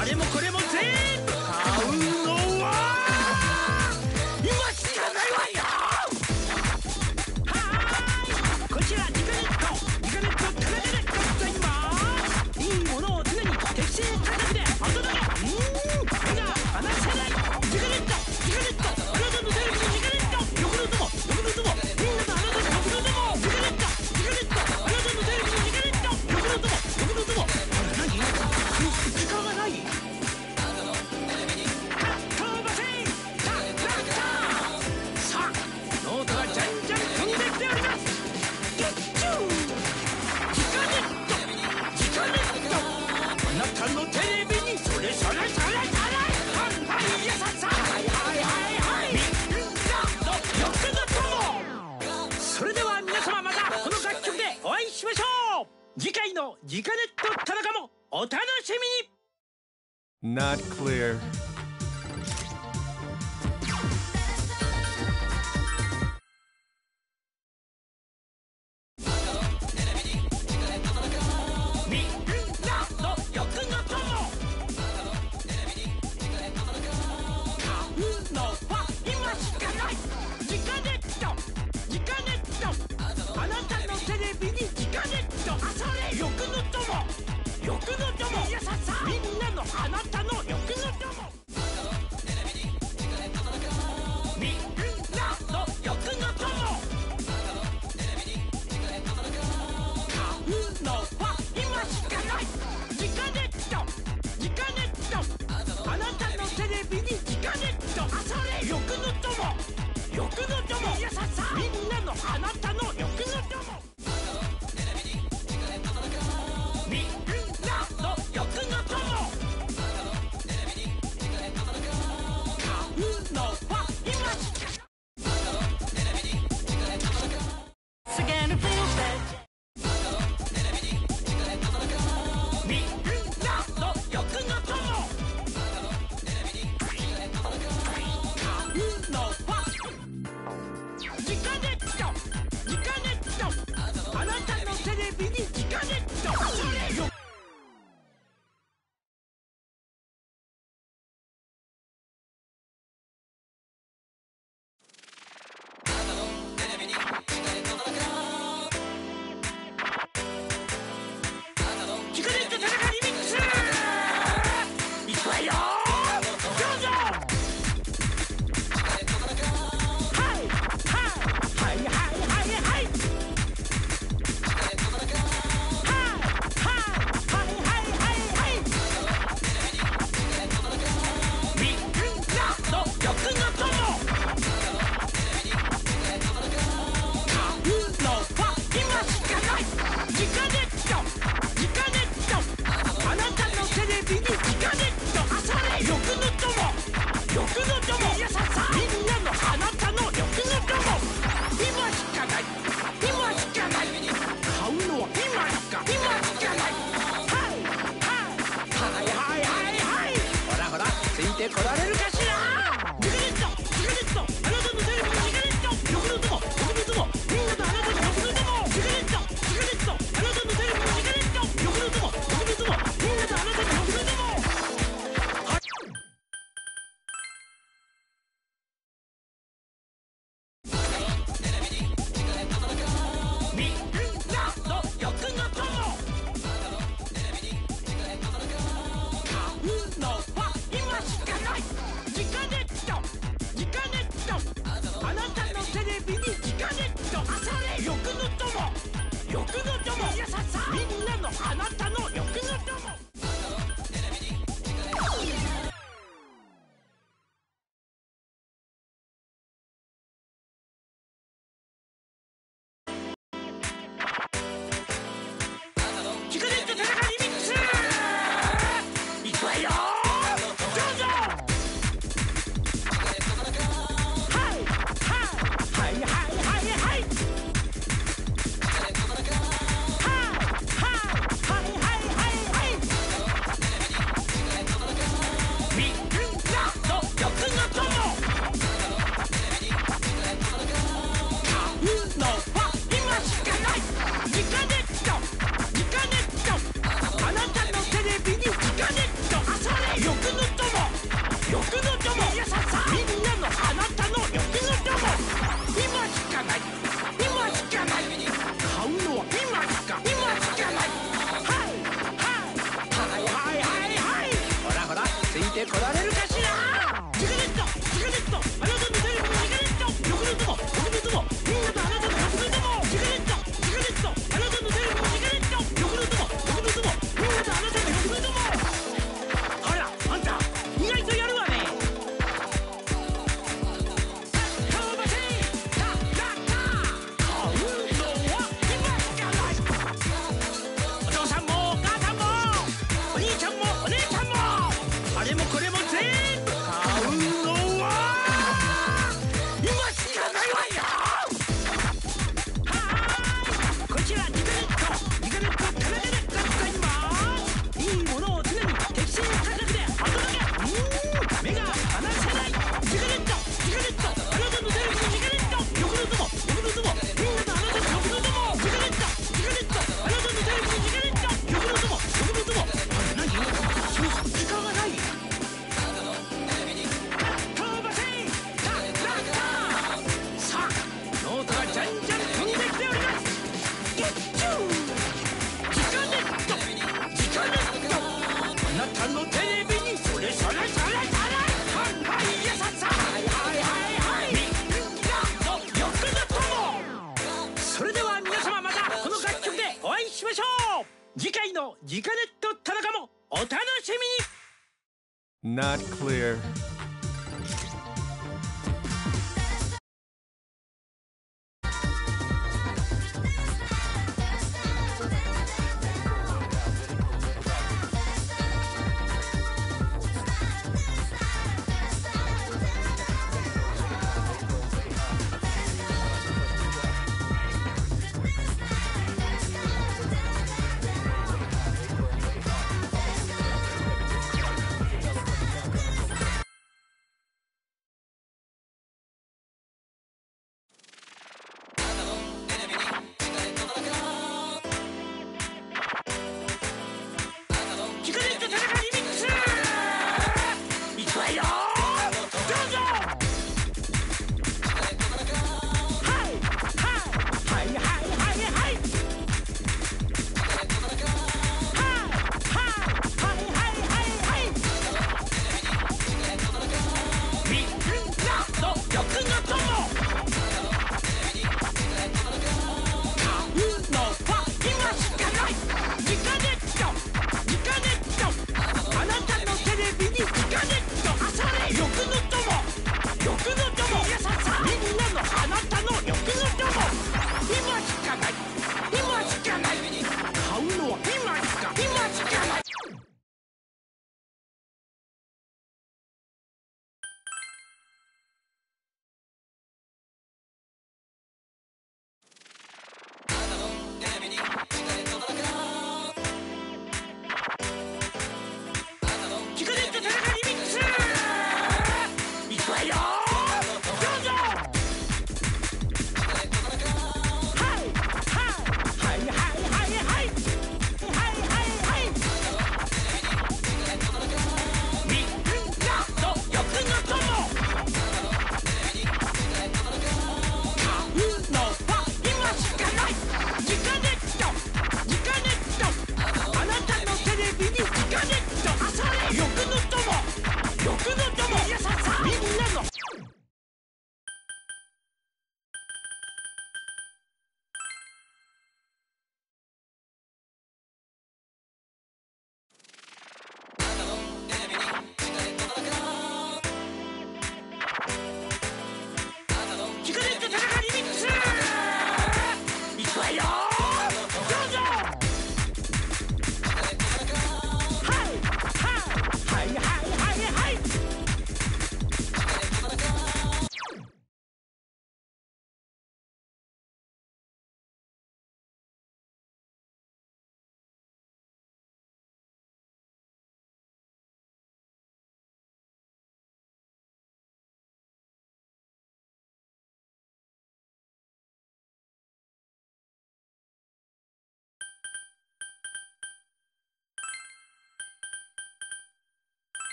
あれもこれも全たのテレビにそれそれそれそれはいはいやささはいはいはいはいみんなの欲の友。それでは皆様またこの楽曲でお会いしましょう。次回のジカネット田中もお楽しみに。 Not clear. のジカネット田中もお楽しみに。 Not clear.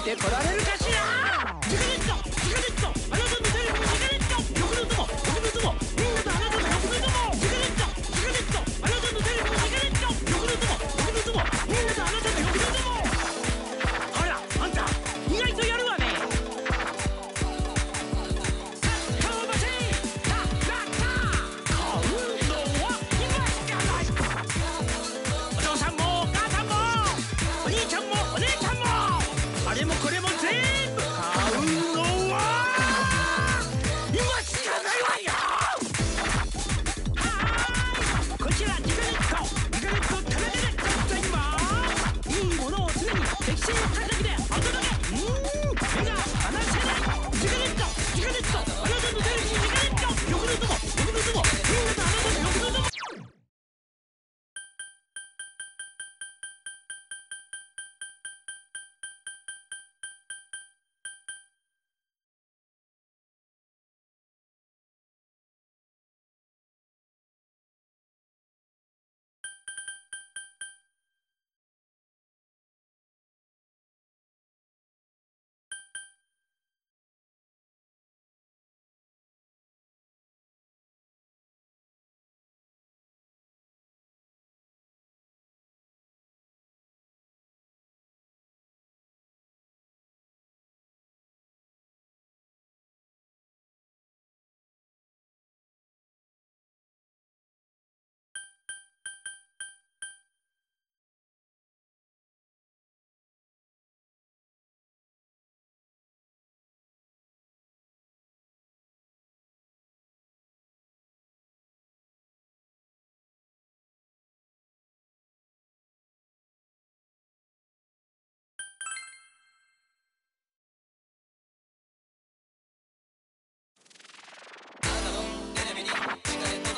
てこられるかしら。時間ネット時間ネットあなたのテレビの時間ネット欲の友欲の友みんなとあなたの欲の友時間ネット時間ネットあなたのテレビの時間ネット欲の友欲の友みんなとあなたの欲の友。ほらあんた意外とやるわね。顔ばせたたた買うのは今しかない。お父さんもお母さんもお兄ちゃんもお姉ちゃんもあれもこれも全部買うのは今しかないわよ。はーい、こちらギガネットギガネットタレでございます。いいものを常に適正価格でお届け。目が離せないギガネットギガネットあなたのテレビにギガネット欲の友欲の友みんなとあなたの欲の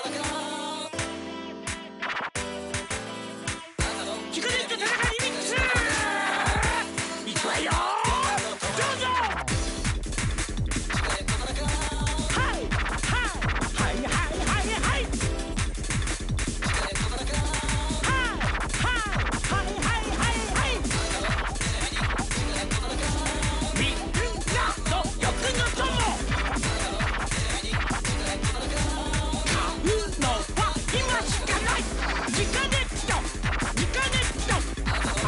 友。ギガネット田中リミックスいくわよ。どうぞ。はいはいはいはいはいはいはいはいはいはいみんなの欲の友買うのは今しかない。ギガネットギガネット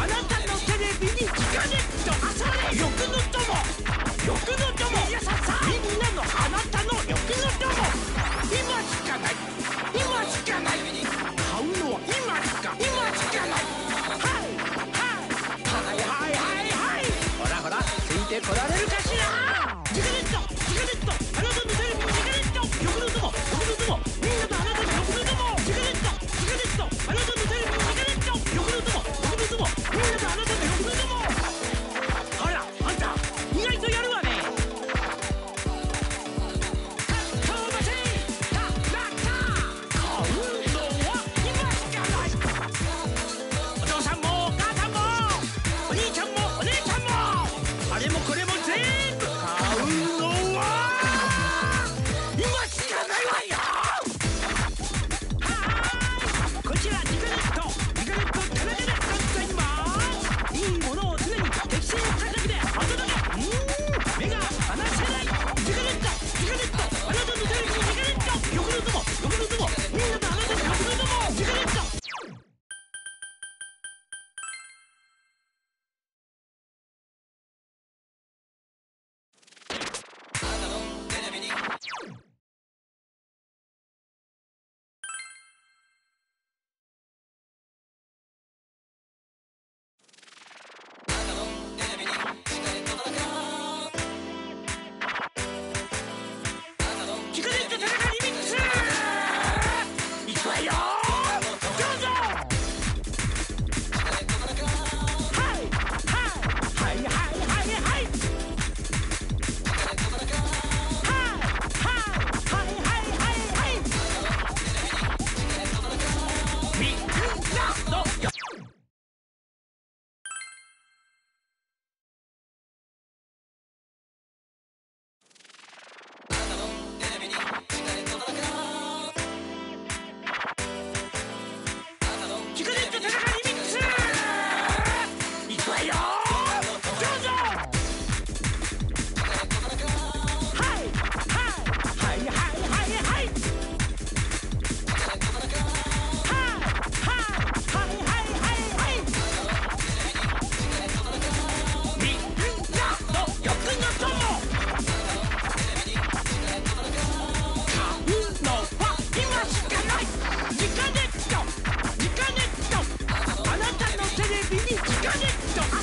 あなたのテレビにギガネットあされ欲の友欲の友やささみんなのあなたの欲の友今しかない今しかない買うのは今しかないはいはいはいはいはいほらほらついてこられるかしら。ギガネットギガネットあなたのテレビにギガネット欲の友欲の友みんなとあなたの欲の友ギガネットギガネットあなたのテレビにギガネット欲の友欲の友みんなとあなたの欲の友。ほらあんた意外とやるわね。顔ばせたたた買うのは今しかない。お父さんもお母さんもお兄ちゃんもお姉ちゃんもあれもこれも全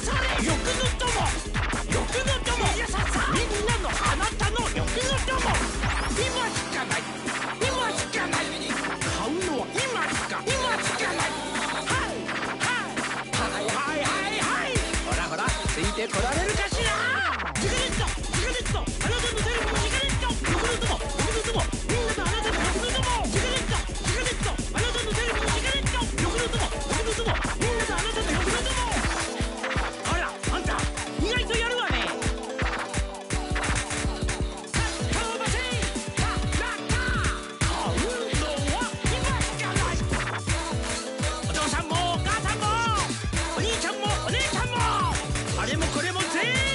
欲の友みんなのあなたの欲の友今しかない買うのは今しかないはいほらついてこられるかしら。ジガレットあなたのセルフのジガレット欲の友みんなとあなたの欲の友ジガレットあなたのセルフのジガレット欲の友みんなとあなたの欲の友。あらあんた意外とやるわね。お父さんもお母さんもお兄ちゃんもお姉ちゃんもあれもこれも全部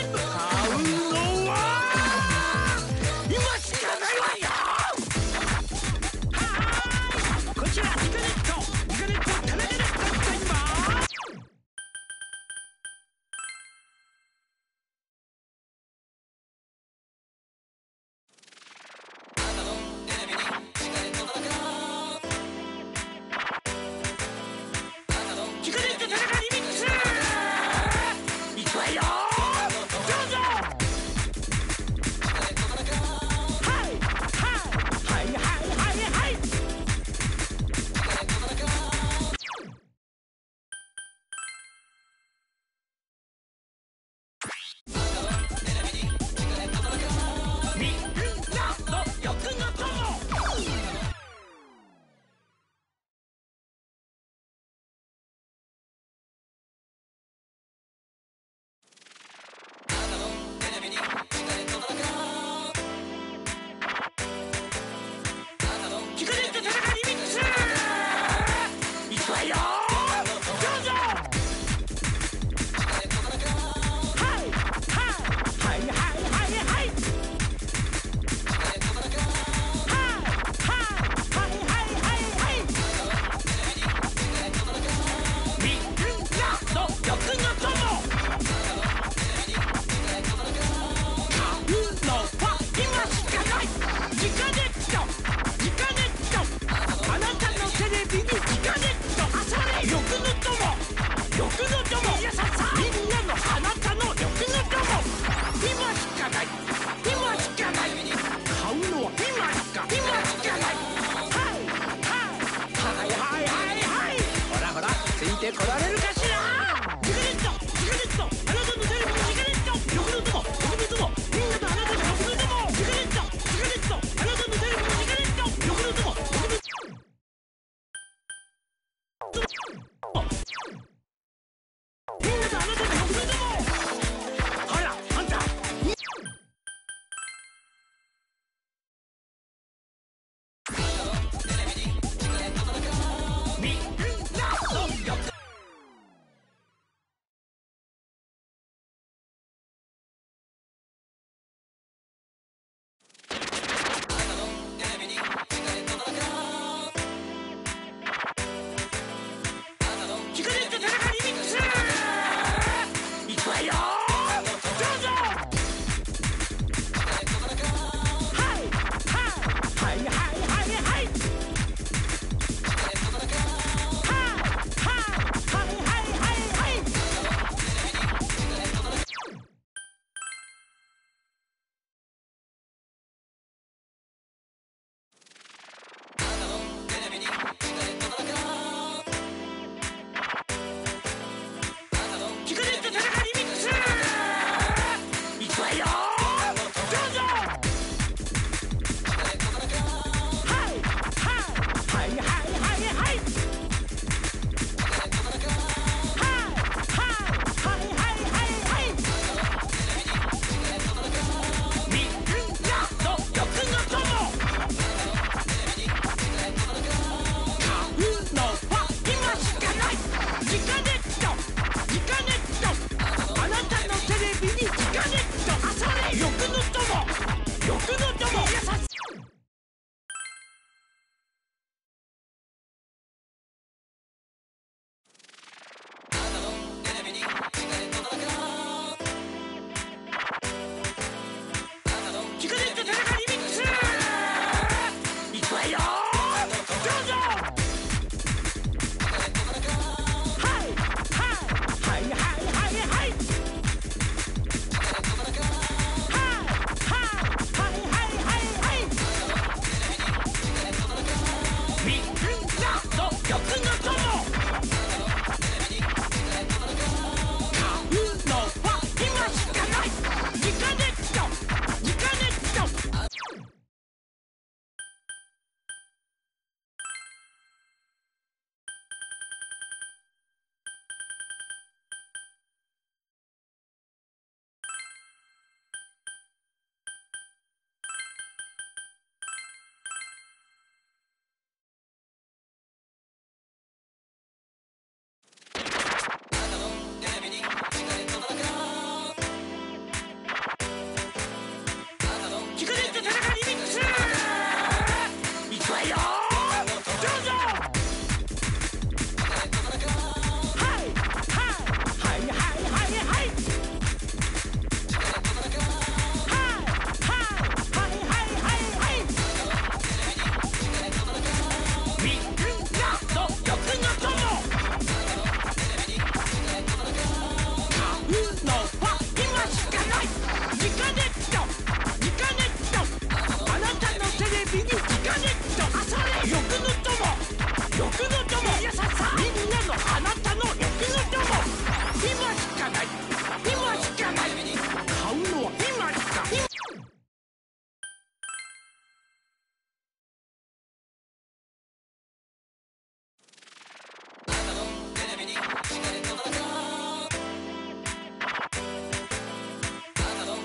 のは今しかない。ジカネットジカネット、あなたのテレビにジカネット。あ、それ欲の友、欲の友。いやささ、みんなのあなたの欲の友。今しかない、今しかない。買うのは今しか。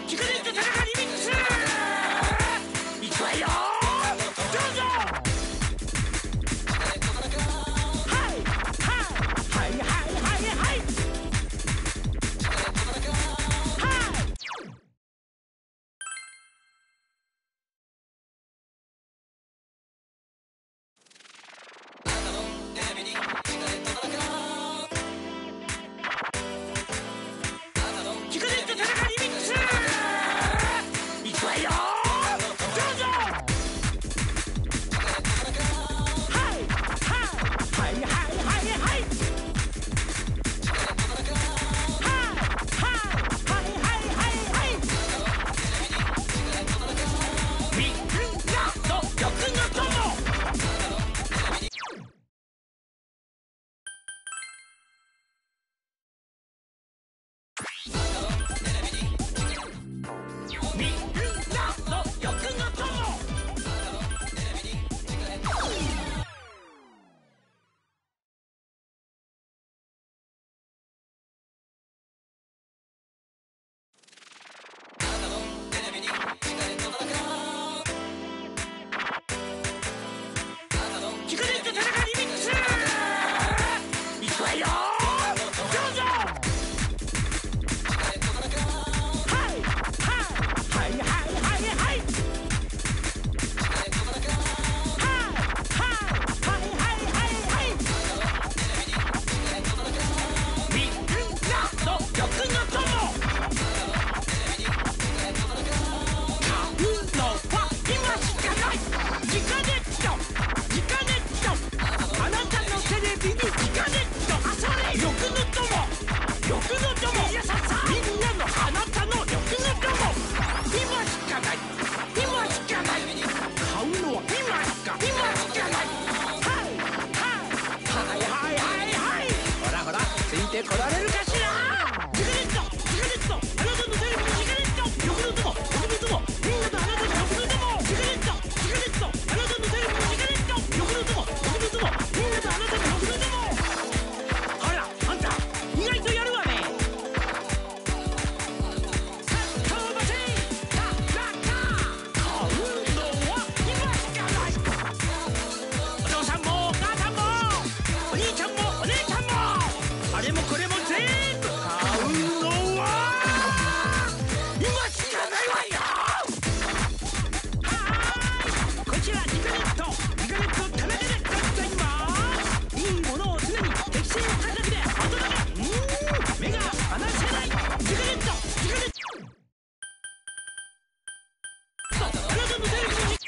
ジカネット田中リミックス。いくわよ、どうぞ。はいはいはいはいはいはい。ジカネット田中リミックス。いくわよ、どうぞ。はいはいはいはいはいはい。みんなの欲の友。みんなの欲の友。ジカネット田中リミックス。いくわよ、どうぞ。はいはいはいはいはいはい。みんなの欲の友。買うのは今しかない。ジカネットジカネット、あなたのテレビにジカネット。あ、それ欲の友、欲の友。いやささ、みんなのあなたの欲の友。今しかない、今しかない。買うのは今しか、今しかない。はいはいはいはいはいはい。ほらほら、ついてこられるかしら。ジカネットジカネット、あなたのテレビにジカネット。欲の友、欲の友、みんなとあなたの欲の友。ジカネットジカネット、あなたのテレビにジカネット。欲の友、欲の友、みんなとあなたの欲の友。ほらあんた、意外とやるわね。さっ飛ばせタラタ。買うのは今しかない。お父さんもお母さんもお兄ちゃんもお姉ちゃんも、あれもこれも全部買うのは今しかないわよ。はーい、こちらジカネットジカネット田中でございます。いいものを常に適正価格でお届け。目が離せない。ジカネットジカネット、あなたのテレビに。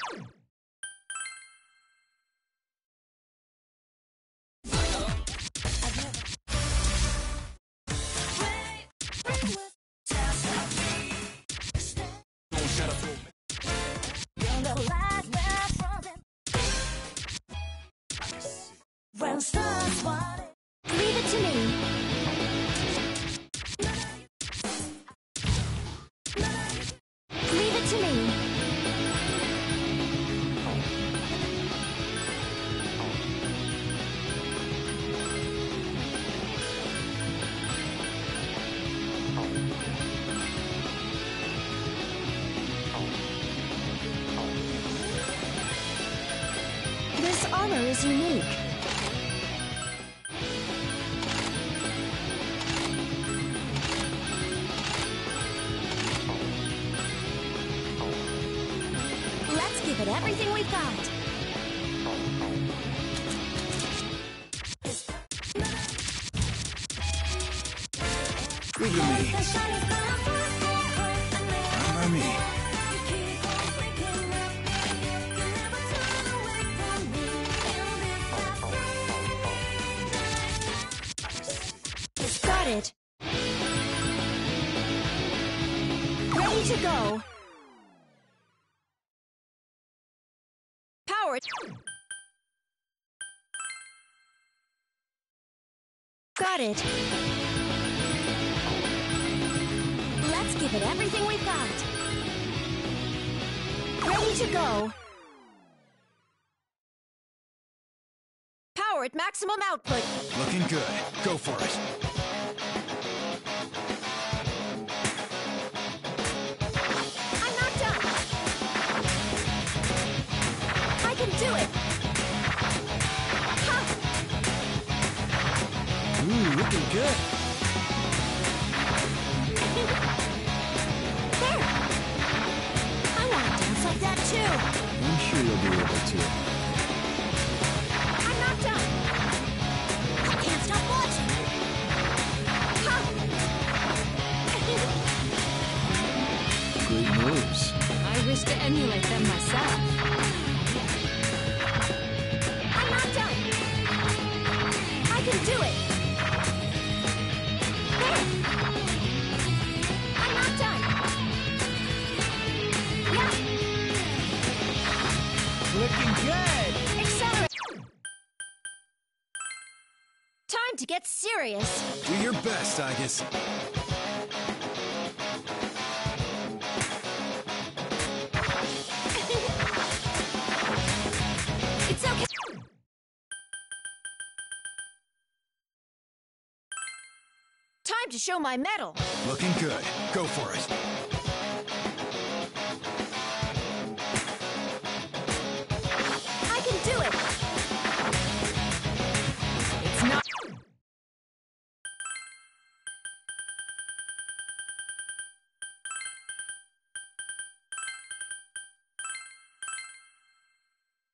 When stars want it, leave it to me. Leave it to me. This armor is unique. Let's give it everything we've got. Look at me. Mamma mia. Got it. Ready to go. Power. Got it. Let's give it everything we've got. Ready to go. Power at maximum output. Looking good. Go for it. I'm not done. I can do it. Ha! Ooh, looking good. There. I want to dance like that too. I'm sure you'll be able to. I'm not done. I can't stop watching. Ha! Great moves. I wish to emulate them myself. I'm not done. I can do it. There. I'm not done. Yeah. Looking good. Accelerate. Time to get serious. Do your best, Aegis. It's okay. Time to show my mettle. Looking good. Go for it. I can do it. It's not.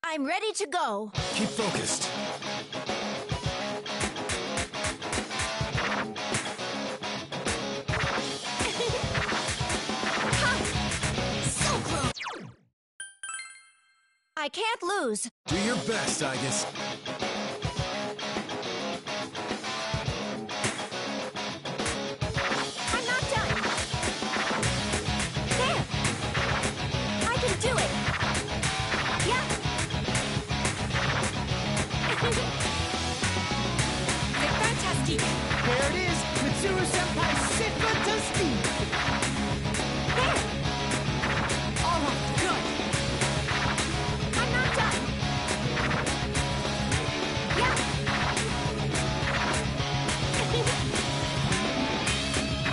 I'm ready to go. Keep focused. So close. I can't lose. Do your best, Aegis. I'm not done. There. I can do it. Yeah. C'est fantastique. There it is. Mitsuru Senpai, c'est fantastique. There. All right, good. I'm not done. Yeah.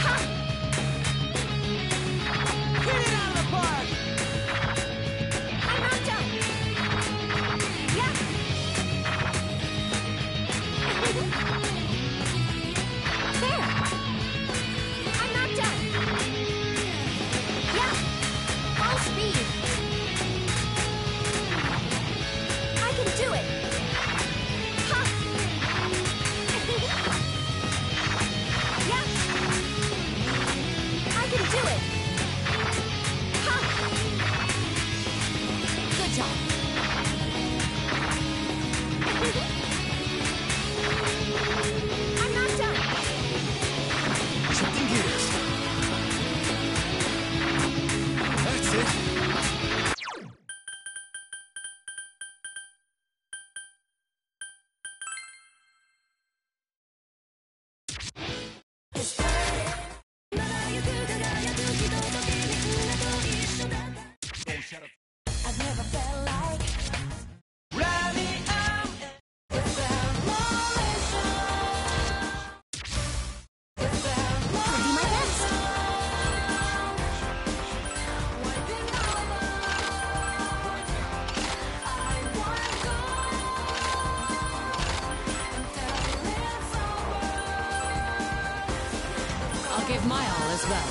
Ha! Hit it out of the park. I'm not done. Yeah. There. I'm not done. Yeah. Full speed. I can do it. Ha! Yeah. I can do it. Ha! Good job. I'm not done. Shifting gears. That's it. I've never felt like Rally out. I'll do my best. I'll give my all as well.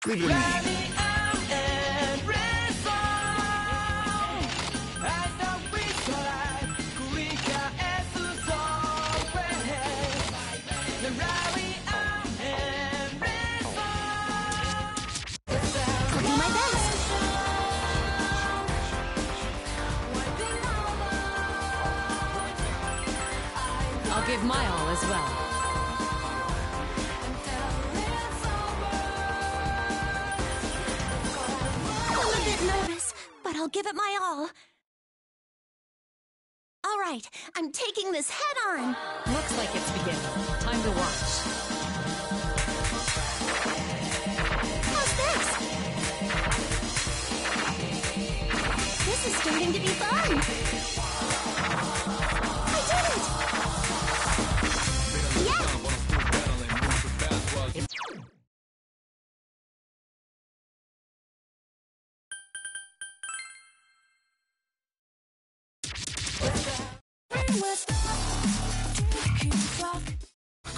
Leave it to me. Rally out and race on. As the I'll give my all as well. I'm a bit nervous, but I'll give it my all. All right, I'm taking this head on. Looks like it's beginning. Time to watch. How's this? This is starting to be fun. I did it! Yeah!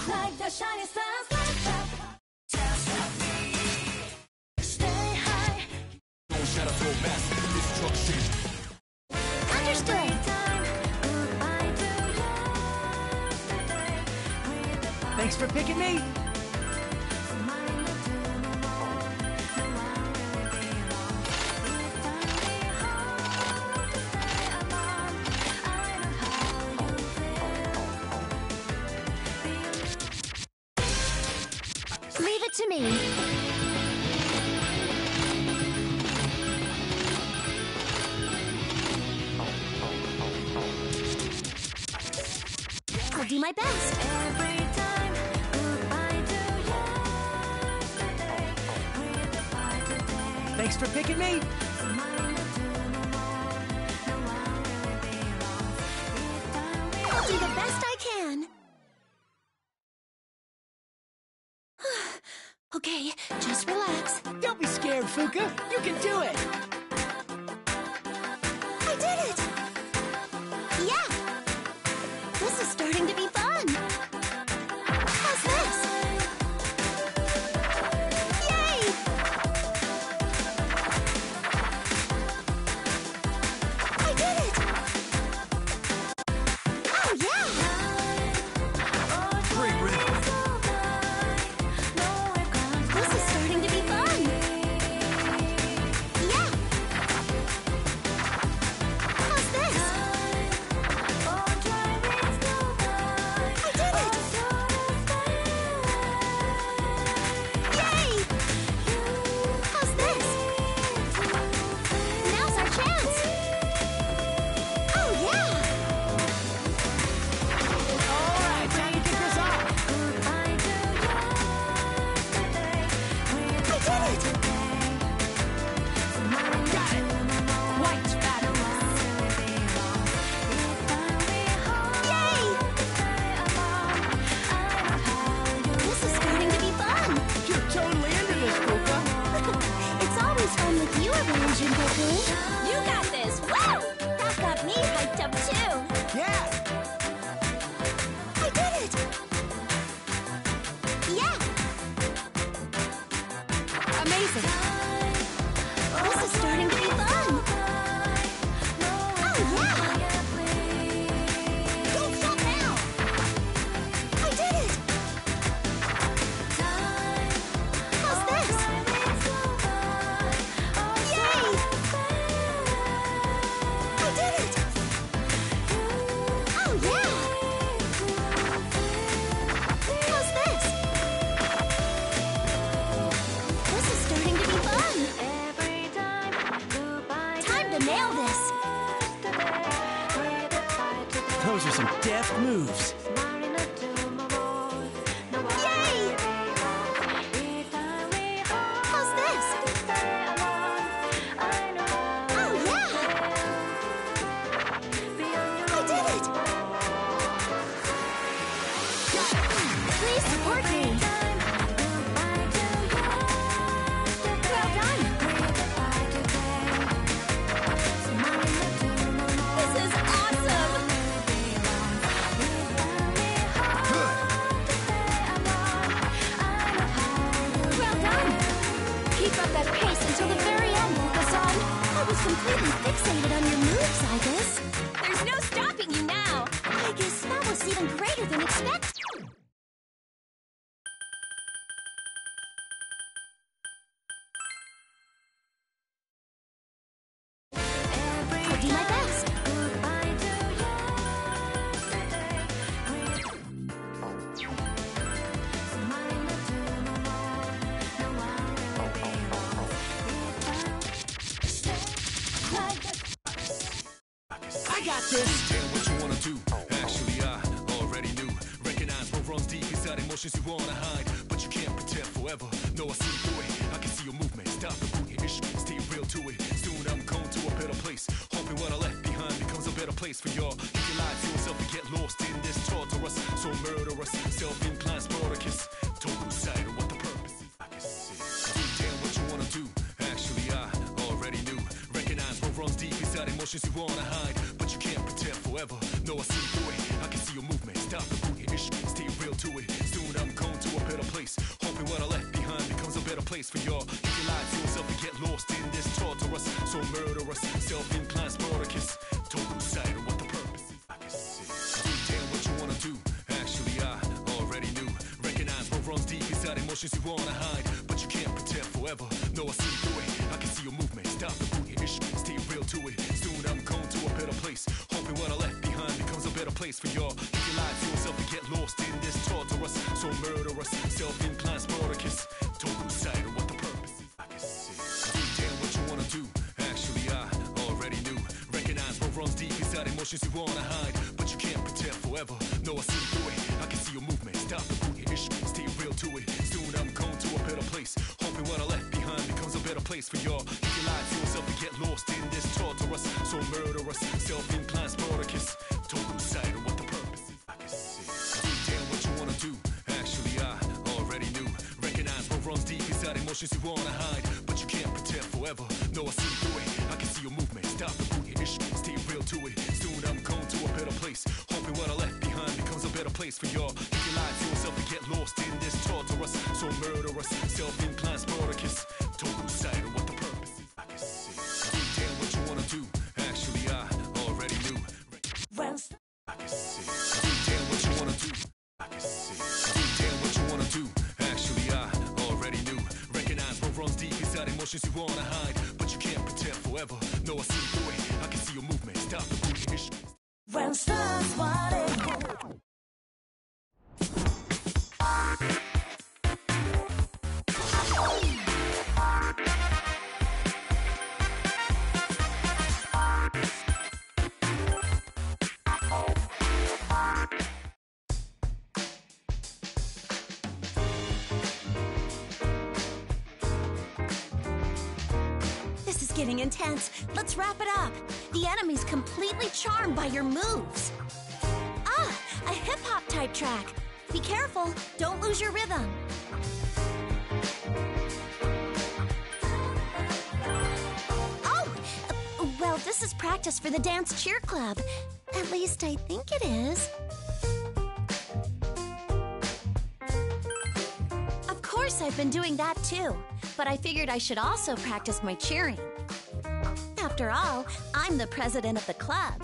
Like the shiny stars light up. Stay high. Understood. Thanks for picking me. Leave it to me. I'll do my best. Thanks for picking me. I'll do the best I can. Okay, just relax. Don't be scared, Fuka. You can do it. I did it! Yeah! This is starting to be fun. How's this? Yay! I did it! Oh, yeah! Great rhythm. This is starting to be fun. Yeah! How's this? I did it! Yay! How's this? Now's our chance! Oh, yeah! All right, time to kick this off. I did it! Got it. Quite fabulous. Yay! This is starting to be fun. You're totally into this, Fuka. It's always fun with you around, Jinboku. You got this! Woo! That got me hyped up too. Yeah. I did it! Yeah! Amazing. This is starting to be fun. Oh yeah! Don't stop now! I did it! How's this? Yay! I did it! Oh yeah! How's this? This is starting to be fun. Time to nail this. Those are some deft moves. Yay! How's this? Oh yeah! I did it! Please support me. Well done. This is awesome. got this. Damn what you wanna do. Actually, I already knew. Recognize what runs deep inside emotions you wanna hide, but you can't pretend forever. No, I see through it. I can see your movement. Stop the booty issue. Stay real to it. Soon I'm going to a better place. Hoping what I left behind becomes a better place for y'all. If you lie to yourself and get lost in this torturous, so murderous, self-inclined Spartacus. Total sight of what the purpose is. I can see. Damn what you wanna do. Actually, I already knew. Recognize what runs deep inside emotions you wanna hide, but you can't pretend forever. No, I see through it. I can see your movement. Stop the booty issue. Stay real to it. Soon I'm going to a better place. Hoping what I left behind becomes a better place for y'all. If you lie to yourself and get lost in this torturous, so murderous, self-inclined Spartacus. Total sight of what the purpose is. I can see. Damn what you wanna do. Actually, I already knew. Recognize what runs deep inside emotions you wanna hide, but you can't pretend forever. No, I see through it. I can see your movement. Stop the booty issue. Stay real to it. Soon I'm going to a better place. Hoping what I left behind becomes a better place for y'all. If you lie to yourself and get lost in this torturous, so murderous, self-inclined Spartacus. Total sight of what the purpose is. I can see. Damn what you wanna do. Actually, I already knew. Recognize what runs deep inside emotions you wanna hide, but you can't pretend forever. No, I see through it. I can see your movement. Stop the booty issue. Stay real to it. Soon I'm going to a better place. Hoping what I left behind becomes a better place for y'all. If you lie to yourself and get lost in this torturous, so murderous, self-inclined Spartacus. Total sight of what the purpose is. I can see. Damn what you wanna do. Actually, I already knew. Recognize what runs deep inside emotions you wanna hide, but you can't pretend forever. No, I see through it. I can see your movement. Stop the booty issue. Stay real to it. Soon I'm going to a better place. Hoping what I left behind becomes a better place for y'all. If you lie to yourself and get lost in this torturous, so murderous, self-inclined Spartacus. Total sight of what the purpose is. I can see. Damn what you wanna do. Actually, I already knew. I can see. Damn what you wanna do. I can see. Damn what you wanna do. Actually, I already knew. Recognize what runs deep inside emotions you wanna hide, but you can't pretend forever. No, I see through it. I can see your movement. Stop the booty issue. This is getting intense. Let's wrap it up. The enemy's completely charmed by your moves. Ah, a hip-hop type track. Be careful, don't lose your rhythm. Oh, well, this is practice for the Dance Cheer Club. At least I think it is. Of course, I've been doing that too, but I figured I should also practice my cheering. After all, I'm the president of the club.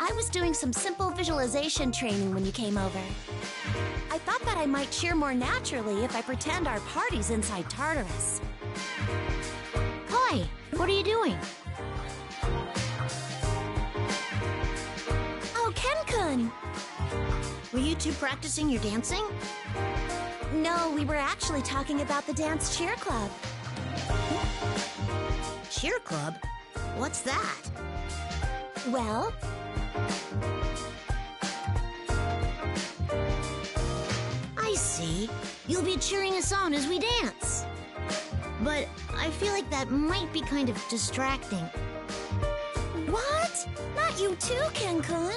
I was doing some simple visualization training when you came over. I thought that I might cheer more naturally if I pretend our party's inside Tartarus. Hi, what are you doing? Oh, Ken-kun! Were you two practicing your dancing? No, we were actually talking about the Dance Cheer Club. Cheer club? What's that? Well, I see. You'll be cheering us on as we dance. But I feel like that might be kind of distracting. what? Not you too, Ken-kun.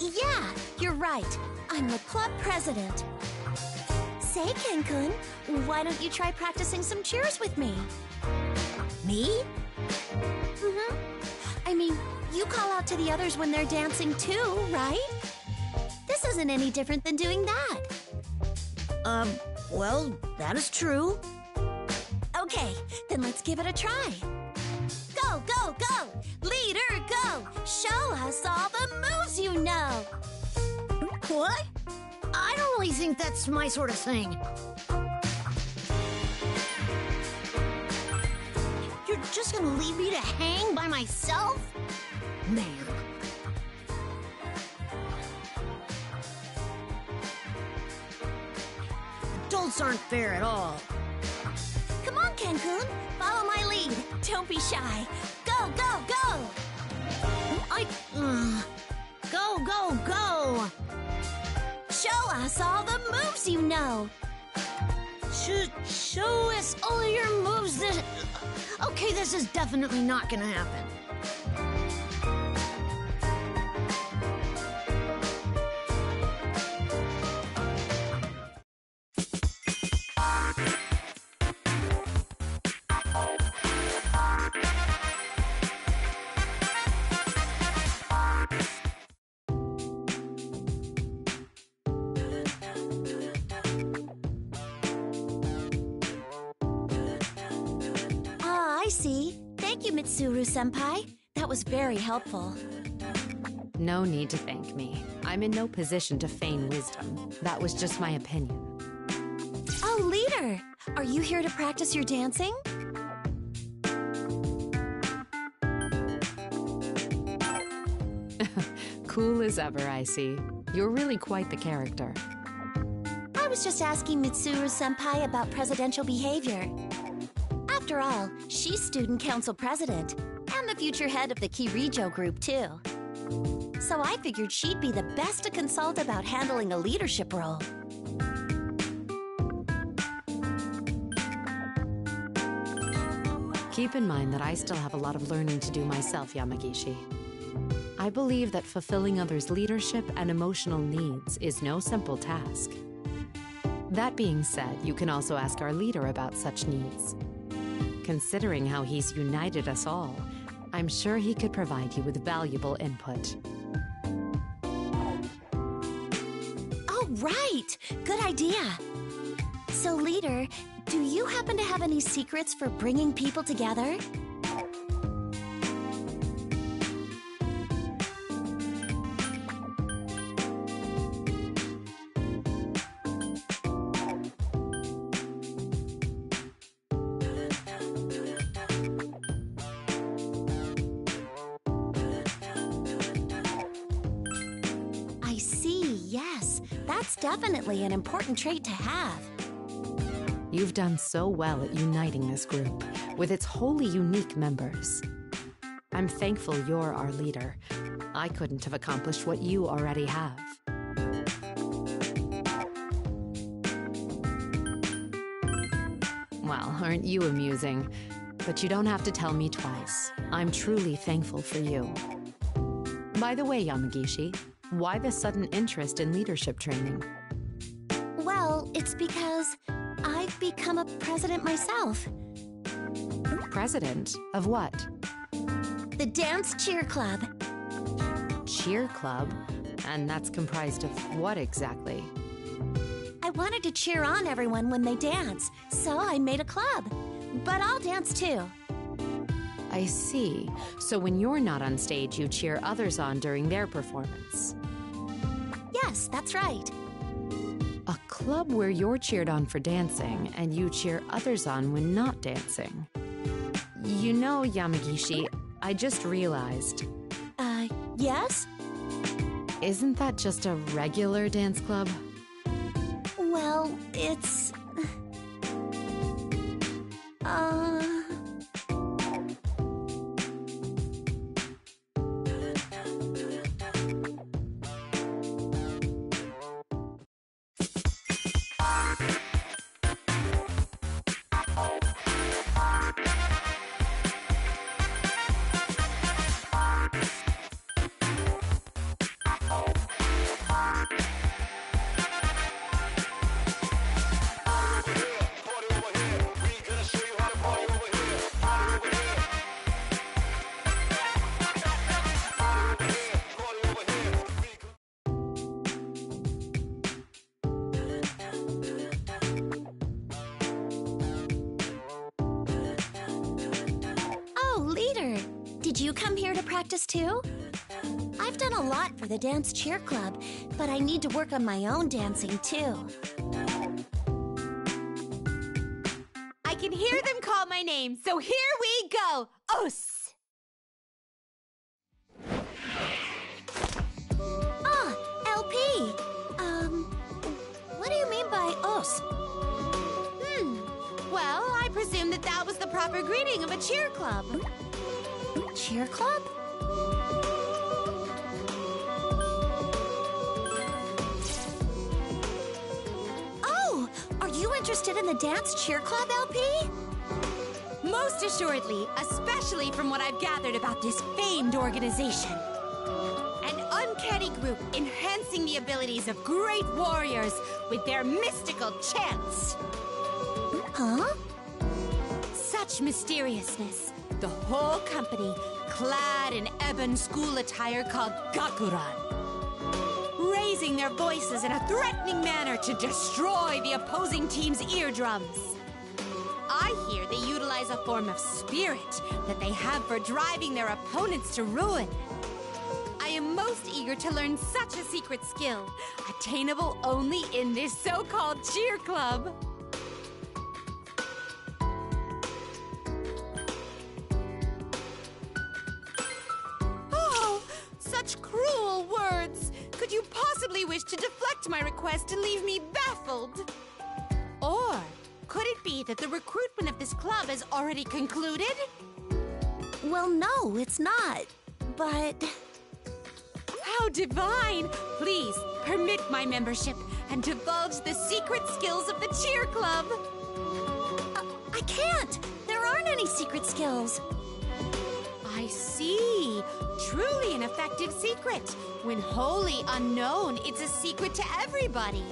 Yeah, you're right. I'm the club president. Say, Ken-kun, why don't you try practicing some cheers with me? Me? Mm-hmm. I mean, you call out to the others when they're dancing too, right? This isn't any different than doing that. Well, that is true. Okay, then let's give it a try. Go, go, go! Leader, go! Show us all the moves you know! What? I don't really think that's my sort of thing. You're just gonna leave me to hang by myself? Man. Adults aren't fair at all. Cancun. Follow my lead. Don't be shy. Go, go, go! Go, go, go! Show us all the moves you know. Show us all your moves. Okay, this is definitely not gonna happen. I see. Thank you, Mitsuru-senpai. That was very helpful. No need to thank me. I'm in no position to feign wisdom. That was just my opinion. Oh, leader! Are you here to practice your dancing? Cool as ever, I see. You're really quite the character. I was just asking Mitsuru-senpai about presidential behavior. After all, she's student council president and the future head of the Kirijo group, too. So I figured she'd be the best to consult about handling a leadership role. Keep in mind that I still have a lot of learning to do myself, Yamagishi. I believe that fulfilling others' leadership and emotional needs is no simple task. That being said, you can also ask our leader about such needs. Considering how he's united us all, I'm sure he could provide you with valuable input. Oh, right! Good idea! So, leader, do you happen to have any secrets for bringing people together? That's definitely an important trait to have. You've done so well at uniting this group, with its wholly unique members. I'm thankful you're our leader. I couldn't have accomplished what you already have. Well, aren't you amusing? But you don't have to tell me twice. I'm truly thankful for you. By the way, Yamagishi, why the sudden interest in leadership training? Well, it's because I've become a president myself. President? Of what? The Dance Cheer Club. Cheer Club? And that's comprised of what exactly? I wanted to cheer on everyone when they dance, so I made a club. But I'll dance too. I see. So when you're not on stage, you cheer others on during their performance. Yes, that's right. A club where you're cheered on for dancing and you cheer others on when not dancing. You know, Yamagishi, I just realized. Yes? Isn't that just a regular dance club? Well, it's... Did you come here to practice too? I've done a lot for the Dance Cheer Club, but I need to work on my own dancing too. I can hear them call my name, so here we go! Os! Ah, LP! What do you mean by os? Well, I presume that proper greeting of a cheer club. Cheer club? Oh, are you interested in the dance cheer club, LP? Most assuredly, especially from what I've gathered about this famed organization. An uncanny group enhancing the abilities of great warriors with their mystical chants. Huh? Such mysteriousness. The whole company clad in ebon school attire called Gakuran, raising their voices in a threatening manner to destroy the opposing team's eardrums. I hear they utilize a form of spirit that they have for driving their opponents to ruin. I am most eager to learn such a secret skill, attainable only in this so-called cheer club. Oh, such cruel words! Could you possibly wish to deflect my request and leave me baffled? Or could it be that the recruitment of this club has already concluded? Well, no, it's not. But... How divine! Please, permit my membership and divulge the secret skills of the cheer club. I can't! There aren't any secret skills. I see. Truly an effective secret. When wholly unknown, it's a secret to everybody.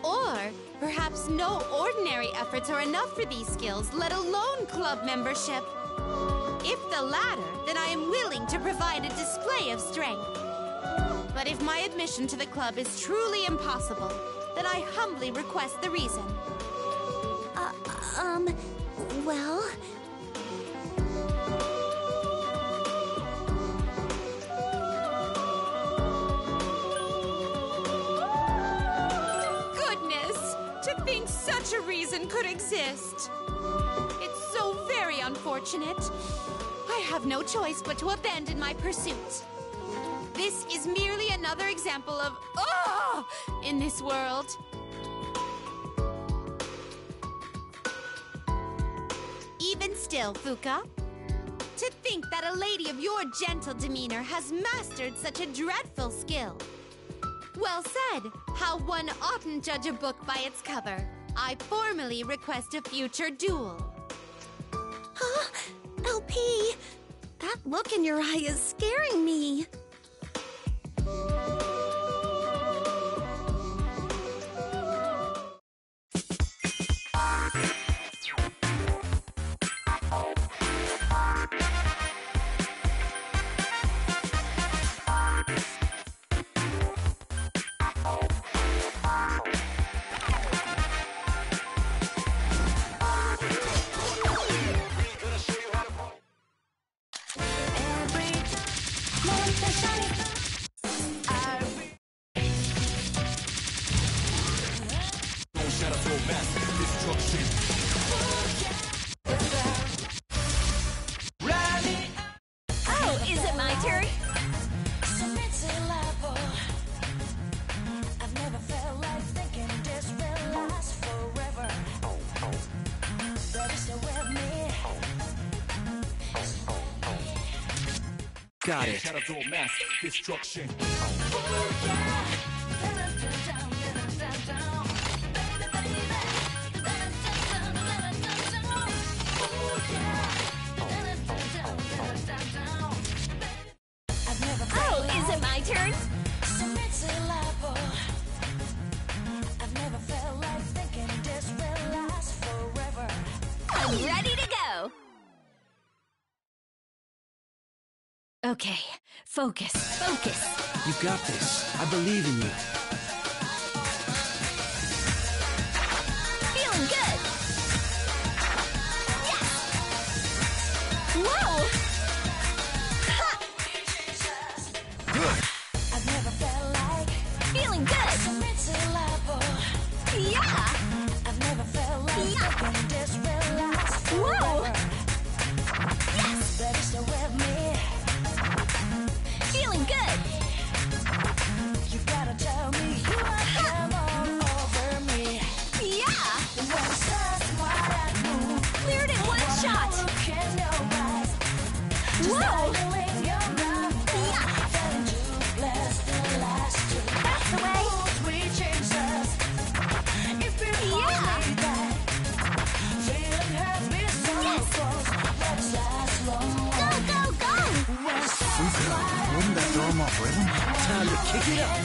Or perhaps no ordinary efforts are enough for these skills, let alone club membership. If the latter, then I am willing to provide a display of strength. But if my admission to the club is truly impossible, then I humbly request the reason. Well... Goodness! To think such a reason could exist. It's so very unfortunate. I have no choice but to abandon my pursuit. This is merely another example of in this world. Even still, Fuka, to think that a lady of your gentle demeanor has mastered such a dreadful skill. Well said. How one oughtn't judge a book by its cover. I formally request a future duel. Huh? LP, that look in your eye is scaring me. Oh, is it my turn? Got it. Shadow Throw mass destruction. Oh, is it my turn? I'm ready to go. Okay, focus, focus. You got this. I believe in you. Feeling good. Yes. Whoa. Ha. Feeling good. Yeah. Whoa. Yes. Feeling good. You gotta tell me it up.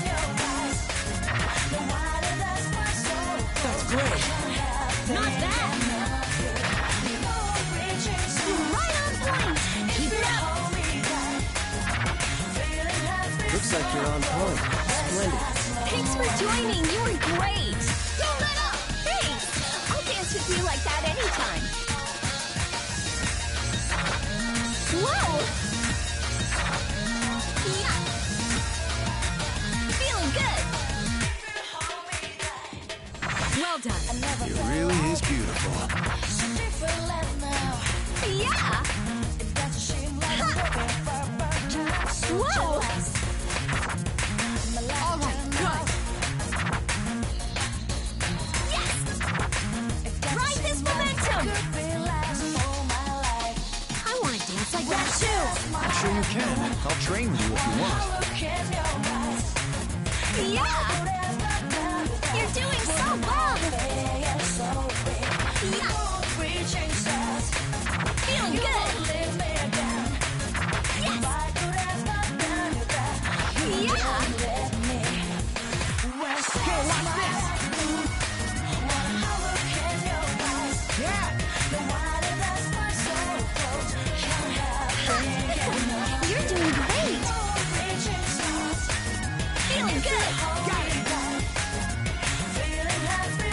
That's great. Not bad. Right on point. Keep it up. Looks like you're on point. Splendid. Thanks for joining. You were great. Don't let up. Thanks. I'll dance with you like that anytime. Whoa. Yeah. Feeling good. Well done. It really is beautiful. Yeah. Whoa. All right, good. Yes. Ride this momentum. I want to dance like that too. I'm sure you can. I'll train you if you want. Yeah. You're doing so well. Yeah. Feeling good. Yes. Yeah. Okay, watch this. Yeah. You're doing great. Feeling good. Got it.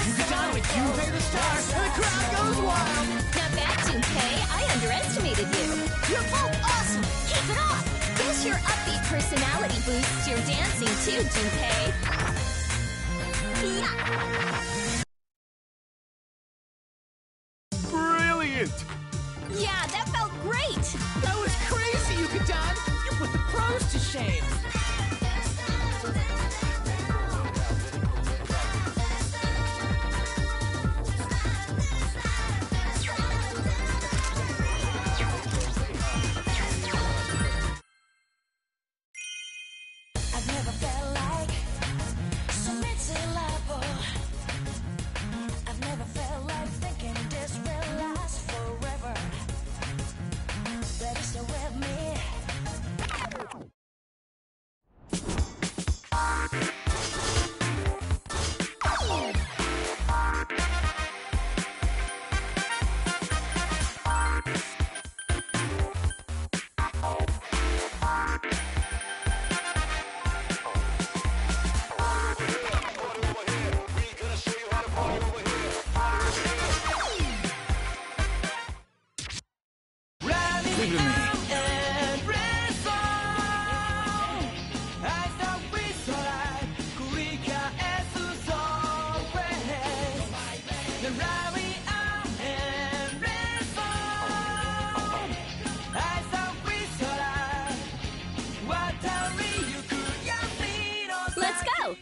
You get on with Junpei the Star, and the crowd goes wild. Not bad, Junpei. I underestimated you. You're both awesome. Keep it up. Guess your upbeat personality boosts your dancing too, Junpei. Yeah. Brilliant! Yeah, that felt great. That was crazy, Yukitan. You put the pros to shame. Leave it to me. Let's go.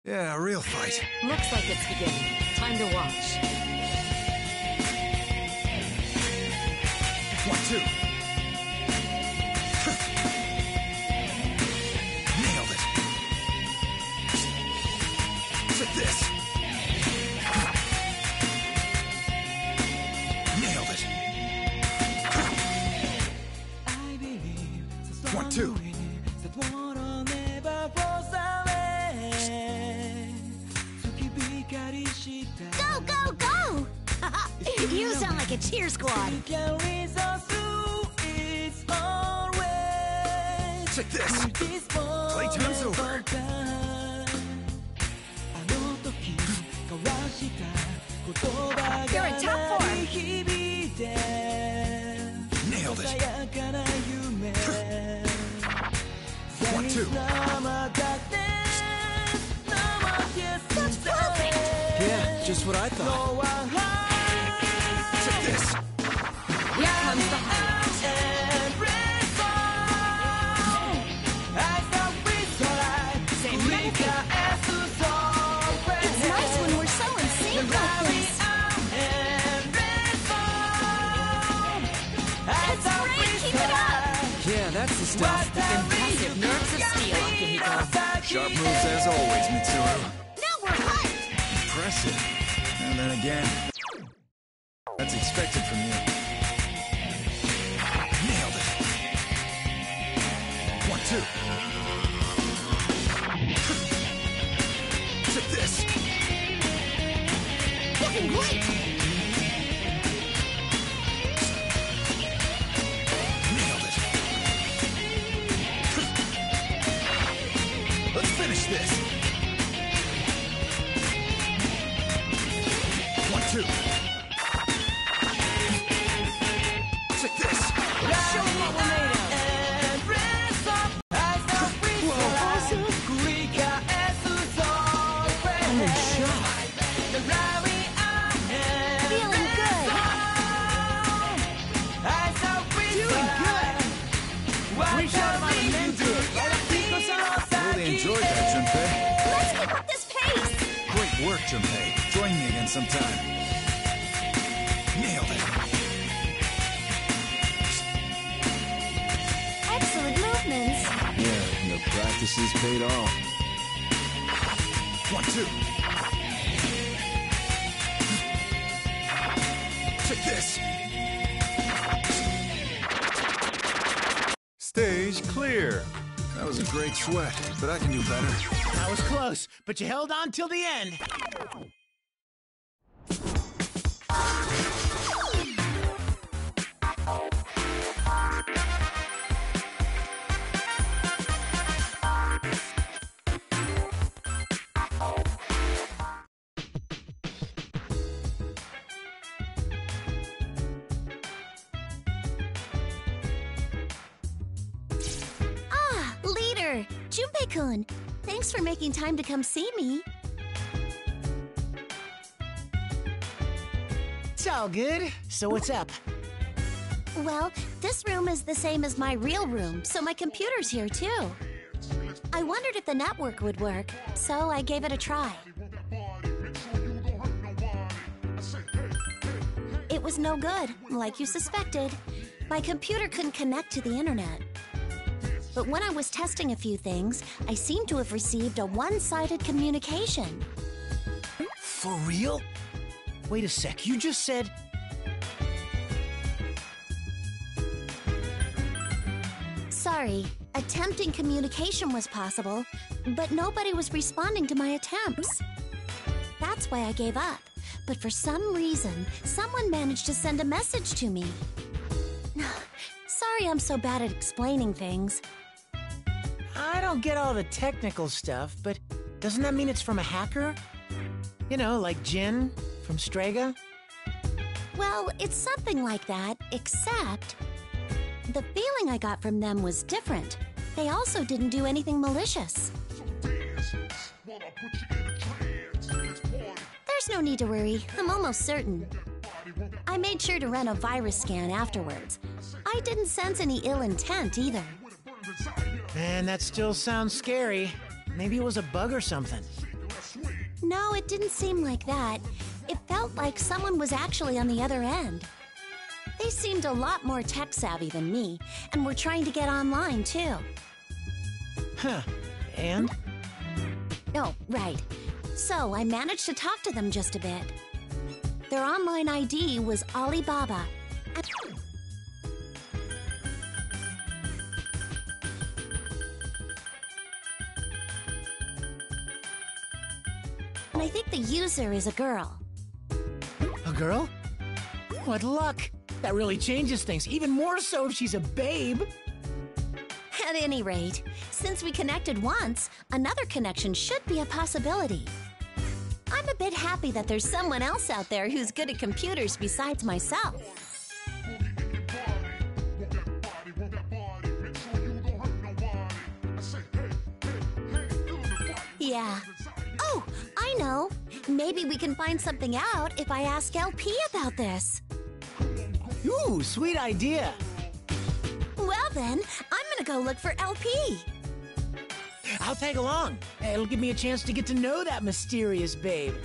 Yeah, a real fight. Looks like it's beginning. Time to watch. 1, 2. Nailed it. Take this. Nailed it. 1, 2. Go, go, go! You sound like a cheer squad. Take this. Playtime's over. You're in top form. Nailed it. 1, 2. That's perfect. Yeah, just what I thought. Take this. Here comes the heart. Say many It's nice when we're so in sync like this. That's great. Keep it up. Yeah, that's the stuff. Impressive nerves of steel, Akihiko. Sharp moves as always, Mitsuru. Now we're hot! Impressive. And then again. That's expected from you. Nailed it. 1, 2. Take this. Looking great! Nailed it. Let's finish this. 1, 2. Take this. Show 'em what we're made of. Feeling good. Doing good. We showed 'em how to men do it. Really enjoyed that, Junpei. Let's keep up this pace. Great work, Junpei. Join me again sometime. Nailed it. Excellent movements. Yeah, the practices paid off. 1, 2. Take this. Stage clear. That was a great sweat, but I can do better. That was close, but you held on till the end. Leader, Junpei-kun, thanks for making time to come see me. It's all good. So what's up? Well, this room is the same as my real room, so my computer's here too. I wondered if the network would work, so I gave it a try. It was no good, like you suspected. My computer couldn't connect to the internet. But when I was testing a few things, I seemed to have received a one-sided communication. For real? Wait a sec, you just said... Sorry, attempting communication was possible, but nobody was responding to my attempts. That's why I gave up. But for some reason, someone managed to send a message to me. Sorry I'm so bad at explaining things. I don't get all the technical stuff, but doesn't that mean it's from a hacker? You know, like Jin from Strega? Well, it's something like that, except... the feeling I got from them was different. They also didn't do anything malicious. There's no need to worry. I'm almost certain. I made sure to run a virus scan afterwards. I didn't sense any ill intent either. Man, that still sounds scary. Maybe it was a bug or something. No, it didn't seem like that. It felt like someone was actually on the other end. They seemed a lot more tech-savvy than me, and were trying to get online, too. Huh. And? Oh, right. So, I managed to talk to them just a bit. Their online ID was Alibaba. And I think the user is a girl. A girl? What luck! That really changes things, even more so if she's a babe. At any rate, since we connected once, another connection should be a possibility. I'm a bit happy that there's someone else out there who's good at computers besides myself. Yeah. Oh, I know. Maybe we can find something out if I ask LP about this. Ooh, sweet idea. Well then, I'm gonna go look for LP. I'll tag along. It'll give me a chance to get to know that mysterious babe.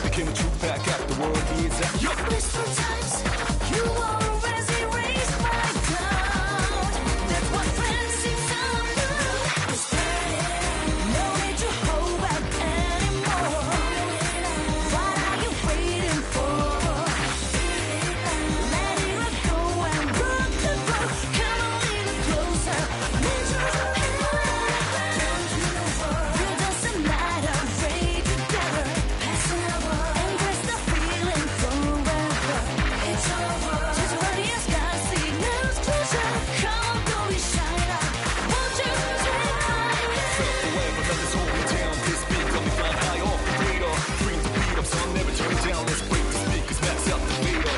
Became a true fact, got the world he is at. Yo! Sometimes you always erase my doubt. That's what friendship sounds like. It's burning. No need to hold back anymore. What are you waiting for? Let it go and rock the boat. Come a little closer. Need you to you doesn't matter. Fade together. Passing over. Embrace the feeling forever. It's over. Just what is got signals closer. Come on, go and shine out. Won't you take my hand? Away, but nothing's holding me down. This beat got me flying high off the radar. Dreams to beat up, so I'll never turn down. Let's break the speakers, max out the fader.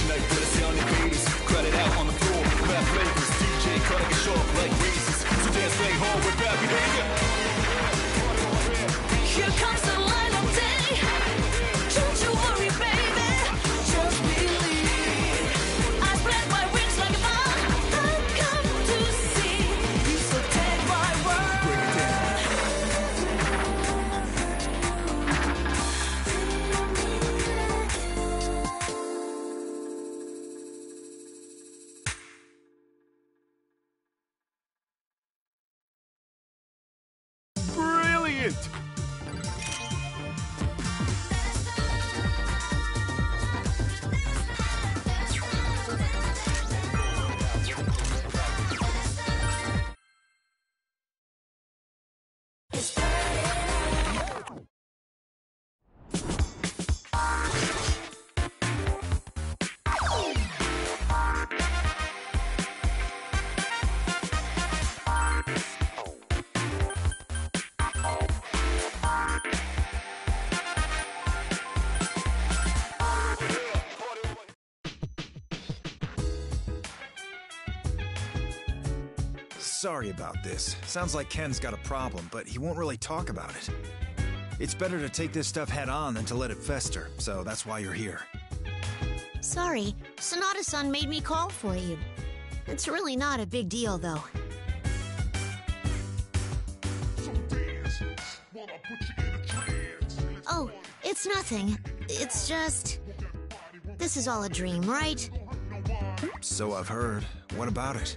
Tonight for the sound invaders. Crowd it out on the floor. Rap flavors. DJ cutting it short like razors. So dance play hard with bad behavior. Here comes the light of day. Don't you worry, baby. Just believe. I spread my wings like a bird. I've come to see you, so take my word. Bring it down. Sorry about this. Sounds like Ken's got a problem, but he won't really talk about it. It's better to take this stuff head on than to let it fester, so that's why you're here. Sorry, Sonata-san made me call for you. It's really not a big deal, though. Oh, it's nothing. It's just... This is all a dream, right? So I've heard. What about it?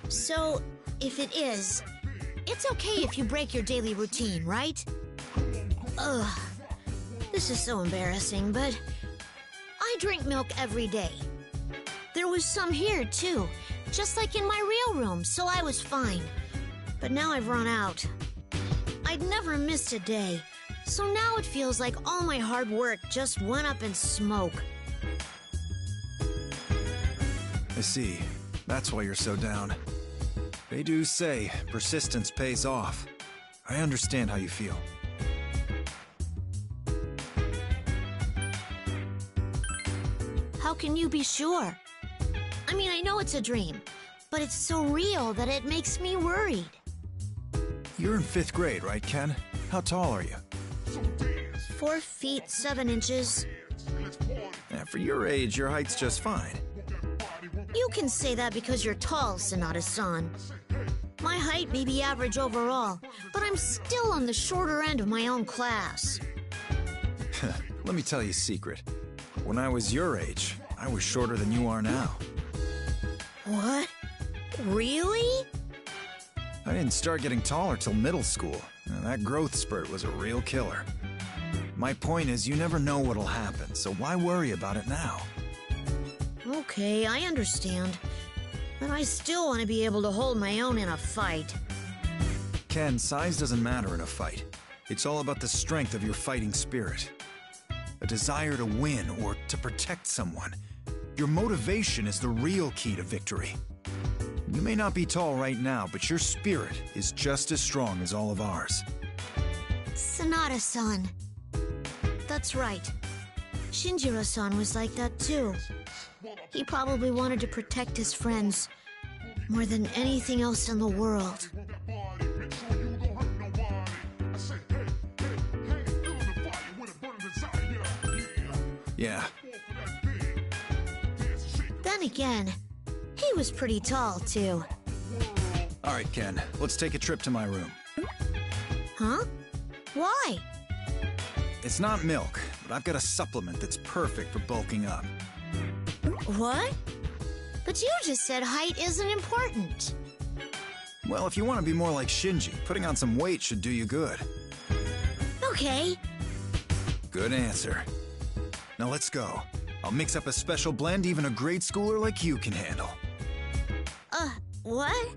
So, if it is, it's okay if you break your daily routine, right? Ugh. This is so embarrassing, but I drink milk every day. There was some here, too, just like in my real room, so I was fine. But now I've run out. I'd never missed a day, so now it feels like all my hard work just went up in smoke. I see. That's why you're so down. They do say persistence pays off. I understand how you feel. How can you be sure? I mean, I know it's a dream, but it's so real that it makes me worried. You're in 5th grade, right, Ken? How tall are you? 4 feet 7 inches. Yeah, for your age, your height's just fine. You can say that because you're tall, Sonata-san. My height may be average overall, but I'm still on the shorter end of my own class. Let me tell you a secret. When I was your age, I was shorter than you are now. What? Really? I didn't start getting taller till middle school, and that growth spurt was a real killer. My point is, you never know what'll happen, so why worry about it now? Okay, I understand. But I still want to be able to hold my own in a fight. Ken, size doesn't matter in a fight. It's all about the strength of your fighting spirit. A desire to win or to protect someone. Your motivation is the real key to victory. You may not be tall right now, but your spirit is just as strong as all of ours. Sonata-san. That's right. Shinjiro-san was like that too. He probably wanted to protect his friends more than anything else in the world. Yeah. Then again, he was pretty tall too. All right, Ken, let's take a trip to my room. Huh? Why? It's not milk, but I've got a supplement that's perfect for bulking up. What? But you just said height isn't important. Well, if you want to be more like Shinji, putting on some weight should do you good. Okay. Good answer. Now let's go. I'll mix up a special blend even a grade schooler like you can handle. What?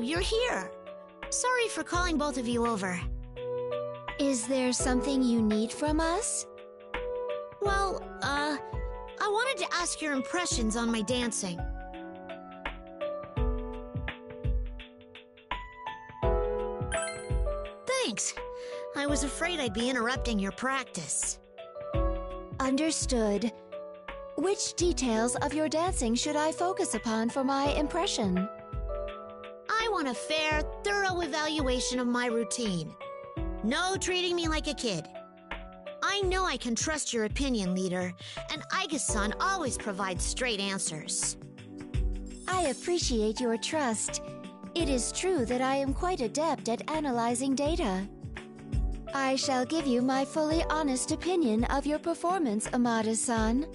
you're here. Sorry for calling both of you over. Is there something you need from us? Well, I wanted to ask your impressions on my dancing. Thanks. I was afraid I'd be interrupting your practice. Understood. Which details of your dancing should I focus upon for my impression? I want a fair, thorough evaluation of my routine. No treating me like a kid. I know I can trust your opinion, leader, and Aiga-san always provides straight answers. I appreciate your trust. It is true that I am quite adept at analyzing data. I shall give you my fully honest opinion of your performance, Amada-san.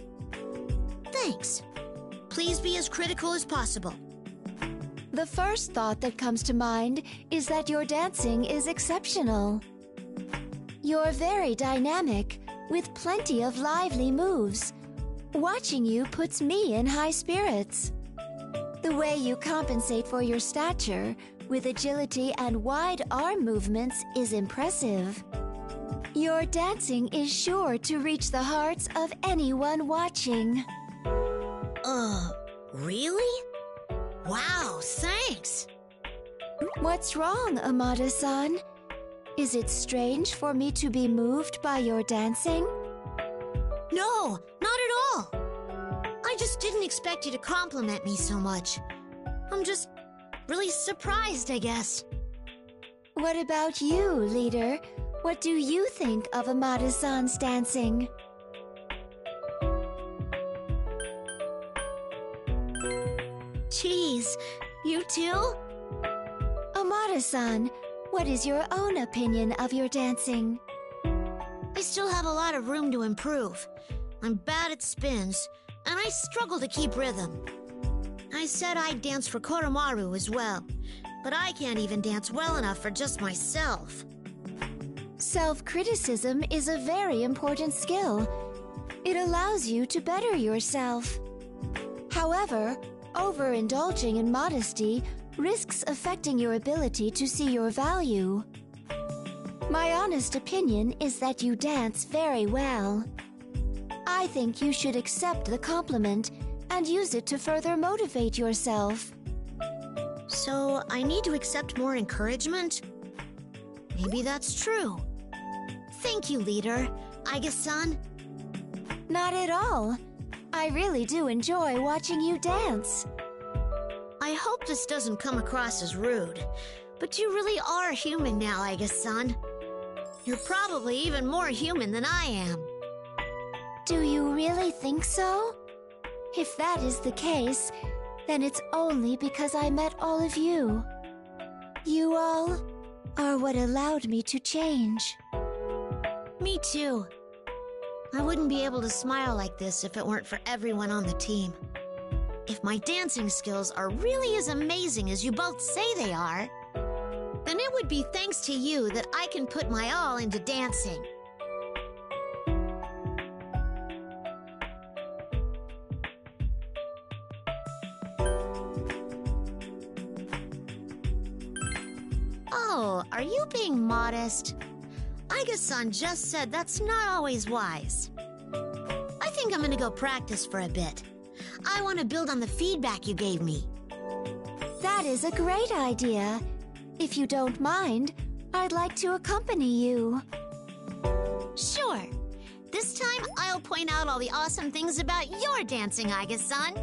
Thanks. Please be as critical as possible. The first thought that comes to mind is that your dancing is exceptional. You're very dynamic, with plenty of lively moves. Watching you puts me in high spirits. The way you compensate for your stature with agility and wide arm movements is impressive. Your dancing is sure to reach the hearts of anyone watching. Really? Wow, thanks. What's wrong, Amada-san? Is it strange for me to be moved by your dancing? No, not at all. I just didn't expect you to compliment me so much. I'm just really surprised, I guess. What about you, leader? What do you think of Amada-san's dancing? Jeez, you too? Amada-san, what is your own opinion of your dancing? I still have a lot of room to improve. I'm bad at spins, and I struggle to keep rhythm. I said I'd dance for Koromaru as well, but I can't even dance well enough for just myself. Self-criticism is a very important skill. It allows you to better yourself. However, overindulging in modesty risks affecting your ability to see your value. My honest opinion is that you dance very well. I think you should accept the compliment and use it to further motivate yourself. So I need to accept more encouragement? Maybe that's true. Thank you, leader. Aiga-san. Not at all. I really do enjoy watching you dance. I hope this doesn't come across as rude, but you really are human now, Aiga-san. You're probably even more human than I am. Do you really think so? If that is the case, then it's only because I met all of you. You all are what allowed me to change. Me too. I wouldn't be able to smile like this if it weren't for everyone on the team. If my dancing skills are really as amazing as you both say they are, then it would be thanks to you that I can put my all into dancing. Oh, are you being modest? Aiga-san just said that's not always wise. I think I'm gonna go practice for a bit. I want to build on the feedback you gave me. That is a great idea. If you don't mind, I'd like to accompany you. Sure. This time, I'll point out all the awesome things about your dancing, Aiga-san.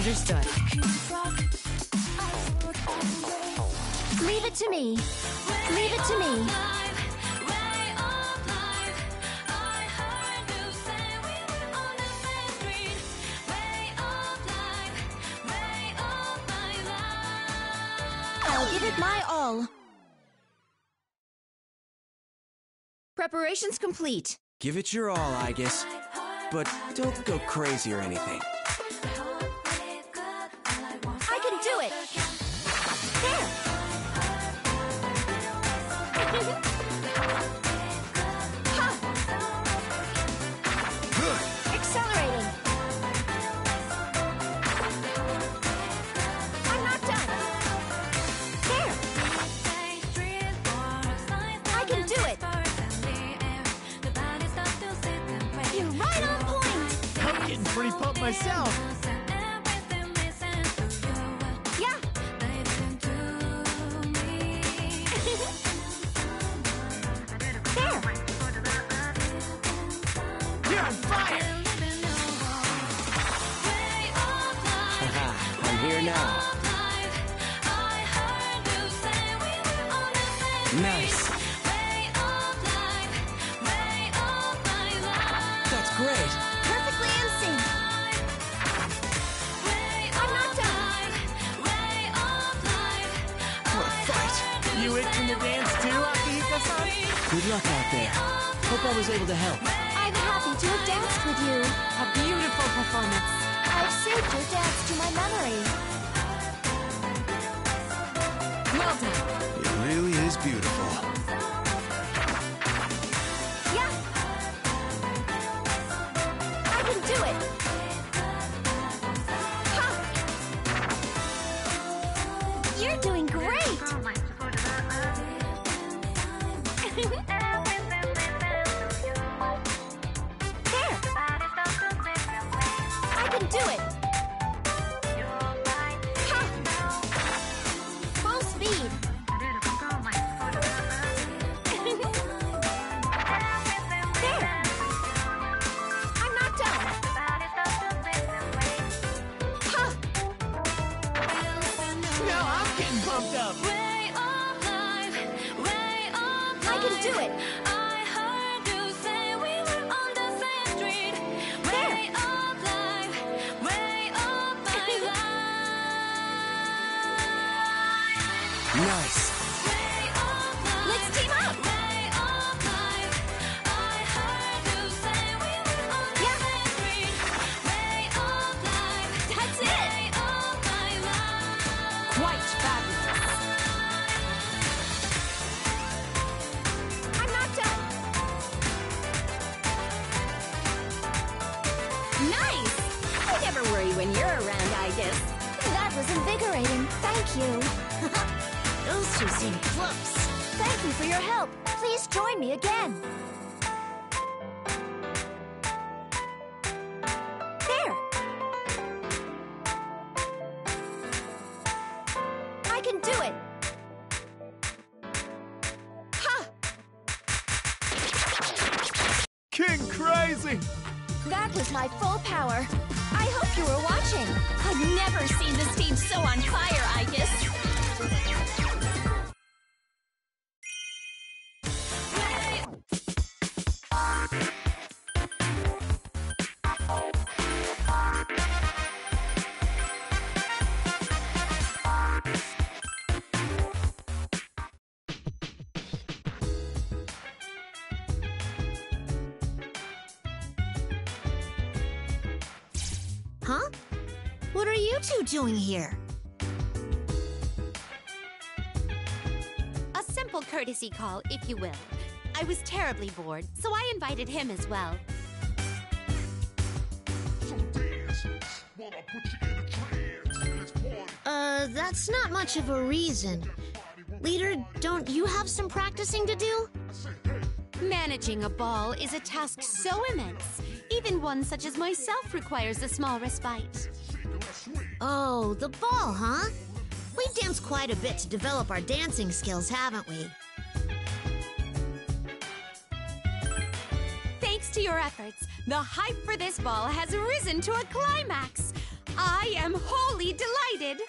Understood. Leave it to me. Leave it to me. I'll give it my all. Preparations complete. Give it your all, Aigis. But don't go crazy or anything. I can do it. There. Ha. Accelerating. I'm not done. There. I can do it. You're right on point. I'm getting pretty pumped myself. Yeah. There. You're on fire. Haha, I'm here now. Nice. That's great. Perfectly in sync. I'm not done. What a fight. You itching to dance too, Akihiko-san? Good luck out there. Hope I was able to help. I'm happy to have danced with you. A beautiful performance. I've saved your dance to my memory. Well done. It really is beautiful. Yeah. I can do it. Ha. You're doing great. There. I can do it. Ha. Full speed. There. I'm not done. Ha. Now I'm getting pumped up. I can do it. Nice. Let's team up. Yeah. That's it. Quite fabulous. I'm not done. Nice. I never worry when you're around, I guess. That was invigorating. Thank you. Those two seem close. Thank you for your help. Please join me again. There. I can do it. Ha! King Crazy. That was my full power. I hope you were watching. I've never seen the stage so on fire, I guess. Huh? What are you two doing here? A simple courtesy call, if you will. I was terribly bored, so I invited him as well. That's not much of a reason. Leader, don't you have some practicing to do? Managing a ball is a task so immense. Even one such as myself requires a small respite. Oh, the ball, huh? We've danced quite a bit to develop our dancing skills, haven't we? Thanks to your efforts, the hype for this ball has risen to a climax. I am wholly delighted.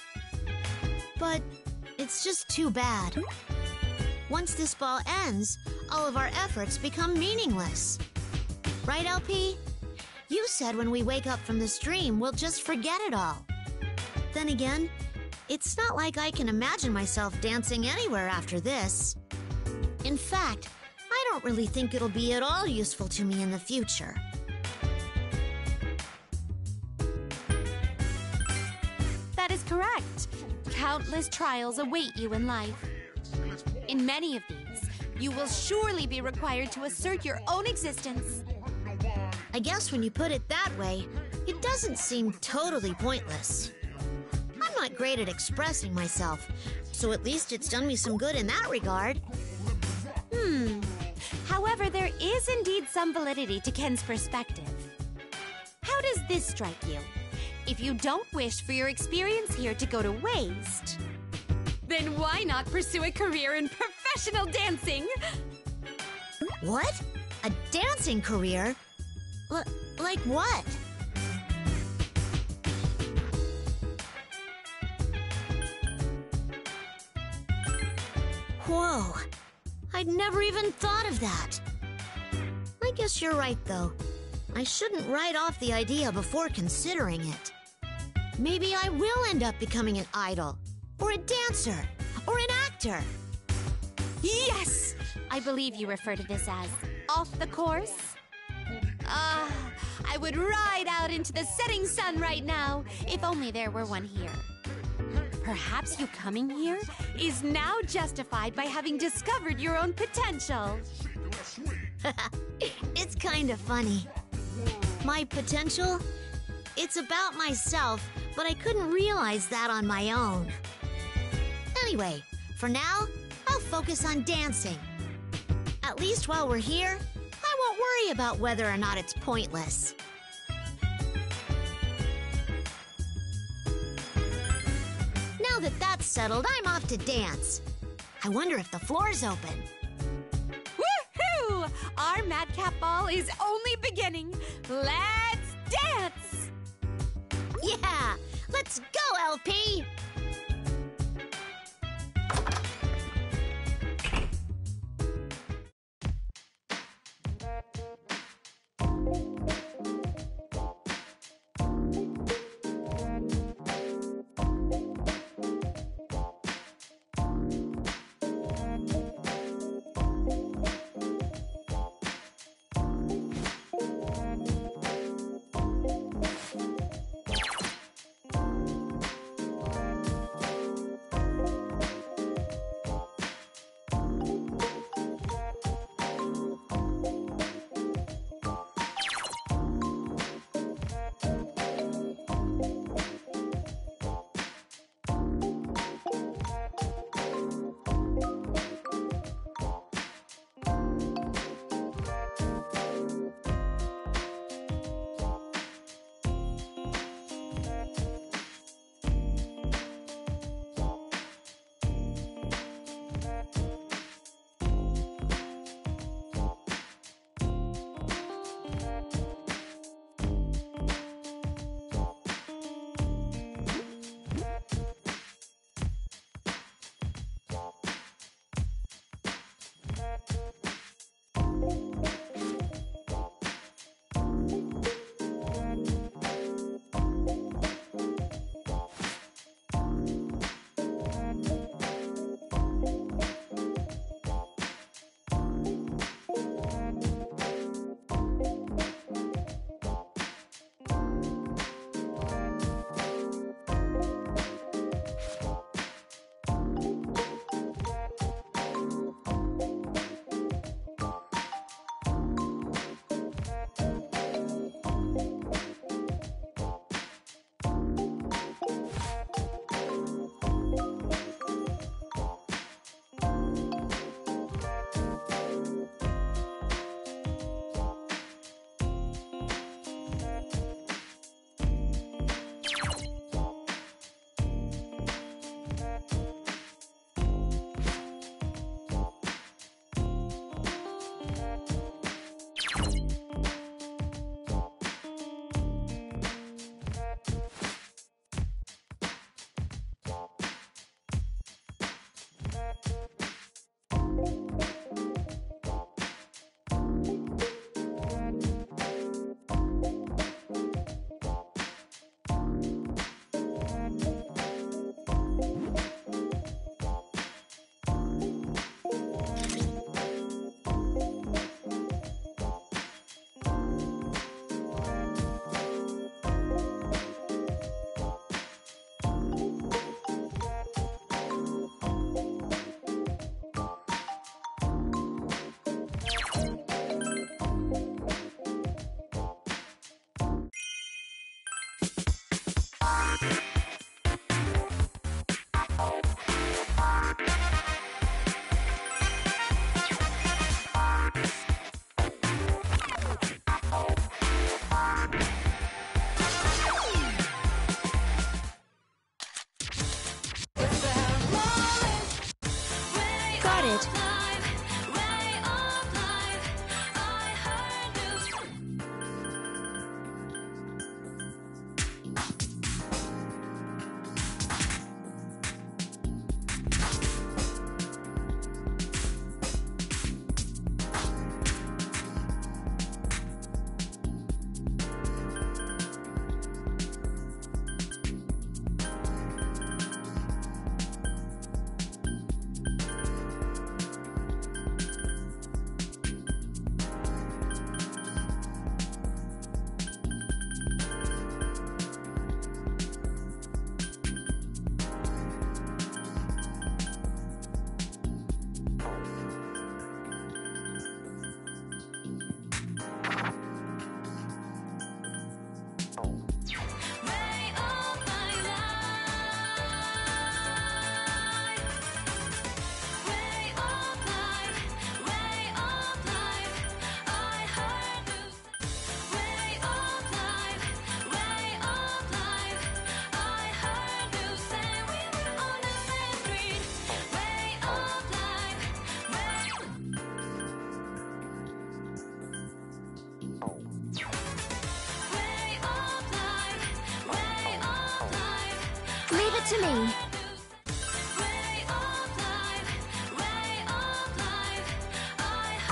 But it's just too bad. Once this ball ends, all of our efforts become meaningless. Right, LP? You said when we wake up from this dream, we'll just forget it all. Then again, it's not like I can imagine myself dancing anywhere after this. In fact, I don't really think it'll be at all useful to me in the future. That is correct. Countless trials await you in life. In many of these, you will surely be required to assert your own existence. I guess when you put it that way, it doesn't seem totally pointless. I'm not great at expressing myself, so at least it's done me some good in that regard. However, there is indeed some validity to Ken's perspective. How does this strike you? If you don't wish for your experience here to go to waste, then why not pursue a career in professional dancing? What? A dancing career? Like what? Whoa. I'd never even thought of that. I guess you're right, though. I shouldn't write off the idea before considering it. Maybe I will end up becoming an idol, or a dancer, or an actor. Yes! I believe you refer to this as off the course. I would ride out into the setting sun right now, if only there were one here. Perhaps you coming here is now justified by having discovered your own potential. It's kind of funny. My potential? It's about myself, but I couldn't realize that on my own. Anyway, for now, I'll focus on dancing. At least while we're here, I won't worry about whether or not it's pointless. Now that that's settled, I'm off to dance. I wonder if the floor's open. Woohoo! Our Madcap Ball is only beginning. Let's dance! Yeah! Let's go, LP! it. Leave it to me.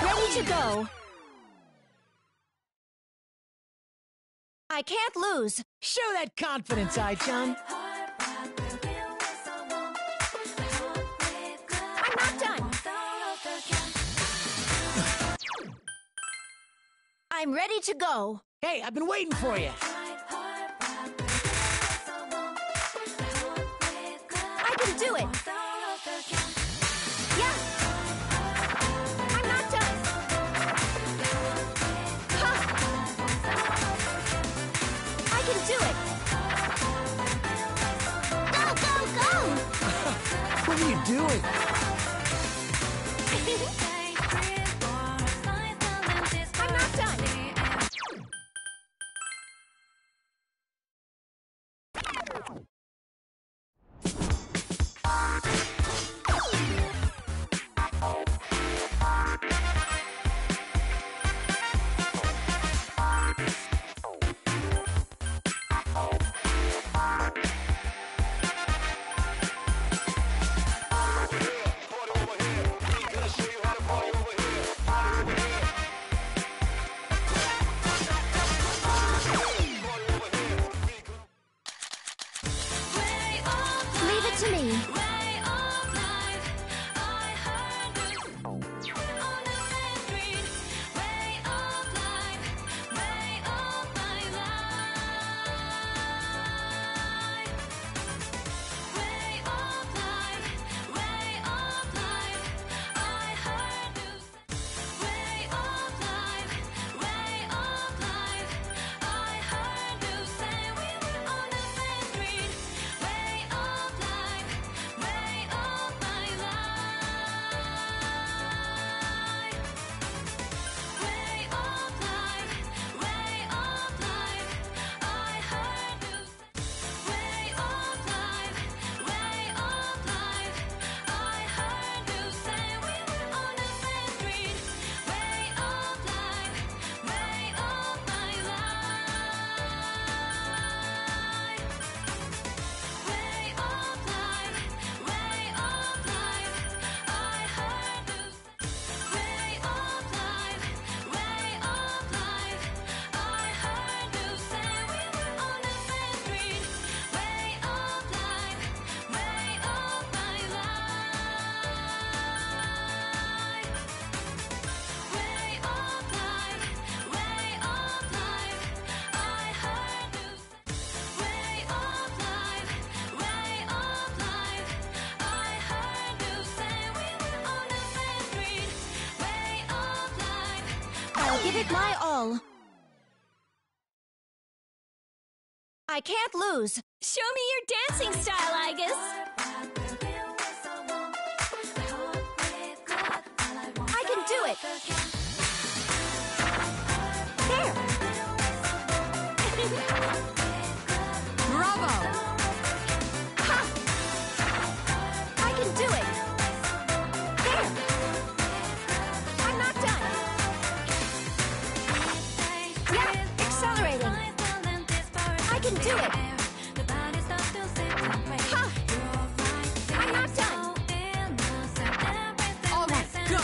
Ready to go. I can't lose. Show that confidence, Ai-chan. I'm not done. I'm ready to go. Hey, I've been waiting for you. I can do it. Yeah. I'm not done. Ha. I can do it. Go, go, go! What are you doing? I'm not done. Leave it to me. I'll give it my all. I can't lose. Show me your dancing style, Aigis. I can do it. There. Bravo! Ha! I can do it. There. do it! Ha! I'm not done! All right, go!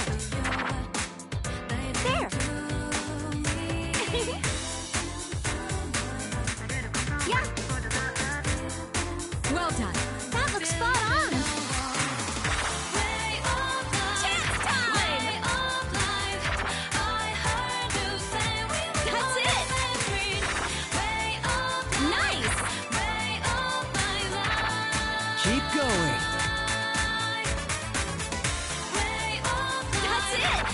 There! Yeah, Well done. that looks spot on! Chance time! That's it! Nice! Keep going. That's it!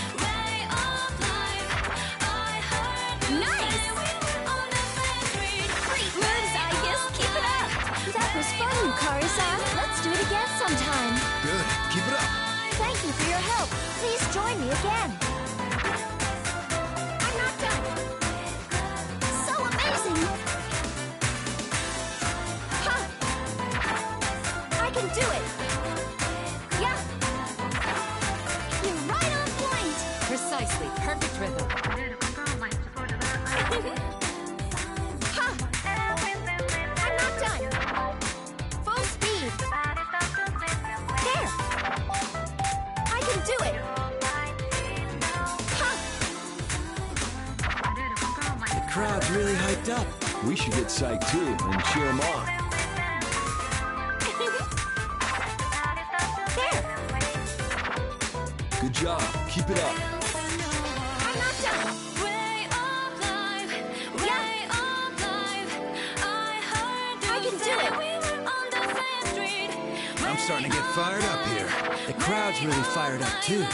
Nice! Great moves, I guess. Keep it up! That was fun, Yukari-san. Let's do it again sometime. Good. Keep it up. Thank you for your help. Please join me again. I'm not done. So amazing! Ha! I can do it! Yeah! You're right on point! Precisely. Perfect rhythm. Ha! I'm not done! Full speed! There! I can do it! Ha! The crowd's really hyped up. We should get psyched too and cheer them on. There! Good job. Keep it up. I'm not done! Yeah! I can do it! I'm starting to get fired up here. The crowd's really fired up too.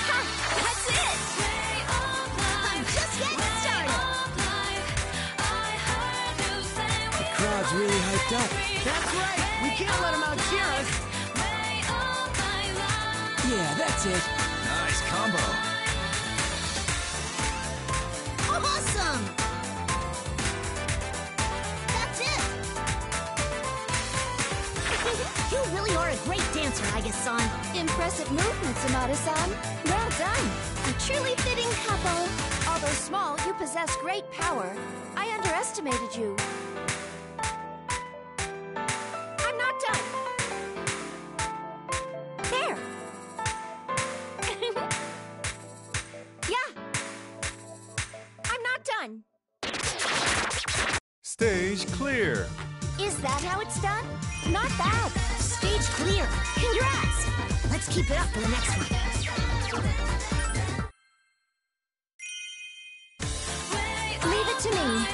Ha! That's it! I'm just getting started! The crowd's really hyped up. That's right. We can't let them out cheer us. Yeah, that's it. Nice combo. Awesome! That's it! You really are a great dancer, Aiga-san. Impressive movements, Amada-san. Well done. A truly fitting couple. Although small, you possess great power. I underestimated you. I'm not done. There. Yeah. I'm not done. Stage clear. Is that how it's done? Not bad. Stage clear. Congrats. Let's keep it up for the next one. Leave it to me.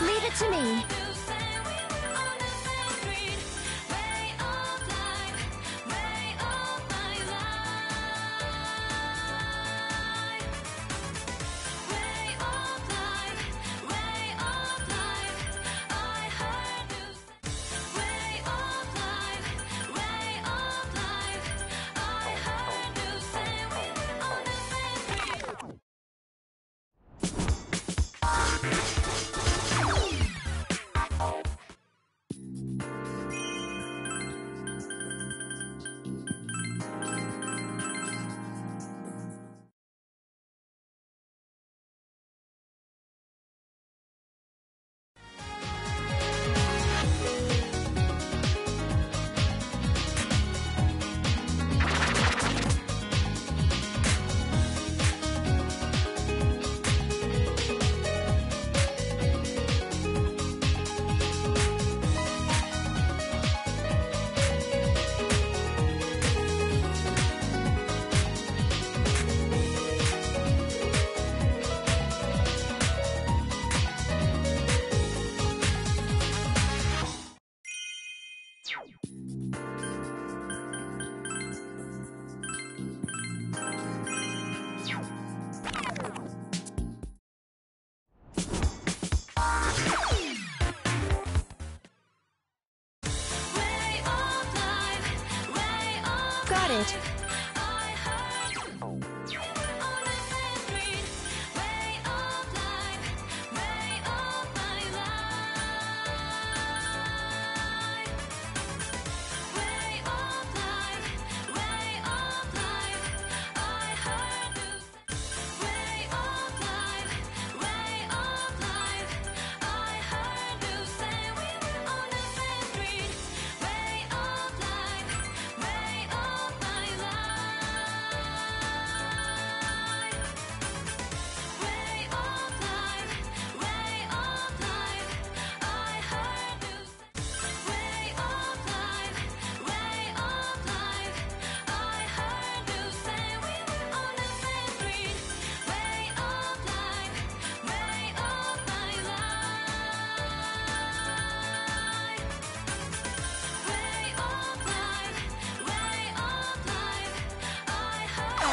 Leave it to me.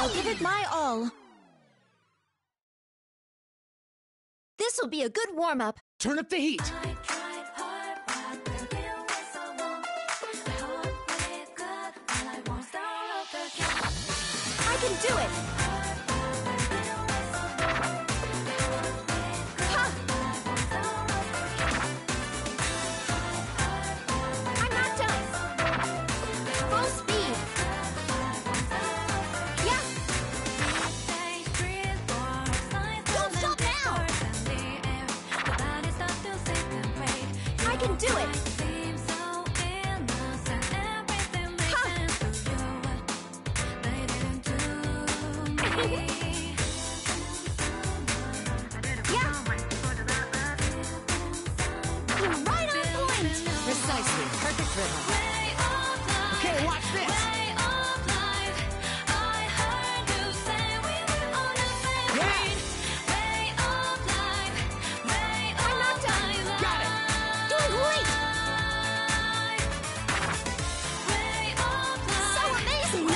I'll give it my all. This'll be a good warm-up. Turn up the heat. I can do it. Ha! I'm not done. Full speed. Yeah. Don't stop now. I can do it. Precisely. Perfect rhythm. Okay, watch this. Yeah. I'm not done. Got it. Doing great. So amazing.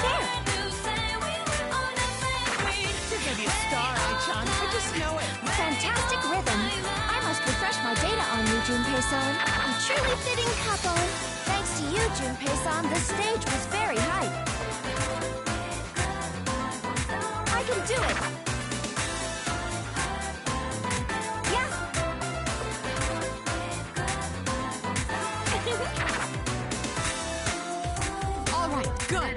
There. You're gonna be a star, Ai-chan. I just know it. Fantastic rhythm. I must refresh my data on you, Junpei-san. A truly fitting couple. Thanks to you, Junpei-san, the stage was very hype. I can do it. Yeah. All right, good.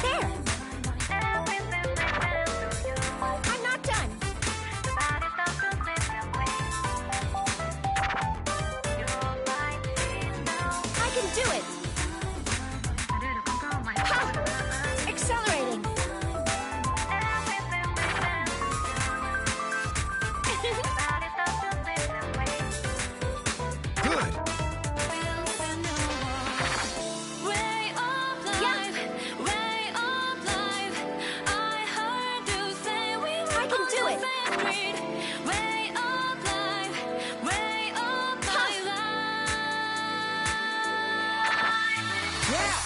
There. I'm not done. I can do it. Ha! Accelerating. Good. I can do it. Yeah.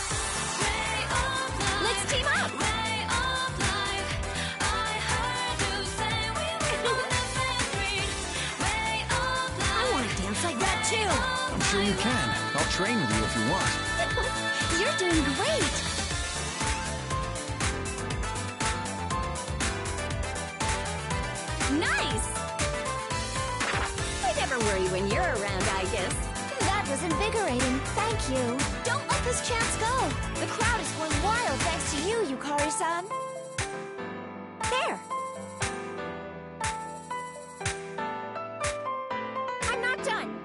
Let's team up. I want to dance like that too. I'm sure you can. I'll train with you if you want. You're doing great. Nice. I never worry when you're around, I guess. That was invigorating. Thank you. Don't let this chance go. The crowd is going wild thanks to you, Yukari-san. There. I'm not done.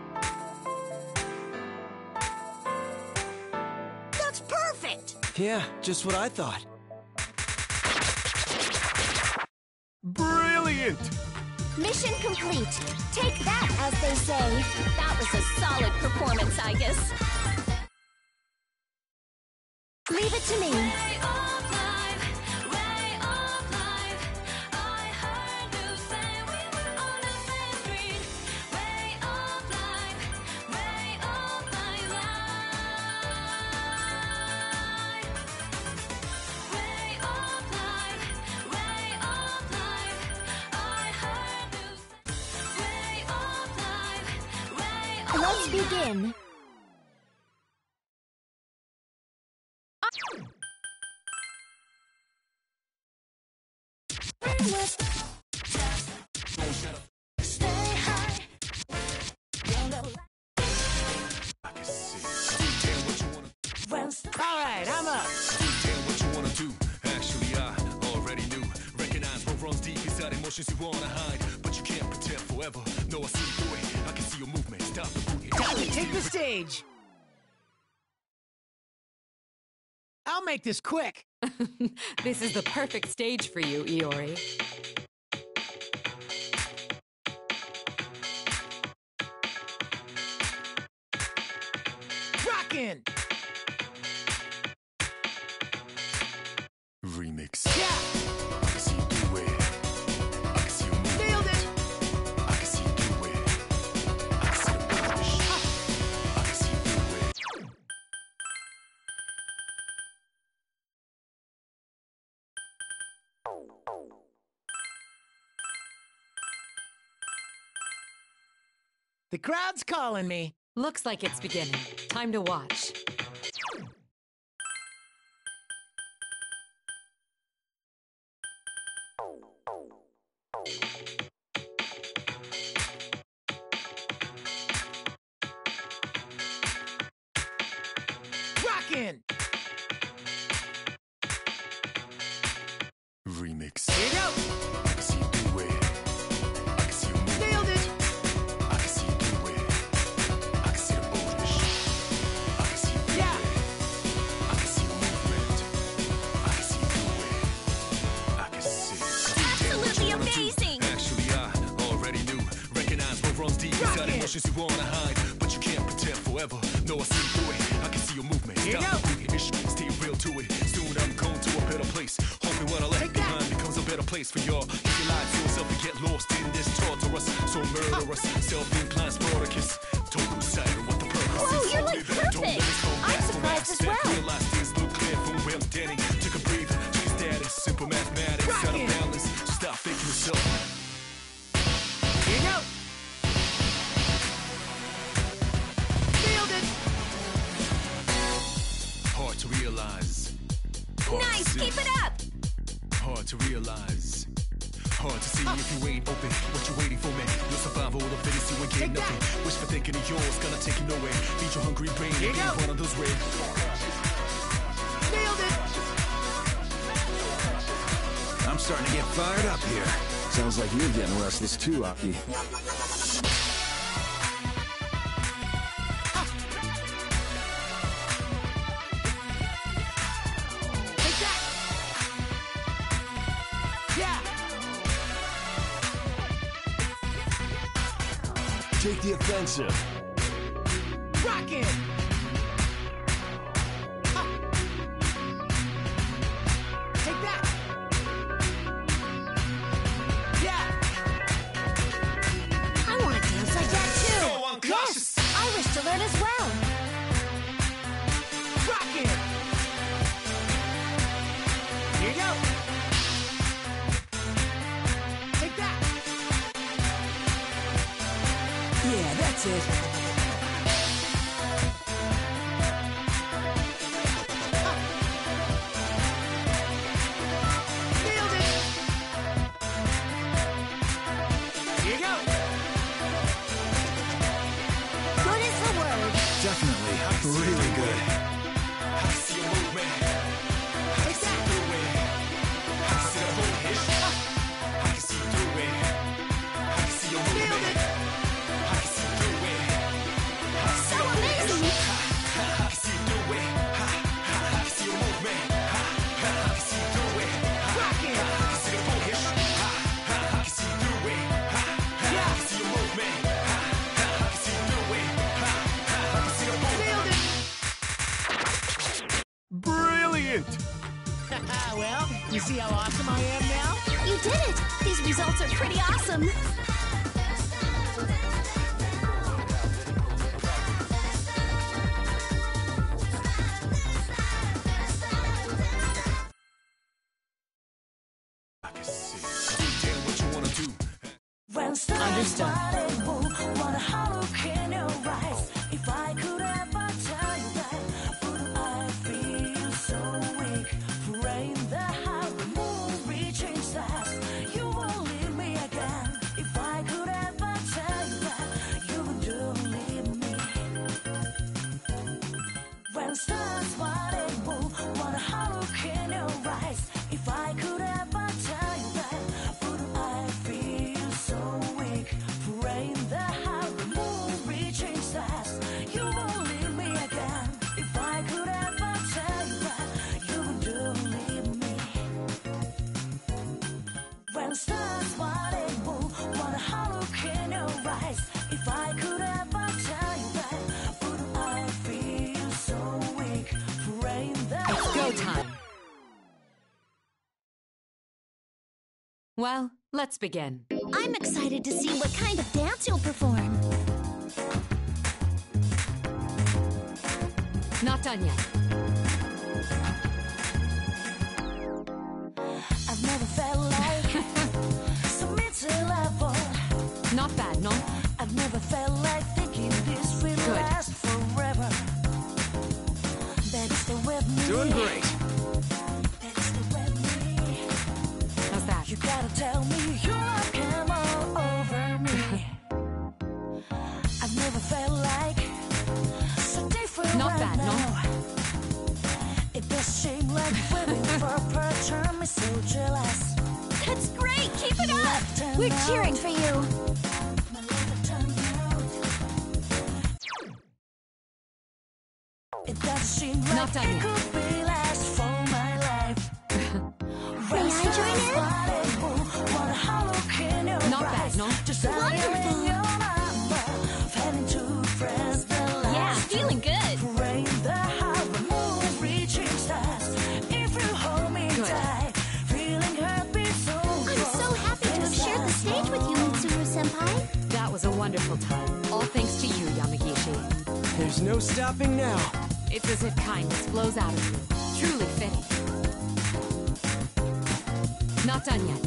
That's perfect. Yeah, just what I thought. Brilliant! Mission complete. Take that, as they say. That was a solid performance, I guess. Leave it to me. Let's begin. All right, I'm up. What you wanna do? Actually, I already knew. Recognize what runs deep inside emotions you wanna hide, but you can't pretend forever. No, I see through it. I can see your movement. Stop the boogie. Time to take the stage. I'll make this quick. This is the perfect stage for you, Iori. Rockin'. Remix. Yeah. I can see you do it. I can see you move. Nailed it. I can see you do it. I can see the push. I can see you do it. The crowd's calling me. Looks like it's beginning. Time to watch. Rockin'! Remix. Here you go! I can see you do it. I can see you move. Nailed it! I can see you do it. I can see the bullish. I can see you do Yeah. it. I can see your movement. I can see you do it. I can see it. Absolutely amazing! Actually, I already knew. Recognize what runs deep inside emotions you wanna hide, but you can't pretend forever. No, I see through it. I can see your movement. Here you Stop go. the booty. Stay real to it. Soon I'm going to a better place. Hoping what I left Take that. behind becomes a better place for y'all. If you lie to yourself and get lost in this torturous, so murderous, self-inclined Spartacus. Total siren, what the purpose Whoa, is. you're like Don't let perfect. us go I'm past the surprised as last step. well. Realize things look clear from where I'm standing. Took a breather, took a status, simple mathematics. Out of Rocket. balance, stop thinking yourself. Here you go! Nailed it! Hard to realize. Hard to Nice, see. keep it up! Hard to realize. Hard to see if you ain't open. What you waiting for, man? Your survival of the fittest, you ain't getting Take that. nothing. Wish for thinking of yours, gonna take you nowhere. Feed your hungry brain, Here you and go. be one of those red. Nailed it! I'm starting to get fired up here. Sounds like you're getting restless too, Aki. Take that! Yeah! Take the offensive. Rockin'! Take that! Yeah! I want to dance like that too. So unconscious. Yes, I wish to learn as well. Rockin'! Here you go! Take that! Yeah, that's it. Nailed it! Here you go! Good as the word. Definitely. Really good. I can see your movement. I can Take see that! you through it. I can see the bullish. I can see you through it. I can see your Nailed movement. it! I can see you through it. I can see So the bullish. amazing! I can see you through it. I can see your movement. I can see you through it. Rockin'! I can see the bullish. I can see you through it. I can see your movement. I can see you through it. I can see the bullish. Nailed it! Brilliant! Well, you see how awesome I am now? You did it! These results are pretty awesome! I can see. Damn what you wanna do. Understood. What a hollow in your eyes. If I could ever tell you that, would I feel so weak? Praying the how the moon reaching stars. You will leave me again. If I could ever tell you that, you would leave me. When stars what they move, what a hollow in your eyes. If I could ever tell you that, would I feel so weak? Praying the how the moon reaching stars. You won't leave me again. If I could ever tell you that, you would leave me. When stars what they move, what a hollow in your eyes. If I could ever tell you that, would I feel so weak? Praying the Go time. Well, let's begin. I'm excited to see what kind of dance you'll perform. Not done yet. I've never felt like submitted level. Not bad, no? I've never felt like gotta tell me your love came all over me. I've never felt like so different Not right bad, no? now. It does seem like waiting for a turn me so jealous. That's great! Keep it up! Turn We're out. cheering for you! My love turned out. It does seem Not like done it yet. could be last for my life. May I join in? Not bad, no? Wonderful! Yeah, feeling good! I'm so happy to have shared the stage with you, Mitsuru-senpai. That was a wonderful time. All thanks to you, Yamagishi. There's no stopping now. It's as if kindness flows out of you. Truly fitting. Not done yet.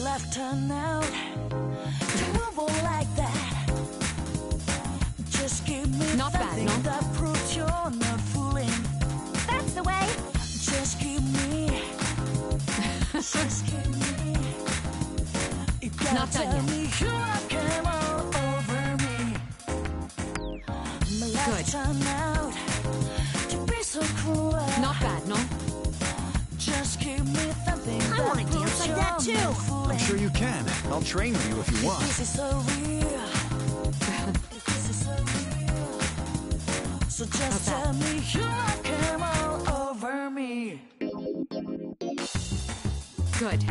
Left turn out to move on like that. Just give me Not bad, something no? that proves you're not fooling. That's the way! Just give me. Just give me. You gotta Not done tell yet. me your love came all over me. My left Good. turn out to be so cruel. Not bad, no? Just give me something I wanna that dance proves like that you're too. not fooling. I'm sure you can. I'll train with you if you want. This is so real. This is so real. So just Not bad. tell me your love came all over me. Good.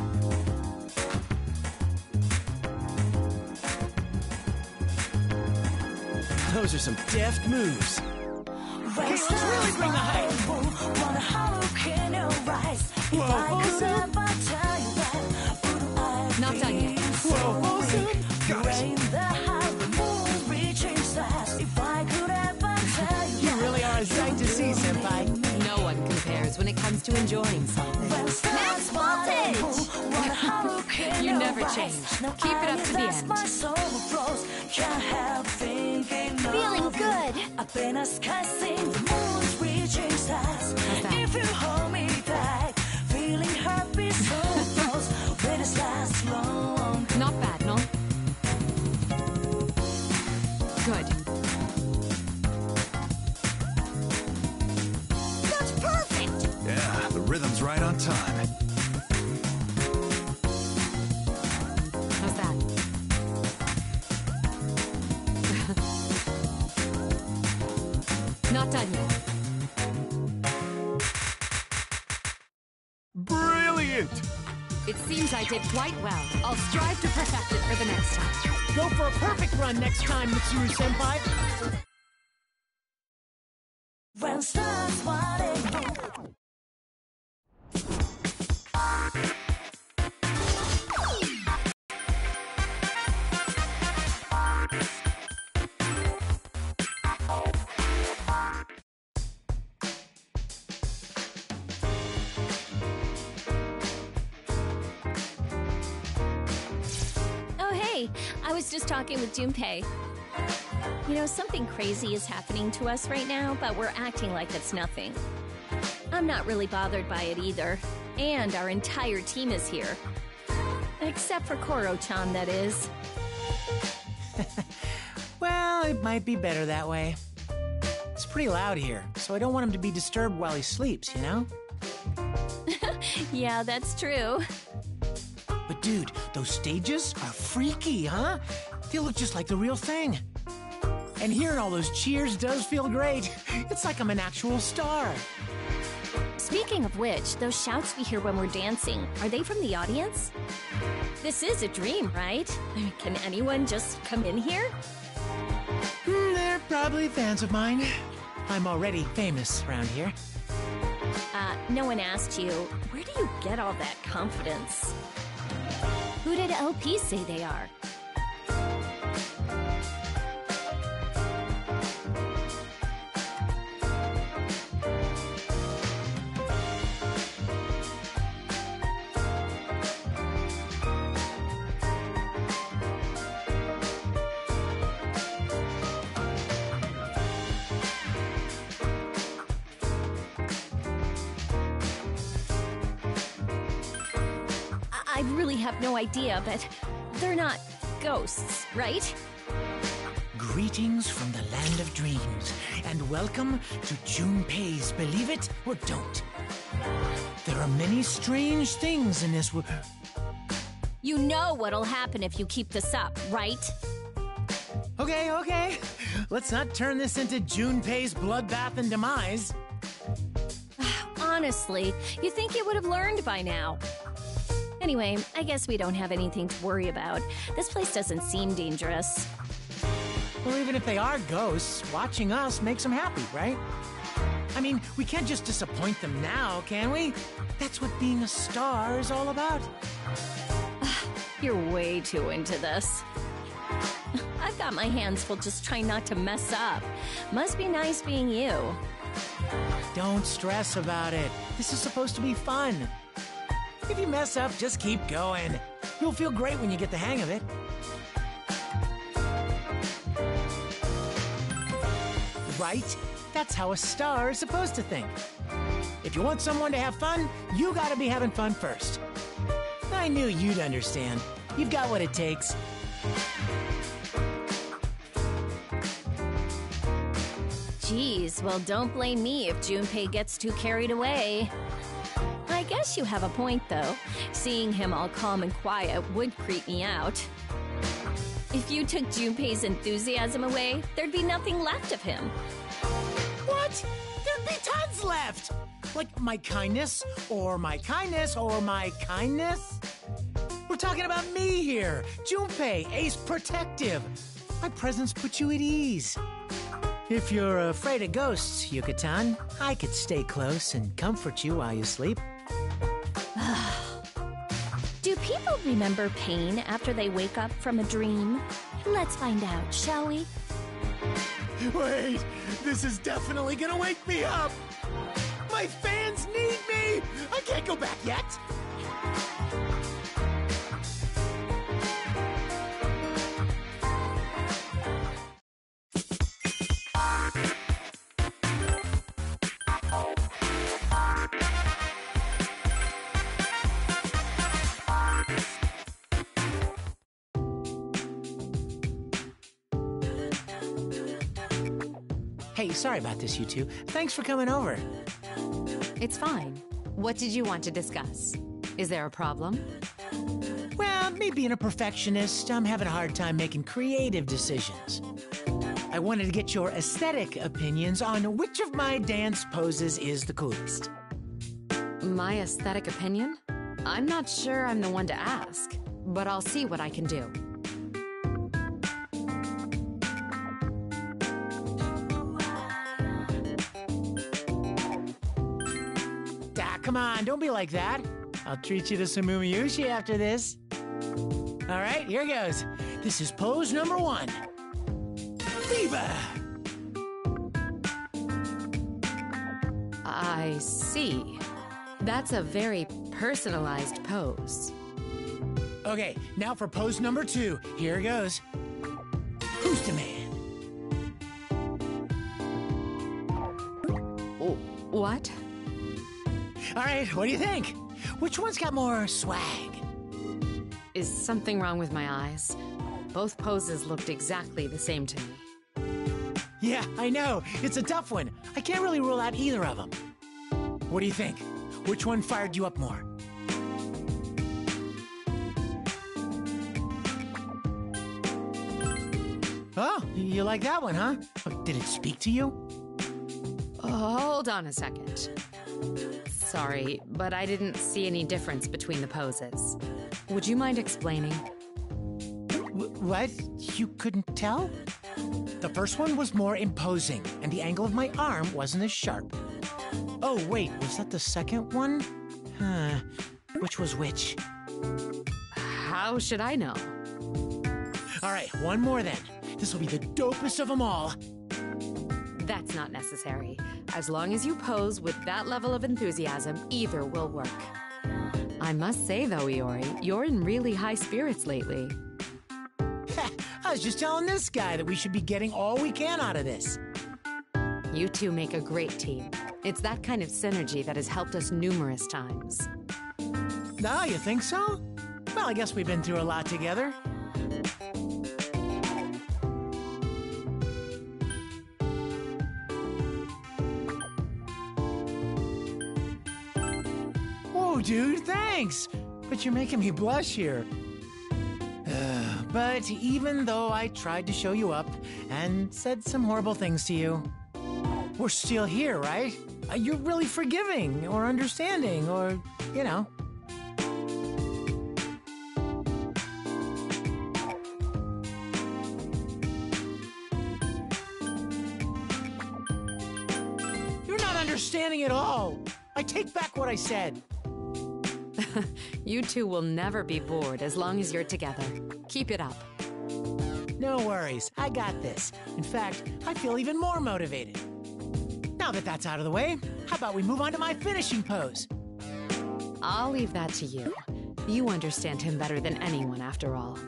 Those are some deft moves. Okay, let's really bring the hype. Wanna look in your eyes. If Whoa, I could awesome. ever tell you that, would I Not done yet. feel so Whoa, awesome. weak? Guys. Rain the high, the moon reaching stars. If I could ever tell you You really are a sight to see, Senpai. No one compares when it comes to enjoying something. Max Voltage! You never change. Keep it up to the end. My soul flows. Can't help thinking Feeling of you. good. Up in the sky, sing the moon's reaching stars. that? If you hold me tight, feeling happy so close. When it lasts long. Not bad, no? Good. That's perfect! Yeah, the rhythm's right on time. How's that? Not done yet. Brilliant! It seems I did quite well. I'll strive to perfect it for the next time. Go for a perfect run next time, Mitsuru-senpai. When stars wanting Oh, hey, I was just talking with Junpei. You know, something crazy is happening to us right now, but we're acting like it's nothing. I'm not really bothered by it either. And our entire team is here. Except for Koro-chan, that is. Well, it might be better that way. It's pretty loud here, so I don't want him to be disturbed while he sleeps, you know? Yeah, that's true. But dude, those stages are freaky, huh? They look just like the real thing. And hearing all those cheers does feel great. It's like I'm an actual star. Speaking of which, those shouts we hear when we're dancing, are they from the audience? This is a dream, right? Can anyone just come in here? They're probably fans of mine. I'm already famous around here. No one asked you, where do you get all that confidence? Who did LP say they are? I really have no idea, but they're not ghosts, right? Greetings from the land of dreams, and welcome to Junpei's Believe It or Don't. There are many strange things in this world. You know what'll happen if you keep this up, right? Okay. Let's not turn this into Junpei's bloodbath and demise. Honestly, you think you would have learned by now. Anyway, I guess we don't have anything to worry about. This place doesn't seem dangerous. Well, even if they are ghosts, watching us makes them happy, right? I mean, we can't just disappoint them now, can we? That's what being a star is all about. You're way too into this. I've got my hands full just trying not to mess up. Must be nice being you. Don't stress about it. This is supposed to be fun. If you mess up, just keep going. You'll feel great when you get the hang of it. Right? That's how a star is supposed to think. If you want someone to have fun, you gotta be having fun first. I knew you'd understand. You've got what it takes. Geez, well, don't blame me if Junpei gets too carried away. I guess you have a point, though. Seeing him all calm and quiet would creep me out. If you took Junpei's enthusiasm away, there'd be nothing left of him. What? There'd be tons left! Like my kindness, or my kindness, or my kindness? We're talking about me here, Junpei, Ace Protective. My presence puts you at ease. If you're afraid of ghosts, Yucatan, I could stay close and comfort you while you sleep. Do people remember pain after they wake up from a dream? Let's find out, shall we? Wait, this is definitely gonna wake me up! My fans need me! I can't go back yet! Hey, sorry about this, you two. Thanks for coming over. It's fine. What did you want to discuss? Is there a problem? Well, me being a perfectionist, I'm having a hard time making creative decisions. I wanted to get your aesthetic opinions on which of my dance poses is the coolest. My aesthetic opinion? I'm not sure I'm the one to ask, but I'll see what I can do. Come on, don't be like that. I'll treat you to some Umiyushi after this. All right, here goes. This is pose number 1. Viva! I see. That's a very personalized pose. Okay, now for pose number 2. Here goes. Who's the man? Oh, what? All right, what do you think? Which one's got more swag? Is something wrong with my eyes? Both poses looked exactly the same to me. Yeah, I know. It's a tough one. I can't really rule out either of them. What do you think? Which one fired you up more? Oh, you like that one, huh? Oh, did it speak to you? Hold on a second. Sorry, but I didn't see any difference between the poses. Would you mind explaining? What? You couldn't tell? The first one was more imposing, and the angle of my arm wasn't as sharp. Oh, wait, was that the second one? Which was which? How should I know? All right, one more then. This will be the dopest of them all. That's not necessary. As long as you pose with that level of enthusiasm, either will work. I must say, though, Iori, you're in really high spirits lately. I was just telling this guy that we should be getting all we can out of this. You two make a great team. It's that kind of synergy that has helped us numerous times. Ah, you think so? Well, I guess we've been through a lot together. Oh, dude, thanks! But you're making me blush here. But even though I tried to show you up and said some horrible things to you, we're still here, right? You're really forgiving or understanding or, you know. You're not understanding at all. I take back what I said. You two will never be bored as long as you're together. Keep it up. No worries, I got this. In fact, I feel even more motivated. Now that that's out of the way, how about we move on to my finishing pose? I'll leave that to you. You understand him better than anyone, after all.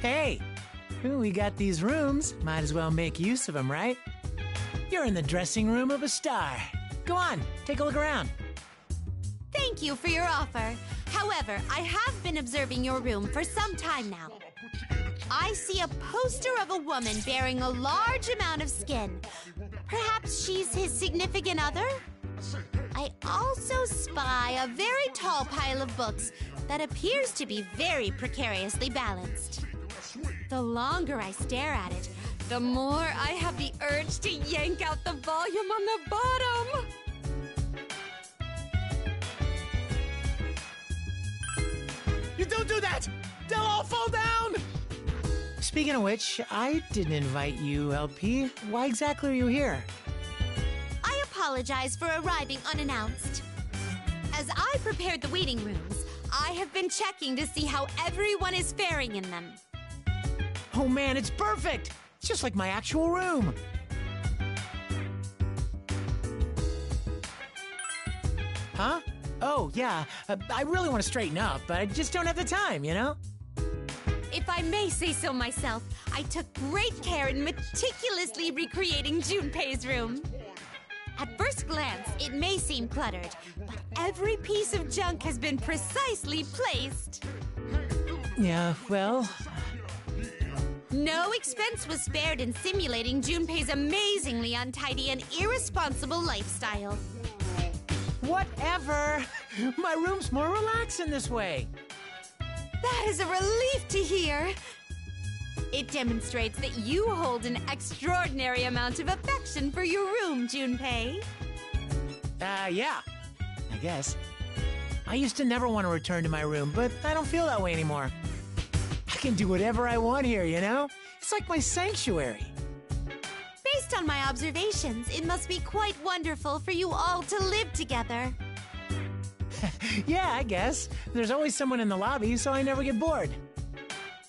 Hey, we got these rooms. Might as well make use of them, right? You're in the dressing room of a star. Go on, take a look around. Thank you for your offer. However, I have been observing your room for some time now. I see a poster of a woman bearing a large amount of skin. Perhaps she's his significant other? I also spy a very tall pile of books that appears to be very precariously balanced. The longer I stare at it, the more I have the urge to yank out the volume on the bottom. You don't do that! They'll all fall down! Speaking of which, I didn't invite you, LP. Why exactly are you here? I apologize for arriving unannounced. As I prepared the waiting rooms, I have been checking to see how everyone is faring in them. Oh man, it's perfect! It's just like my actual room. Huh? Oh, yeah. I really want to straighten up, but I just don't have the time, you know? If I may say so myself, I took great care in meticulously recreating Junpei's room. At first glance, it may seem cluttered, but every piece of junk has been precisely placed. Yeah, well... No expense was spared in simulating Junpei's amazingly untidy and irresponsible lifestyle. Whatever! My room's more relaxing this way. That is a relief to hear. It demonstrates that you hold an extraordinary amount of affection for your room, Junpei. Yeah. I guess. I used to never want to return to my room, but I don't feel that way anymore. I can do whatever I want here, you know? It's like my sanctuary. Based on my observations, it must be quite wonderful for you all to live together. Yeah, I guess. There's always someone in the lobby, so I never get bored.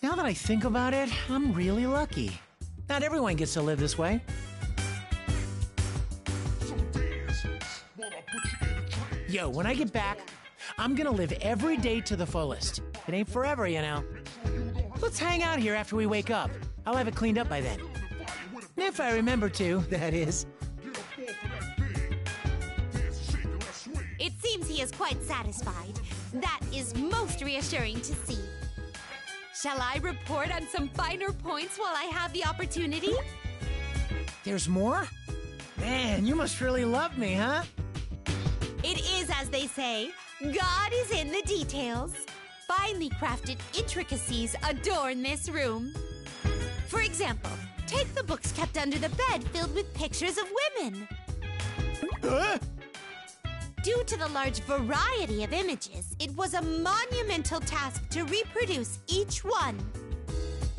Now that I think about it, I'm really lucky. Not everyone gets to live this way. Yo, when I get back, I'm gonna live every day to the fullest. It ain't forever, you know. Let's hang out here after we wake up. I'll have it cleaned up by then. If I remember to, that is. It seems he is quite satisfied. That is most reassuring to see. Shall I report on some finer points while I have the opportunity? There's more? Man, you must really love me, huh? It is as they say, God is in the details. Finely crafted intricacies adorn this room. For example, take the books kept under the bed filled with pictures of women. Due to the large variety of images, it was a monumental task to reproduce each one.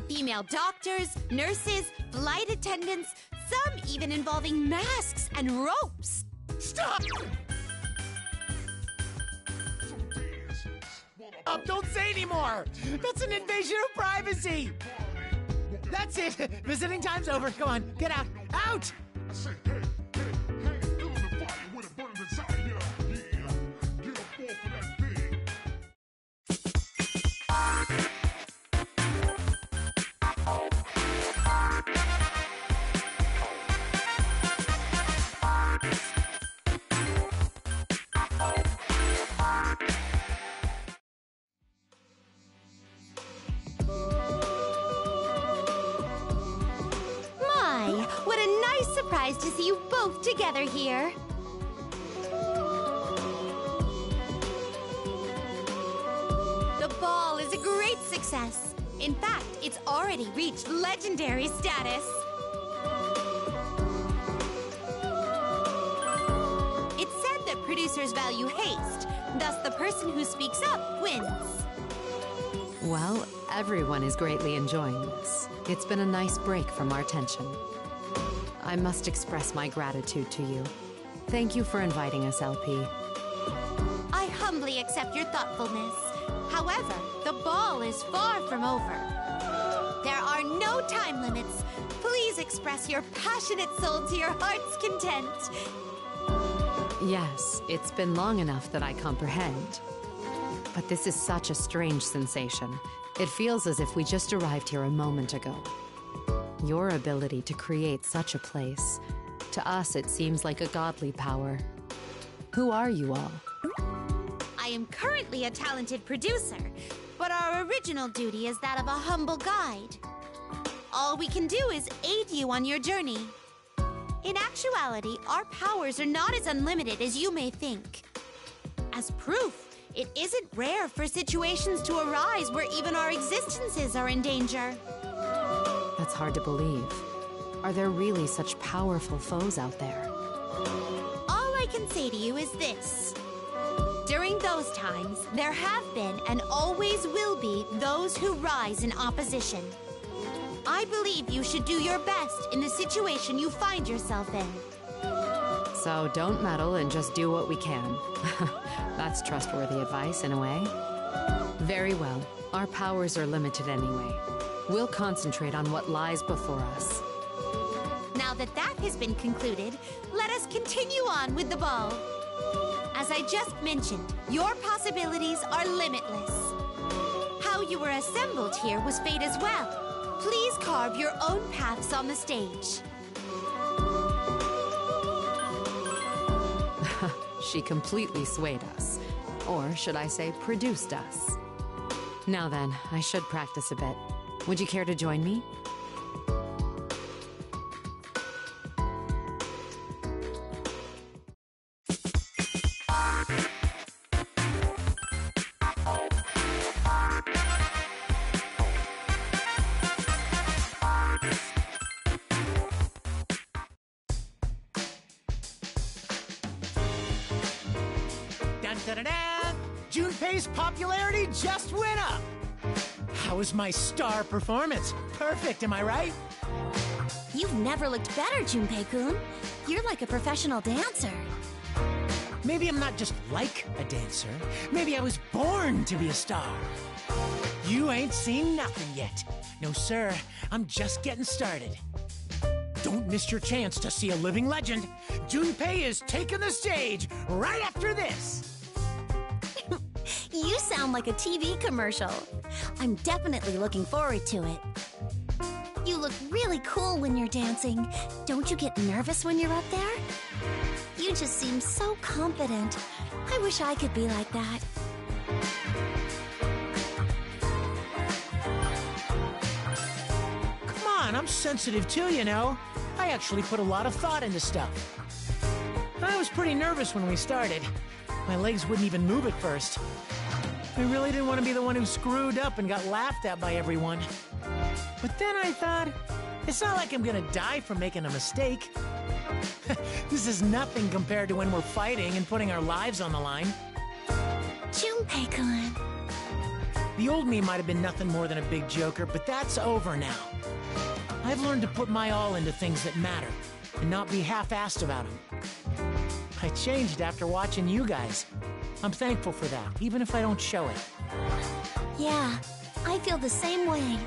Female doctors, nurses, flight attendants, some even involving masks and ropes. Stop! Don't say anymore! That's an invasion of privacy! That's it! Visiting time's over. Come on, get out. Out! My, what a nice surprise to see you both together here. The ball is a great success. In fact, it's already reached legendary status. It's said that producers value haste, thus the person who speaks up wins. Well, everyone is greatly enjoying this. It's been a nice break from our tension. I must express my gratitude to you. Thank you for inviting us, LP. I humbly accept your thoughtfulness. However, the ball is far from over. There are no time limits. Please express your passionate soul to your heart's content. Yes, it's been long enough that I comprehend. But this is such a strange sensation. It feels as if we just arrived here a moment ago. Your ability to create such a place, to us it seems like a godly power. Who are you all? I am currently a talented producer, but our original duty is that of a humble guide. All we can do is aid you on your journey. In actuality, our powers are not as unlimited as you may think. As proof, it isn't rare for situations to arise where even our existences are in danger. That's hard to believe. Are there really such powerful foes out there? All I can say to you is this. During those times, there have been and always will be those who rise in opposition. I believe you should do your best in the situation you find yourself in. So don't meddle and just do what we can. That's trustworthy advice in a way. Very well. Our powers are limited anyway. We'll concentrate on what lies before us. Now that that has been concluded, let us continue on with the ball. As I just mentioned, your possibilities are limitless. How you were assembled here was fate as well. Please carve your own paths on the stage. She completely swayed us. Or should I say, produced us. Now then, I should practice a bit. Would you care to join me? Dun-da-da-da! Junpei's popularity just went up! How was my star performance? Perfect, am I right? You've never looked better, Junpei-kun. You're like a professional dancer. Maybe I'm not just like a dancer. Maybe I was born to be a star. You ain't seen nothing yet. No, sir. I'm just getting started. Don't miss your chance to see a living legend. Junpei is taking the stage right after this. You sound like a TV commercial. I'm definitely looking forward to it. You look really cool when you're dancing. Don't you get nervous when you're up there? You just seem so confident. I wish I could be like that. Come on, I'm sensitive too, you know. I actually put a lot of thought into stuff. I was pretty nervous when we started. My legs wouldn't even move at first. I really didn't want to be the one who screwed up and got laughed at by everyone. But then I thought, it's not like I'm gonna die for making a mistake. This is nothing compared to when we're fighting and putting our lives on the line. Junpei-kun. The old me might have been nothing more than a big joker, but that's over now. I've learned to put my all into things that matter and not be half-assed about them. I changed after watching you guys. I'm thankful for that, even if I don't show it. Yeah, I feel the same way.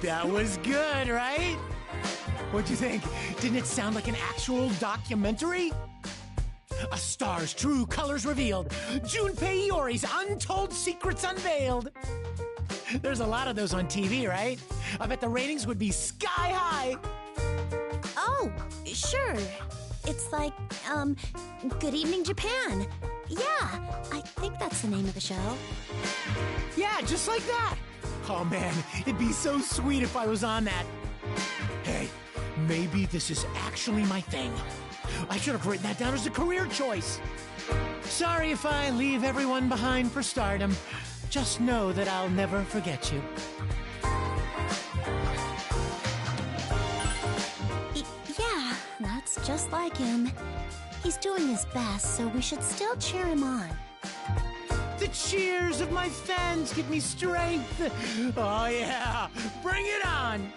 That was good, right? What'd you think? Didn't it sound like an actual documentary? A Star's true colors revealed. Junpei Iori's untold secrets unveiled. There's a lot of those on TV, right? I bet the ratings would be sky high. Oh, sure. It's like, Good Evening Japan. Yeah, I think that's the name of the show. Yeah, just like that. Oh man, it'd be so sweet if I was on that. Hey, maybe this is actually my thing. I should have written that down as a career choice. Sorry if I leave everyone behind for stardom. Just know that I'll never forget you. Yeah, that's just like him. He's doing his best, so we should still cheer him on. The cheers of my fans give me strength. Oh yeah, bring it on.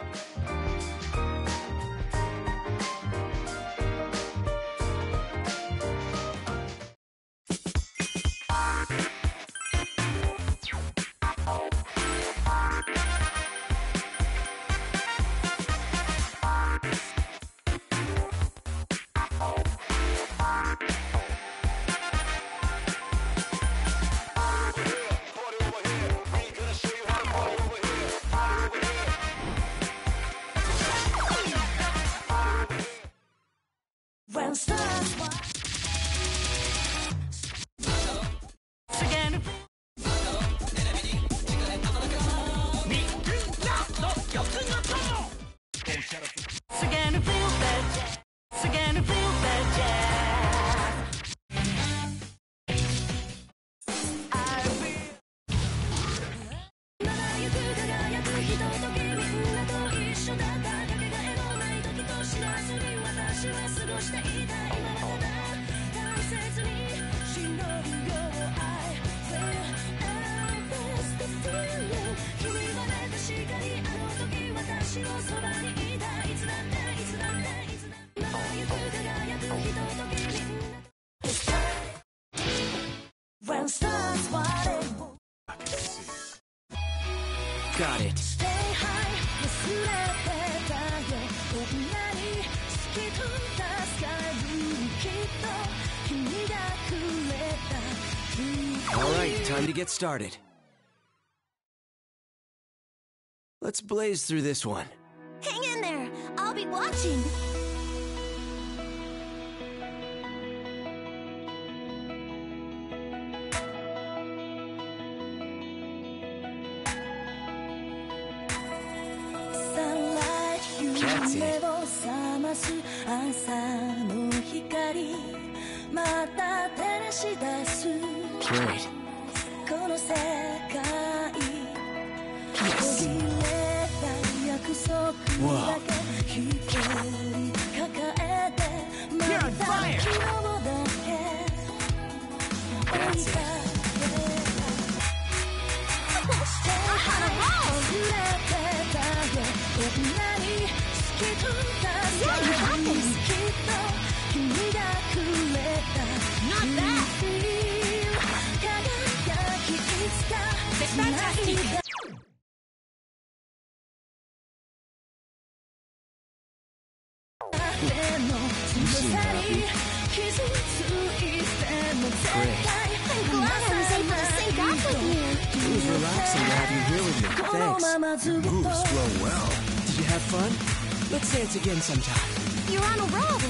When stars again. Again to feel that jazz. Again to feel that jazz. I feel 輝く輝くひとときみんなと一緒だったかけがえのない時と知らずに私は過ごしていた今のただ大切に忍ぶよ I feel and this the feeling 君が出た光あの時私のそばにいたいつだっていつだっていつだって輝く輝くひとときみんな When stars whatever Got it. Stay high 忘れてたよこんなに透き通ったスカイブルーきっと君がくれた All right, time to get started. Let's blaze through this one. Hang in there. I'll be watching. Sunlight 夢を覚ます朝の光また照らし出す Great. この世界途切れた約束だけ一人抱えてまた昨日だけ追いかけた Stay high 忘れてたよこんなに透き通ったスカイブルーきっと君がくれた Not bad. Feel 輝きいつか It's fantastic. でも強さに傷ついても絶対 I'm glad I was able to sync up with you. It was relaxing to have you here with me. この Thanks. ままずっと Moves flow well. Did you have fun? Let's dance again sometime. You're on a roll.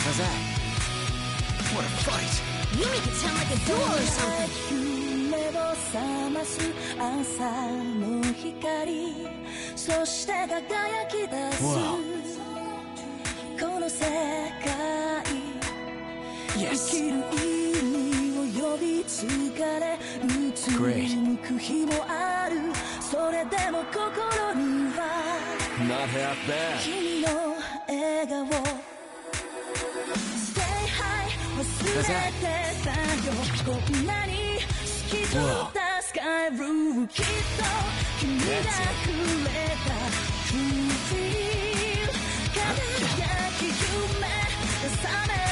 How's that? What a fight! You make it sound like a duel or something. 夢を覚ます朝の光そして輝き出す Wow. この世界 Yes. 生きる意味を呼び疲れうつむく日もあるそれでも心には Not half bad. 君の笑顔 Stay high 忘れてたよこんなに透き通ったスカイブルーきっと君がくれた True feel 輝き夢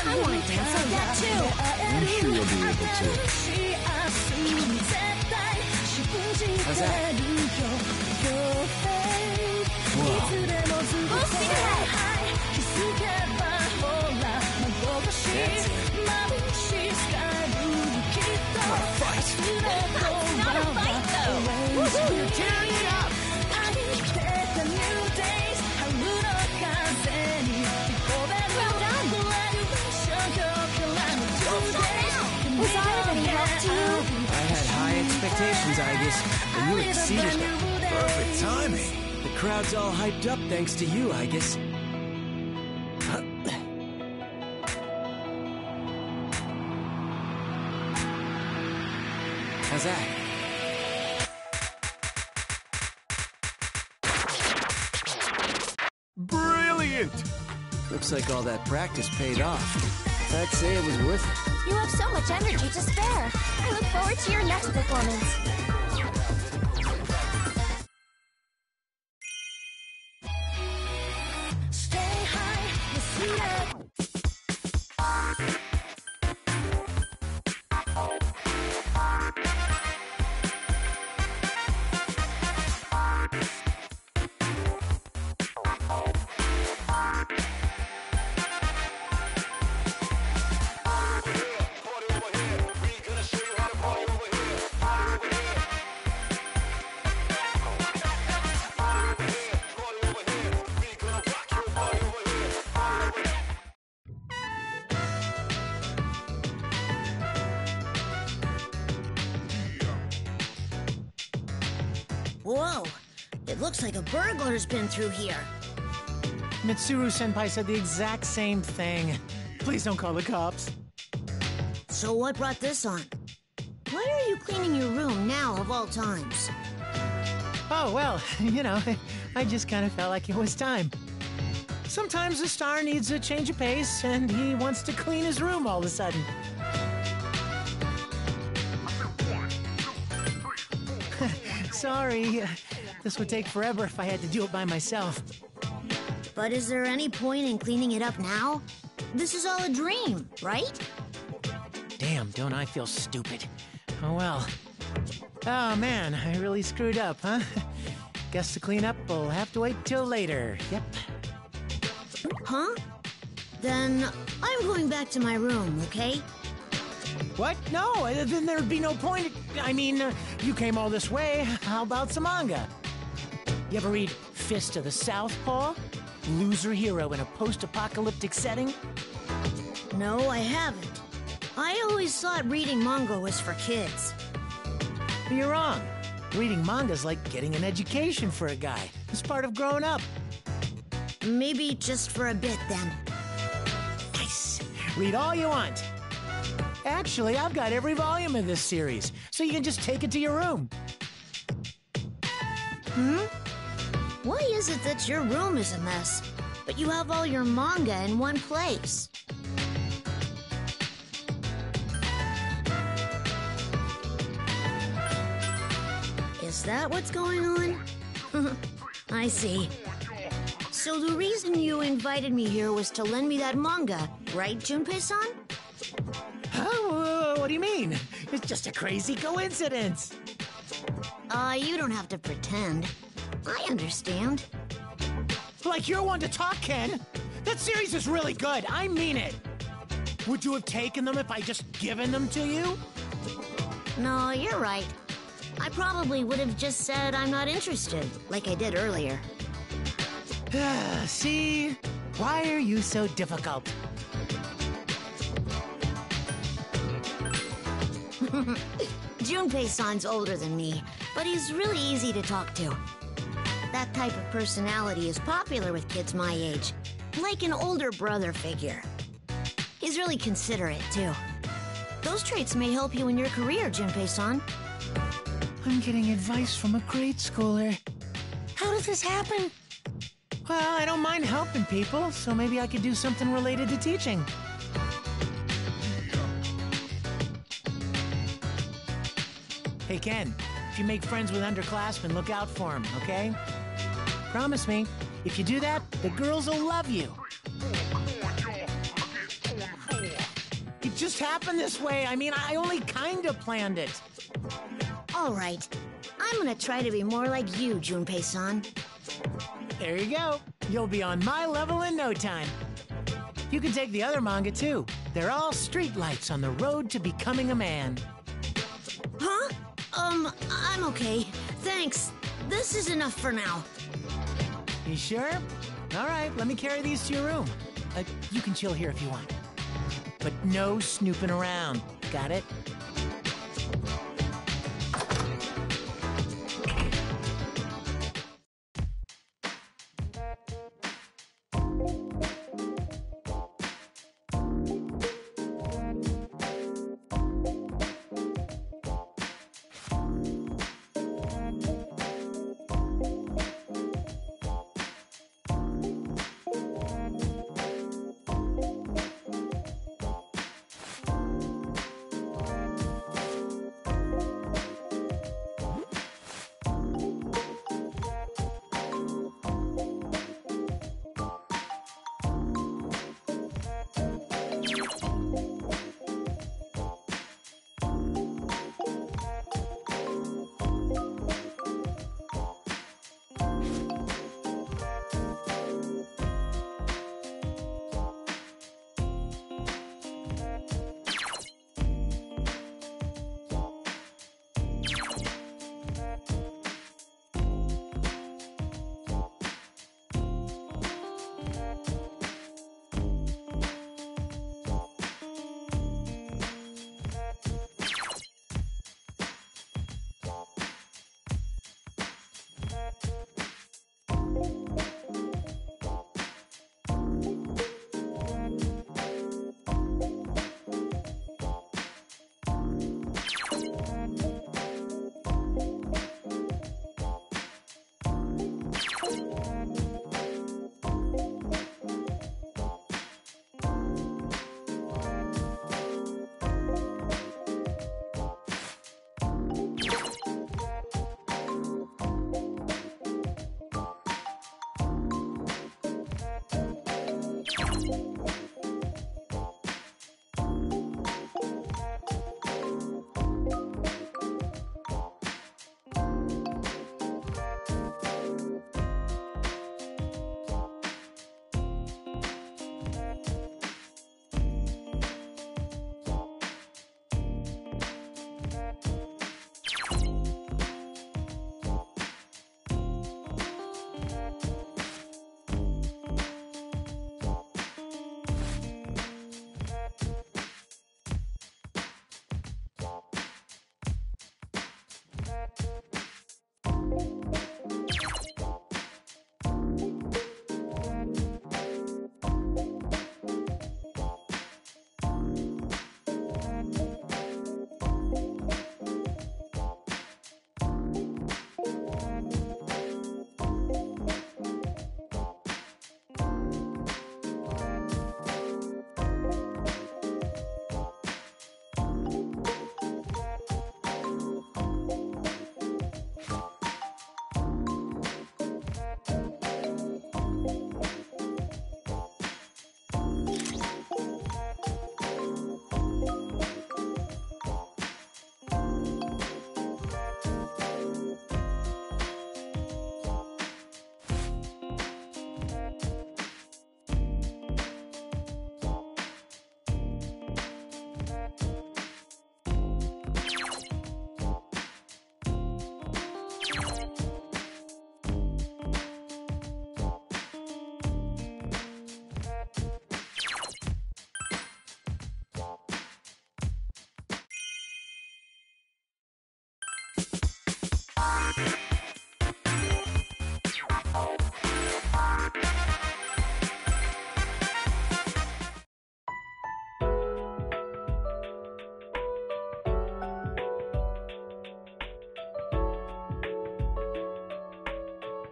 I want to dance like that too. I'm sure you'll be able to. 新しい明日に絶対 not a fight, though. We're tearing it up. Well done. Was I of any help to you? I had high expectations, Aegis, and you exceeded them. Perfect timing. The crowd's all hyped up thanks to you, Aegis. How's that? Brilliant! Looks like all that practice paid off. I'd say it was worth it. You have so much energy to spare. I look forward to your next performance. Stay high, the sweeter. Whoa! It looks like a burglar's been through here. Mitsuru-senpai said the exact same thing. Please don't call the cops. So what brought this on? Why are you cleaning your room now of all times? Oh, well, you know, I just kind of felt like it was time. Sometimes a star needs a change of pace, and he wants to clean his room all of a sudden. Sorry, this would take forever if I had to do it by myself. But is there any point in cleaning it up now? This is all a dream, right? Damn, don't I feel stupid. Oh well. Oh man, I really screwed up, huh? Guess the cleanup will have to wait till later. Yep. Huh? Then I'm going back to my room, okay? What? No, then there'd be no point. I mean, you came all this way. How about some manga? You ever read Fist of the Southpaw? Loser hero in a post-apocalyptic setting? No, I haven't. I always thought reading manga was for kids. You're wrong. Reading manga's like getting an education for a guy. It's part of growing up. Maybe just for a bit, then. Nice. Read all you want. Actually, I've got every volume of this series, so you can just take it to your room. Why is it that your room is a mess, but you have all your manga in one place? Is that what's going on? I see. So the reason you invited me here was to lend me that manga, right, Junpei-san? Huh? What do you mean? It's just a crazy coincidence. You don't have to pretend. I understand. Like you're one to talk, Ken. That series is really good. I mean it. Would you have taken them if I just given them to you? No, you're right. I probably would have just said I'm not interested, like I did earlier. See? Why are you so difficult? Junpei-san's older than me, but he's really easy to talk to. That type of personality is popular with kids my age, like an older brother figure. He's really considerate, too. Those traits may help you in your career, Junpei-san. I'm getting advice from a grade schooler. How did this happen? Well, I don't mind helping people, so maybe I could do something related to teaching. Hey, Ken, if you make friends with underclassmen, look out for them, okay? Promise me, if you do that, the girls will love you. It just happened this way. I mean, I only kind of planned it. All right. I'm gonna try to be more like you, Junpei-san. There you go. You'll be on my level in no time. You can take the other manga, too. They're all streetlights on the road to becoming a man. I'm okay. Thanks. This is enough for now. You sure? All right, let me carry these to your room. You can chill here if you want. But no snooping around. Got it?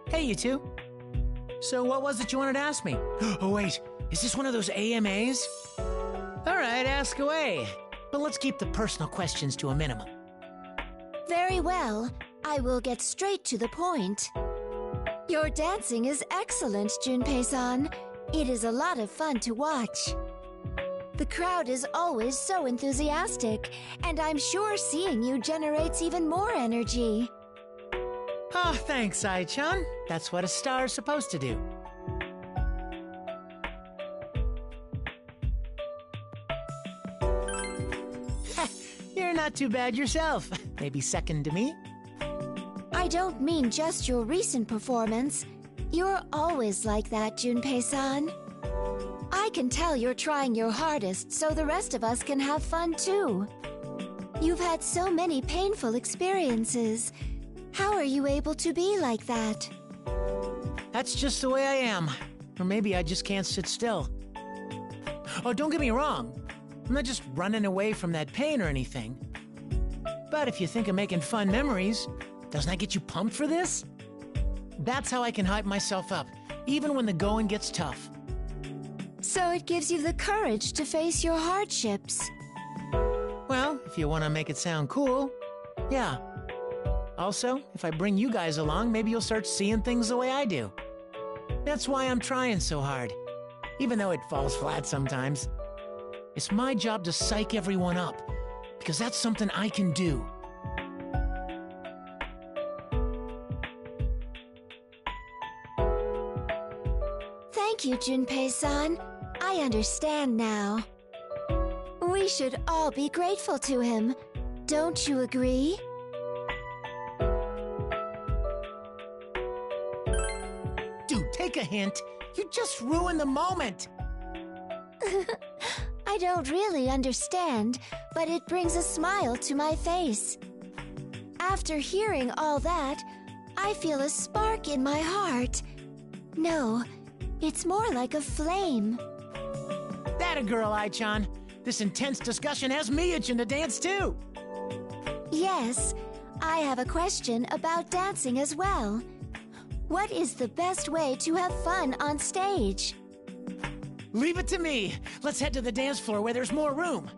Hey, you two. So what was it you wanted to ask me? Oh, wait. Is this one of those AMAs? All right, ask away. But let's keep the personal questions to a minimum. Very well. I will get straight to the point. Your dancing is excellent, Junpei-san. It is a lot of fun to watch. The crowd is always so enthusiastic, and I'm sure seeing you generates even more energy. Oh, thanks, Ai-chan. That's what a star's supposed to do. You're not too bad yourself. Maybe second to me? I don't mean just your recent performance. You're always like that, Junpei-san. I can tell you're trying your hardest so the rest of us can have fun too. You've had so many painful experiences. How are you able to be like that? That's just the way I am. Or maybe I just can't sit still. Oh, don't get me wrong. I'm not just running away from that pain or anything. But if you think of making fun memories, doesn't that get you pumped for this? That's how I can hype myself up, even when the going gets tough. So it gives you the courage to face your hardships. Well, if you want to make it sound cool, yeah. Also, if I bring you guys along, maybe you'll start seeing things the way I do. That's why I'm trying so hard, even though it falls flat sometimes. It's my job to psych everyone up, because that's something I can do. Thank you, Junpei-san. I understand now. We should all be grateful to him. Don't you agree? Dude, take a hint. You just ruined the moment. I don't really understand, but it brings a smile to my face. After hearing all that, I feel a spark in my heart. No, it's more like a flame. That a girl, Ai-chan. This intense discussion has me itching to dance too. Yes, I have a question about dancing as well. What is the best way to have fun on stage? Leave it to me. Let's head to the dance floor where there's more room.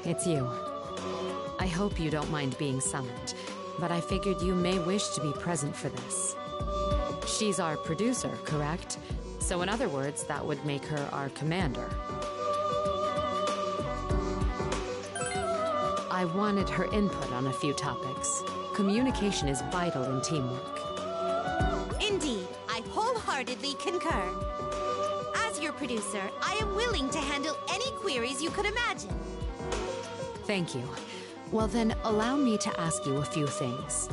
It's you. I hope you don't mind being summoned, but I figured you may wish to be present for this. She's our producer, correct? So in other words, that would make her our commander. I wanted her input on a few topics. Communication is vital in teamwork. Indeed, I wholeheartedly concur. As your producer, I am willing to handle any queries you could imagine. Thank you. Well then, allow me to ask you a few things.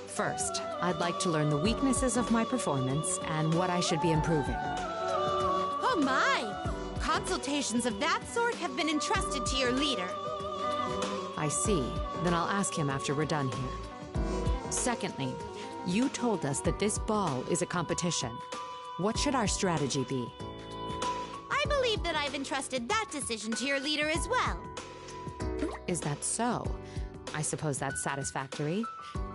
First, I'd like to learn the weaknesses of my performance and what I should be improving. Oh my! Consultations of that sort have been entrusted to your leader. I see. Then I'll ask him after we're done here. Secondly, you told us that this ball is a competition. What should our strategy be? I believe that I've entrusted that decision to your leader as well. Is that so? I suppose that's satisfactory.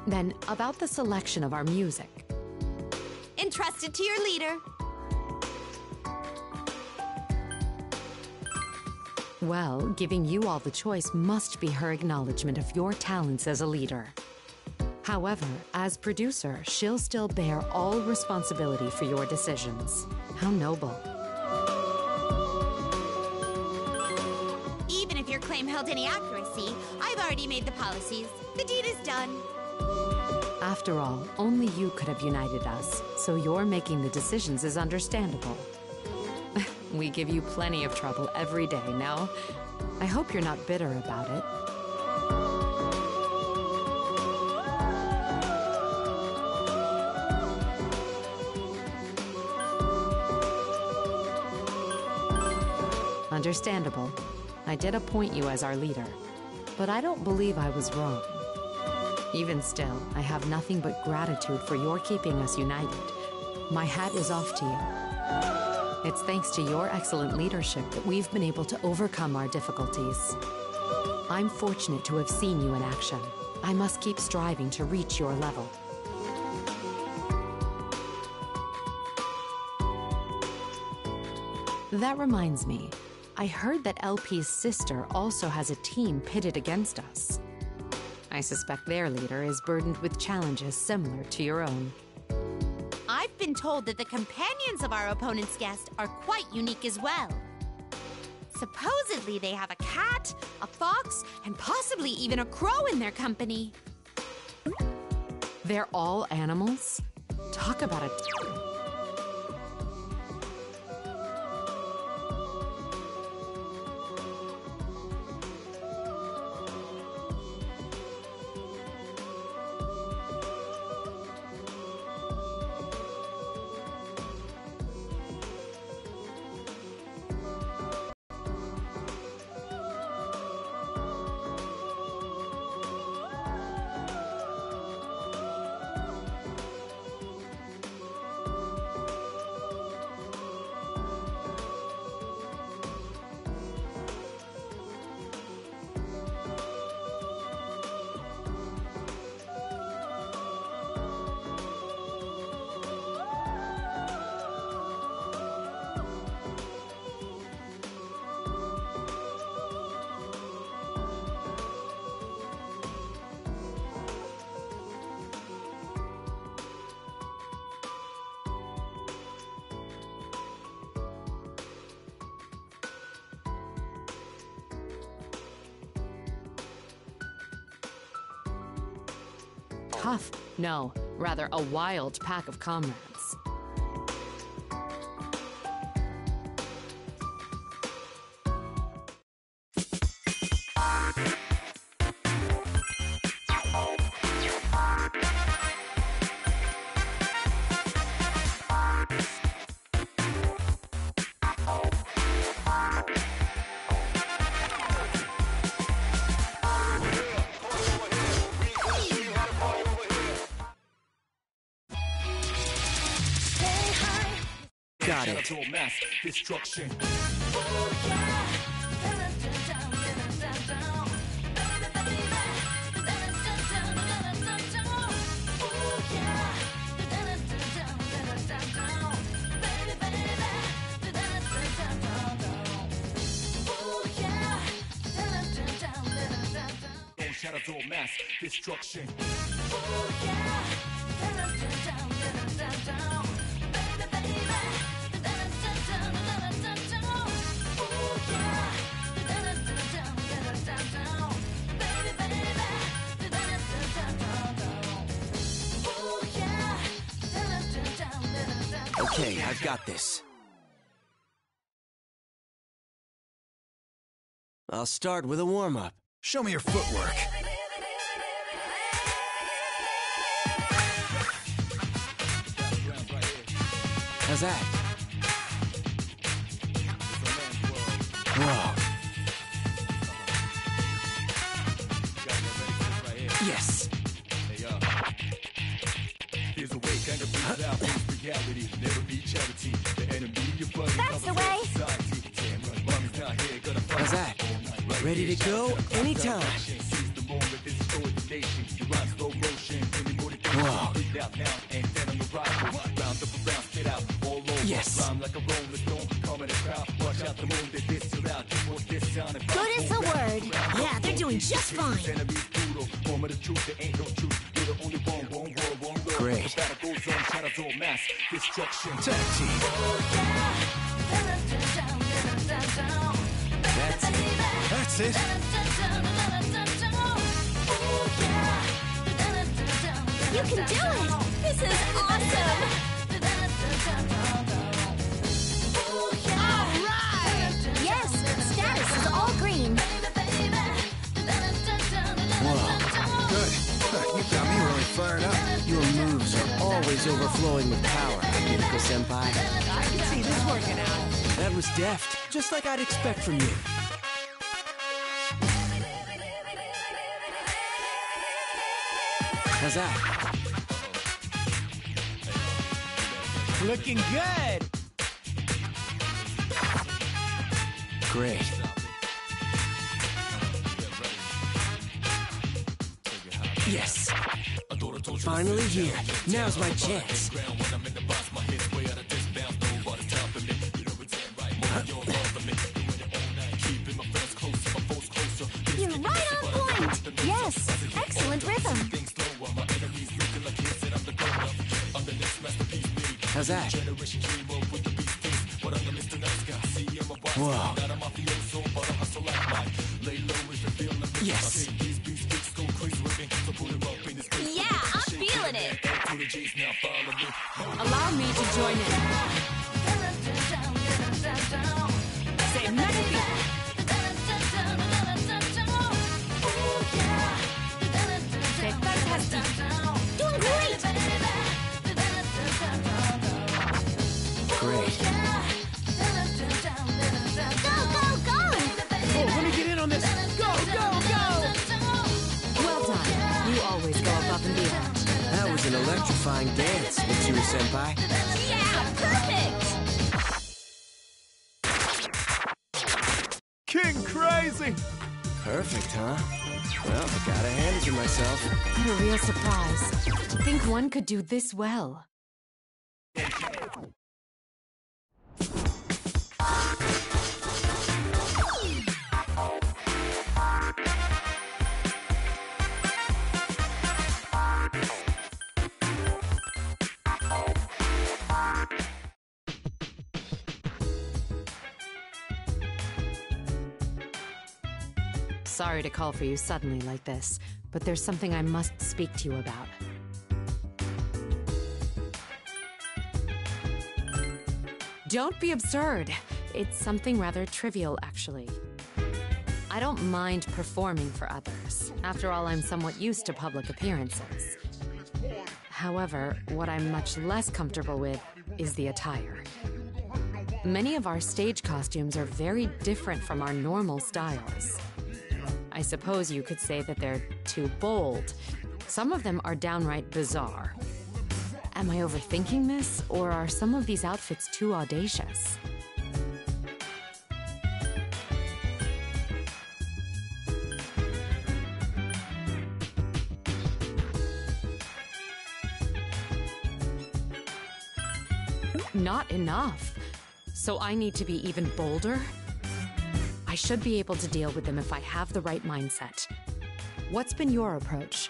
Then, about the selection of our music. Entrusted to your leader. Well, giving you all the choice must be her acknowledgement of your talents as a leader. However, as producer, she'll still bear all responsibility for your decisions. How noble. Even if your claim held any accuracy, I've already made the policies. The deed is done. After all, only you could have united us, so your making the decisions is understandable. We give you plenty of trouble every day, no? I hope you're not bitter about it. Understandable. I did appoint you as our leader, but I don't believe I was wrong. Even still, I have nothing but gratitude for your keeping us united. My hat is off to you. It's thanks to your excellent leadership that we've been able to overcome our difficulties. I'm fortunate to have seen you in action. I must keep striving to reach your level. That reminds me, I heard that LP's sister also has a team pitted against us. I suspect their leader is burdened with challenges similar to your own. I've been told that the companions of our opponent's guest are quite unique as well. Supposedly they have a cat, a fox, and possibly even a crow in their company. They're all animals? Talk about a... Tough? No, rather a wild pack of comrades. Got it. Mass destruction. Shadow mass destruction. Okay, I've got this. I'll start with a warm-up. Show me your footwork. How's that? Whoa. Yes. There's a way kind of brings out reality. Never be charity. The enemy your buddy. That's the way. How's that? Ready to go anytime. Whoa. Yes. Good as a word. Yeah, they're doing just fine. Great. Tag team. That's it. You can do it! This is awesome! Alright! Yes, status is all green. Whoa. Good. You got me really fired up. Your moves are always overflowing with power, Akihiko-senpai. I can see this working out. That was deft, just like I'd expect from you. How's that? Looking good. Great. Yes. Finally here. Now's my chance. You're right on point! Yes, excellent rhythm. How's that? Whoa. Yes. Yeah, I'm feeling it. Allow me to join in. Say magnifique. Say fantastic. Doing great! Great. Go, go, go! Oh, let me get in on this. Go, go, go! Well done. You always go above and beyond. That was an electrifying dance, Mitsuru-senpai. Yeah, perfect. King Crazy! Perfect, huh? Well, I gotta hand it to myself. What a real surprise. To think one could do this well. Sorry to call for you suddenly like this, but there's something I must speak to you about. Don't be absurd. It's something rather trivial, actually. I don't mind performing for others. After all, I'm somewhat used to public appearances. However, what I'm much less comfortable with is the attire. Many of our stage costumes are very different from our normal styles. I suppose you could say that they're too bold. Some of them are downright bizarre. Am I overthinking this, or are some of these outfits too audacious? Not enough. So I need to be even bolder? I should be able to deal with them if I have the right mindset. What's been your approach?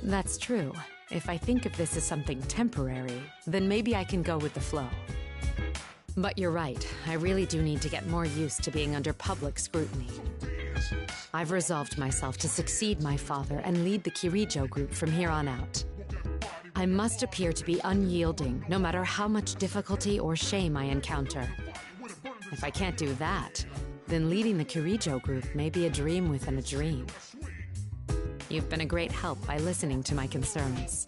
That's true. If I think of this as something temporary, then maybe I can go with the flow. But you're right, I really do need to get more used to being under public scrutiny. I've resolved myself to succeed my father and lead the Kirijo group from here on out. I must appear to be unyielding, no matter how much difficulty or shame I encounter. If I can't do that, then leading the Kirijo group may be a dream within a dream. You've been a great help by listening to my concerns.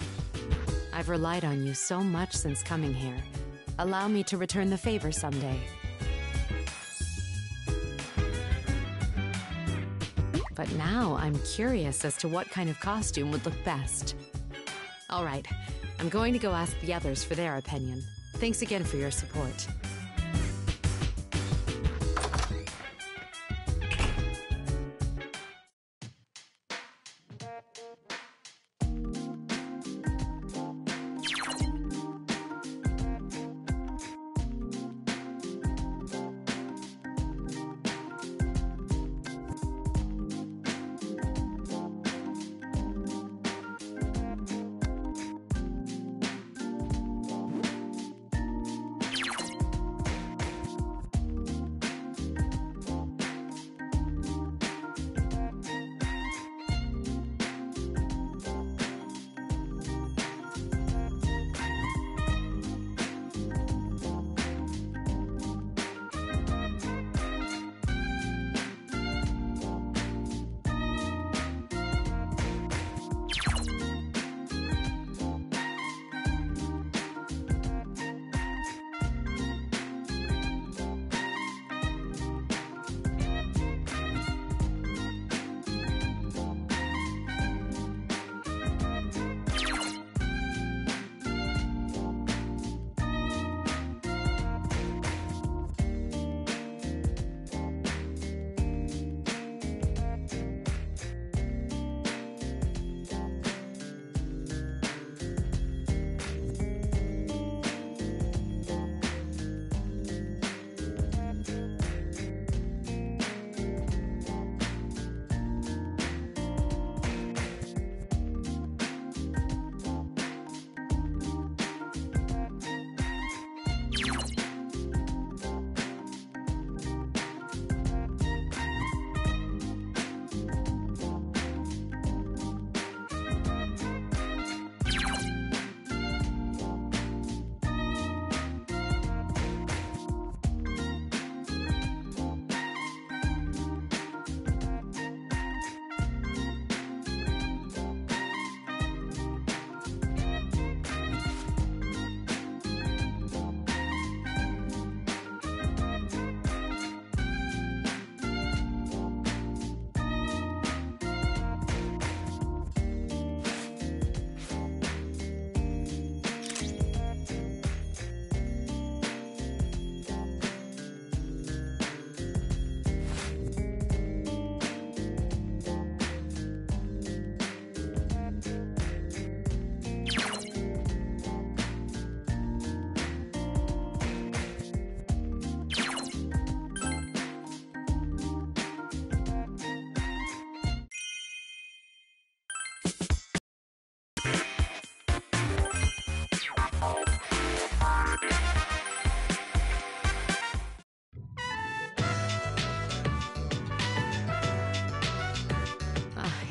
I've relied on you so much since coming here. Allow me to return the favor someday. But now I'm curious as to what kind of costume would look best. All right, I'm going to go ask the others for their opinion. Thanks again for your support.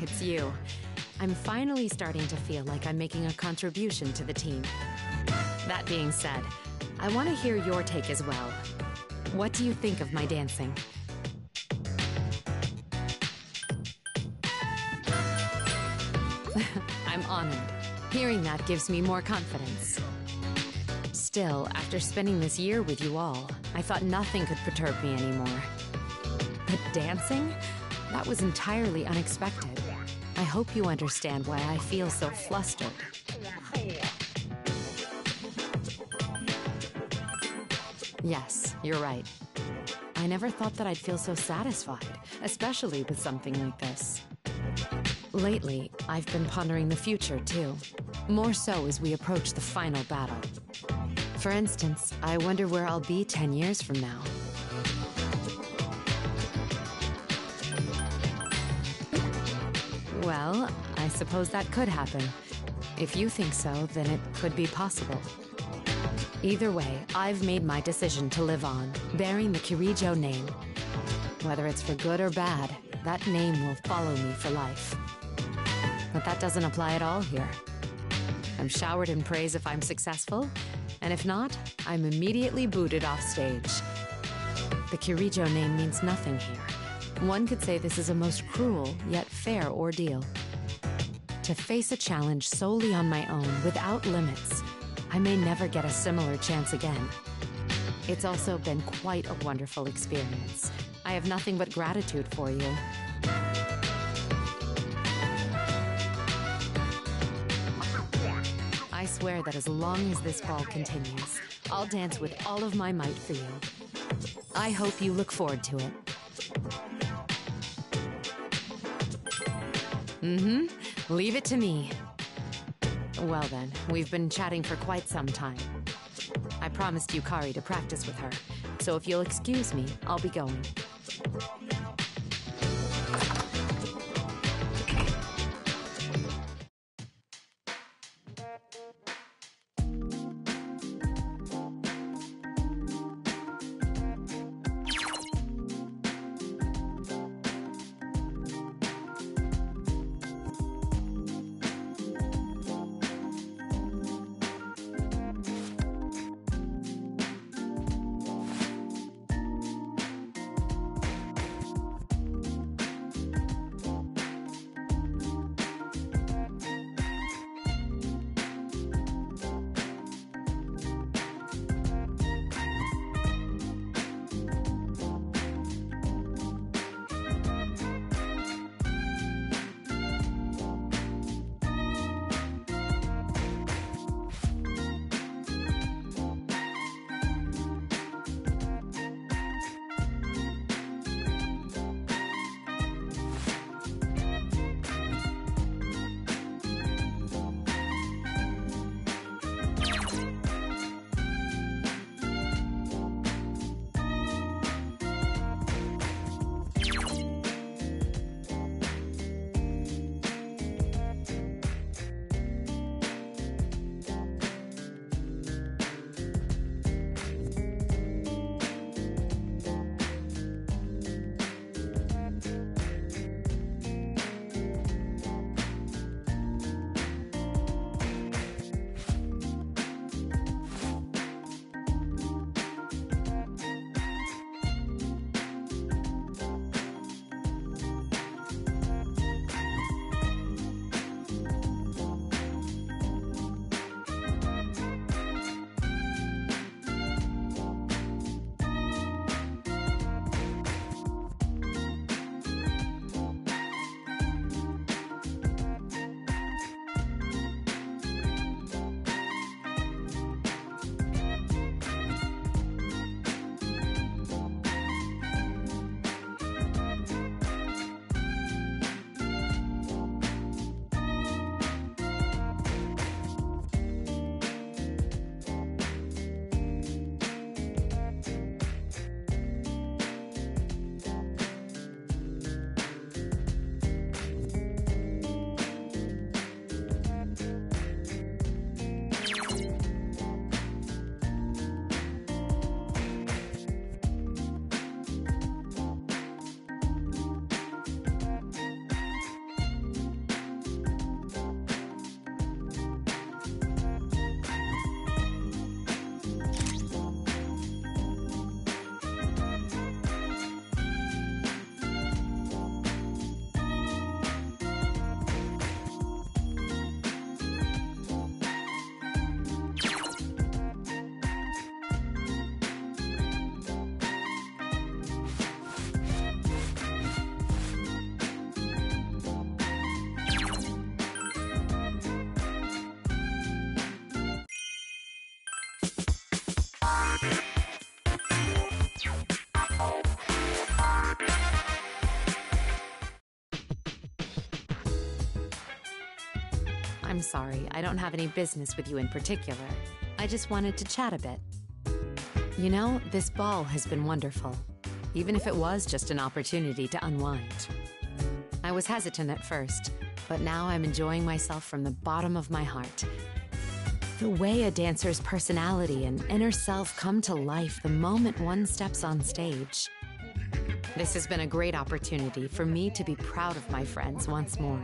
it's you. I'm finally starting to feel like I'm making a contribution to the team. That being said, I want to hear your take as well. What do you think of my dancing? I'm honored. Hearing that gives me more confidence. Still, after spending this year with you all, I thought nothing could perturb me anymore. But dancing? That was entirely unexpected. I hope you understand why I feel so flustered. Yes, you're right. I never thought that I'd feel so satisfied, especially with something like this. Lately, I've been pondering the future, too. More so as we approach the final battle. For instance, I wonder where I'll be 10 years from now. Well, I suppose that could happen. If you think so, then it could be possible. Either way, I've made my decision to live on, bearing the Kirijo name. Whether it's for good or bad, that name will follow me for life. But that doesn't apply at all here. I'm showered in praise if I'm successful, and if not, I'm immediately booted off stage. The Kirijo name means nothing here. One could say this is a most cruel, yet fair ordeal. To face a challenge solely on my own, without limits, I may never get a similar chance again. It's also been quite a wonderful experience. I have nothing but gratitude for you. I swear that as long as this ball continues, I'll dance with all of my might for you. I hope you look forward to it. Leave it to me. Well then, we've been chatting for quite some time. I promised Yukari to practice with her, so if you'll excuse me, I'll be going. I'm sorry, I don't have any business with you in particular. I just wanted to chat a bit. You know, this ball has been wonderful, even if it was just an opportunity to unwind. I was hesitant at first, but now I'm enjoying myself from the bottom of my heart. The way a dancer's personality and inner self come to life the moment one steps on stage. This has been a great opportunity for me to be proud of my friends once more.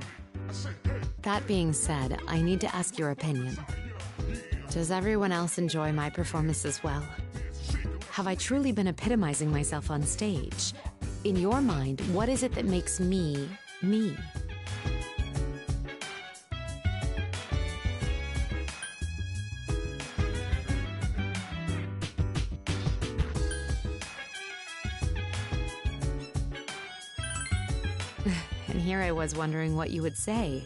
That being said, I need to ask your opinion. Does everyone else enjoy my performance as well? Have I truly been epitomizing myself on stage? In your mind, what is it that makes me, me? And here I was wondering what you would say.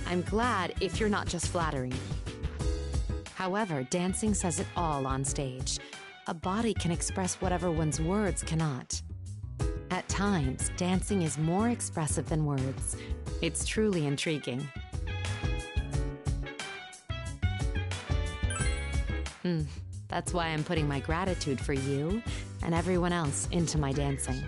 I'm glad if you're not just flattering me. However, dancing says it all on stage. A body can express whatever one's words cannot. At times, dancing is more expressive than words. It's truly intriguing. That's why I'm putting my gratitude for you and everyone else into my dancing.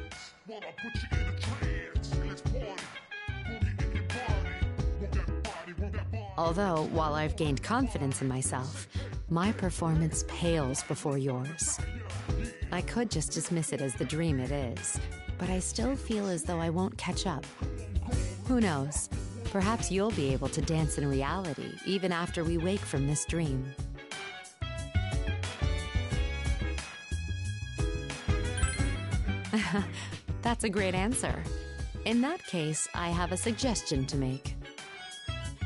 Although, while I've gained confidence in myself, my performance pales before yours. I could just dismiss it as the dream it is, but I still feel as though I won't catch up. Who knows? Perhaps you'll be able to dance in reality, even after we wake from this dream. That's a great answer. In that case, I have a suggestion to make.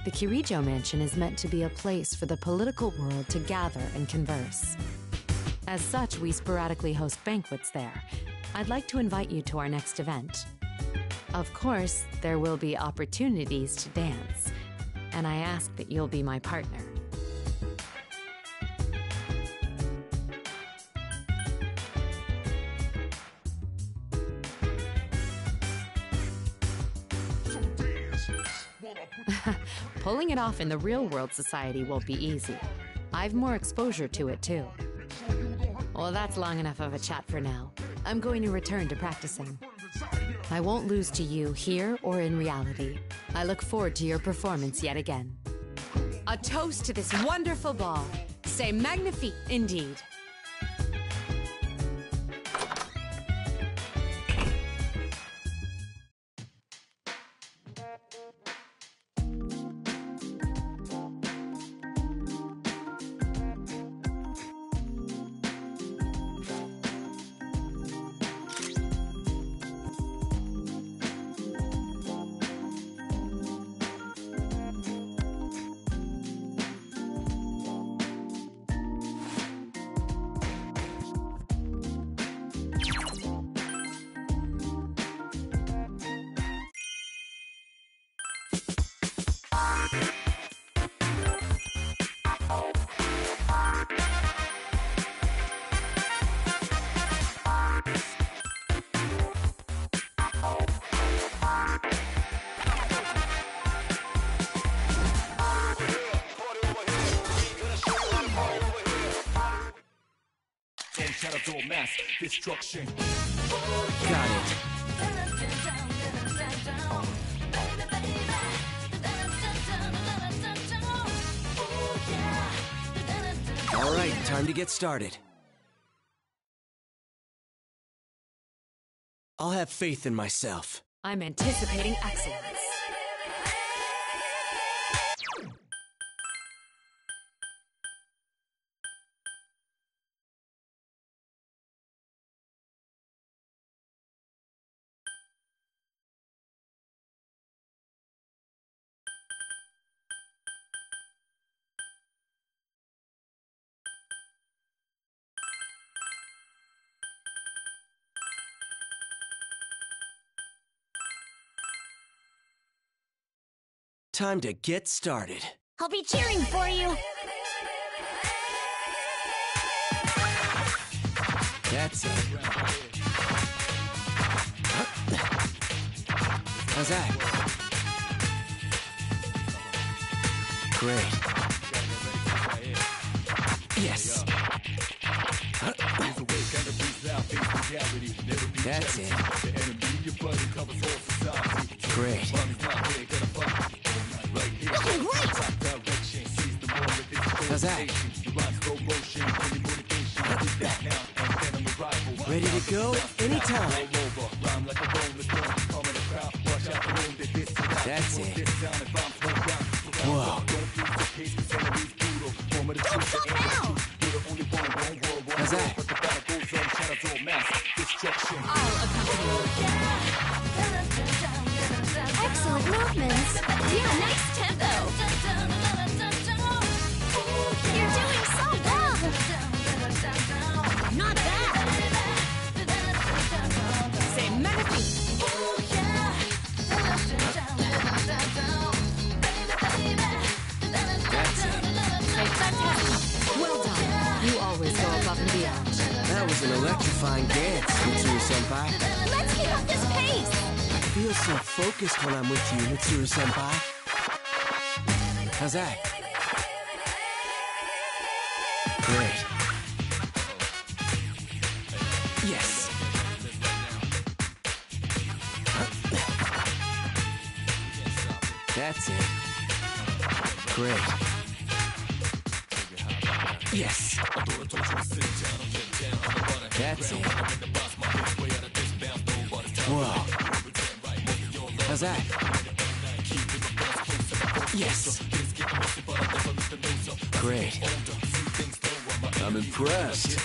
The Kirijo Mansion is meant to be a place for the political world to gather and converse. As such, we sporadically host banquets there. I'd like to invite you to our next event. Of course, there will be opportunities to dance, and I ask that you'll be my partner. Pulling it off in the real-world society won't be easy. I've more exposure to it, too. Well, that's long enough of a chat for now. I'm going to return to practicing. I won't lose to you here or in reality. I look forward to your performance yet again. A toast to this wonderful ball. C'est magnifique, indeed. Mass destruction. Got it. All right, time to get started. I'll have faith in myself. I'm anticipating excellence. Time to get started. I'll be cheering for you. That's it. How's that? Great. Yes. That's it. Great. Looking great! How's that? Ready to go anytime. That's it. Whoa. Don't stop now! How's that? Excellent movements. Yeah, nice tempo. You're doing so well. Not bad! C'est magnifique. That's it. C'est fantastique. Well done. You always go above and beyond. That was an electrifying dance, Mitsuru-senpai. Let's keep up this pace. I feel so focused when I'm with you, Mitsuru-senpai. How's that? Great. Yes. That's it. Great. Yes. That's it. Whoa. How's that? Yes. Great. I'm impressed.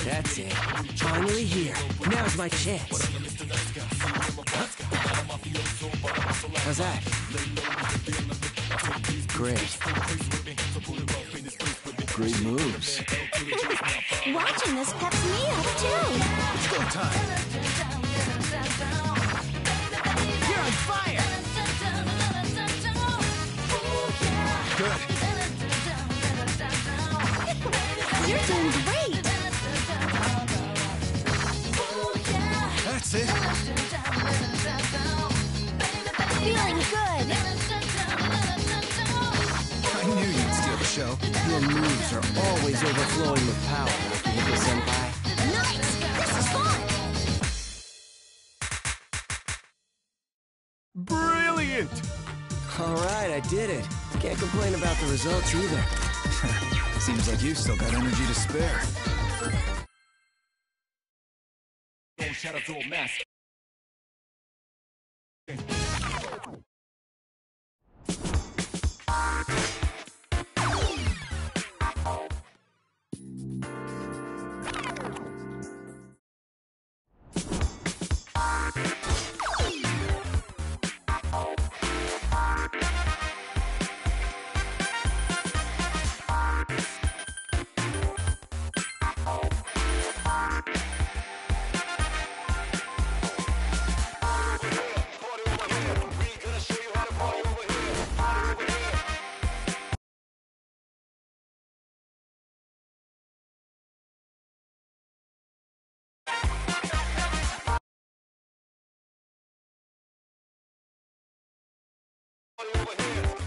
That's it. Finally here. Now's my chance. How's that? Great. Great moves. Watching this peps me up, too. It's go time. You're on fire! Good. You're doing great. That's it. Feeling good. I knew you'd steal the show. Your moves are always overflowing with power, Akihiko-senpai. Nice! This is fun! Brilliant! All right, I did it. Can't complain about the results either. Seems like you've still got energy to spare. Over here.